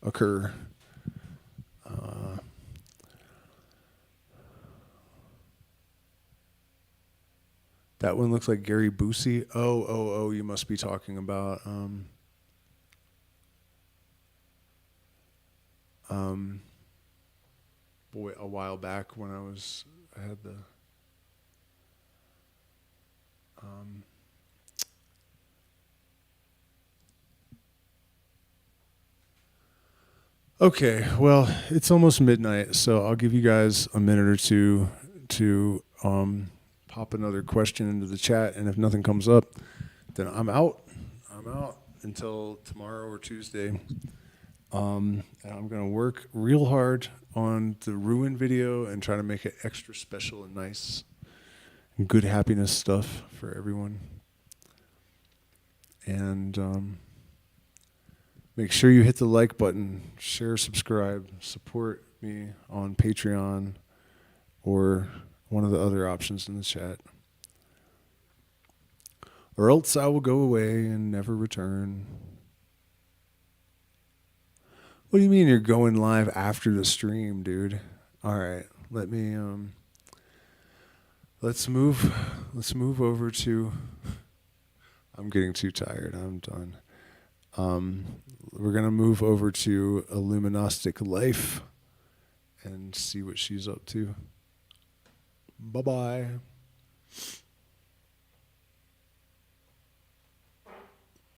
occur. That one looks like Gary Busey. Oh, you must be talking about boy, a while back when I had the okay, well, it's almost midnight, so I'll give you guys a minute or two to pop another question into the chat, and if nothing comes up, then I'm out until tomorrow or Tuesday. And I'm going to work real hard on the Ruin video and try to make it extra special and nice and good happiness stuff for everyone. And make sure you hit the like button, share, subscribe, support me on Patreon or one of the other options in the chat. Or else I will go away and never return. What do you mean you're going live after the stream, dude? All right, let's move over to, I'm getting too tired, I'm done. We're going to move over to Illuminastic Life and see what she's up to. Bye-bye.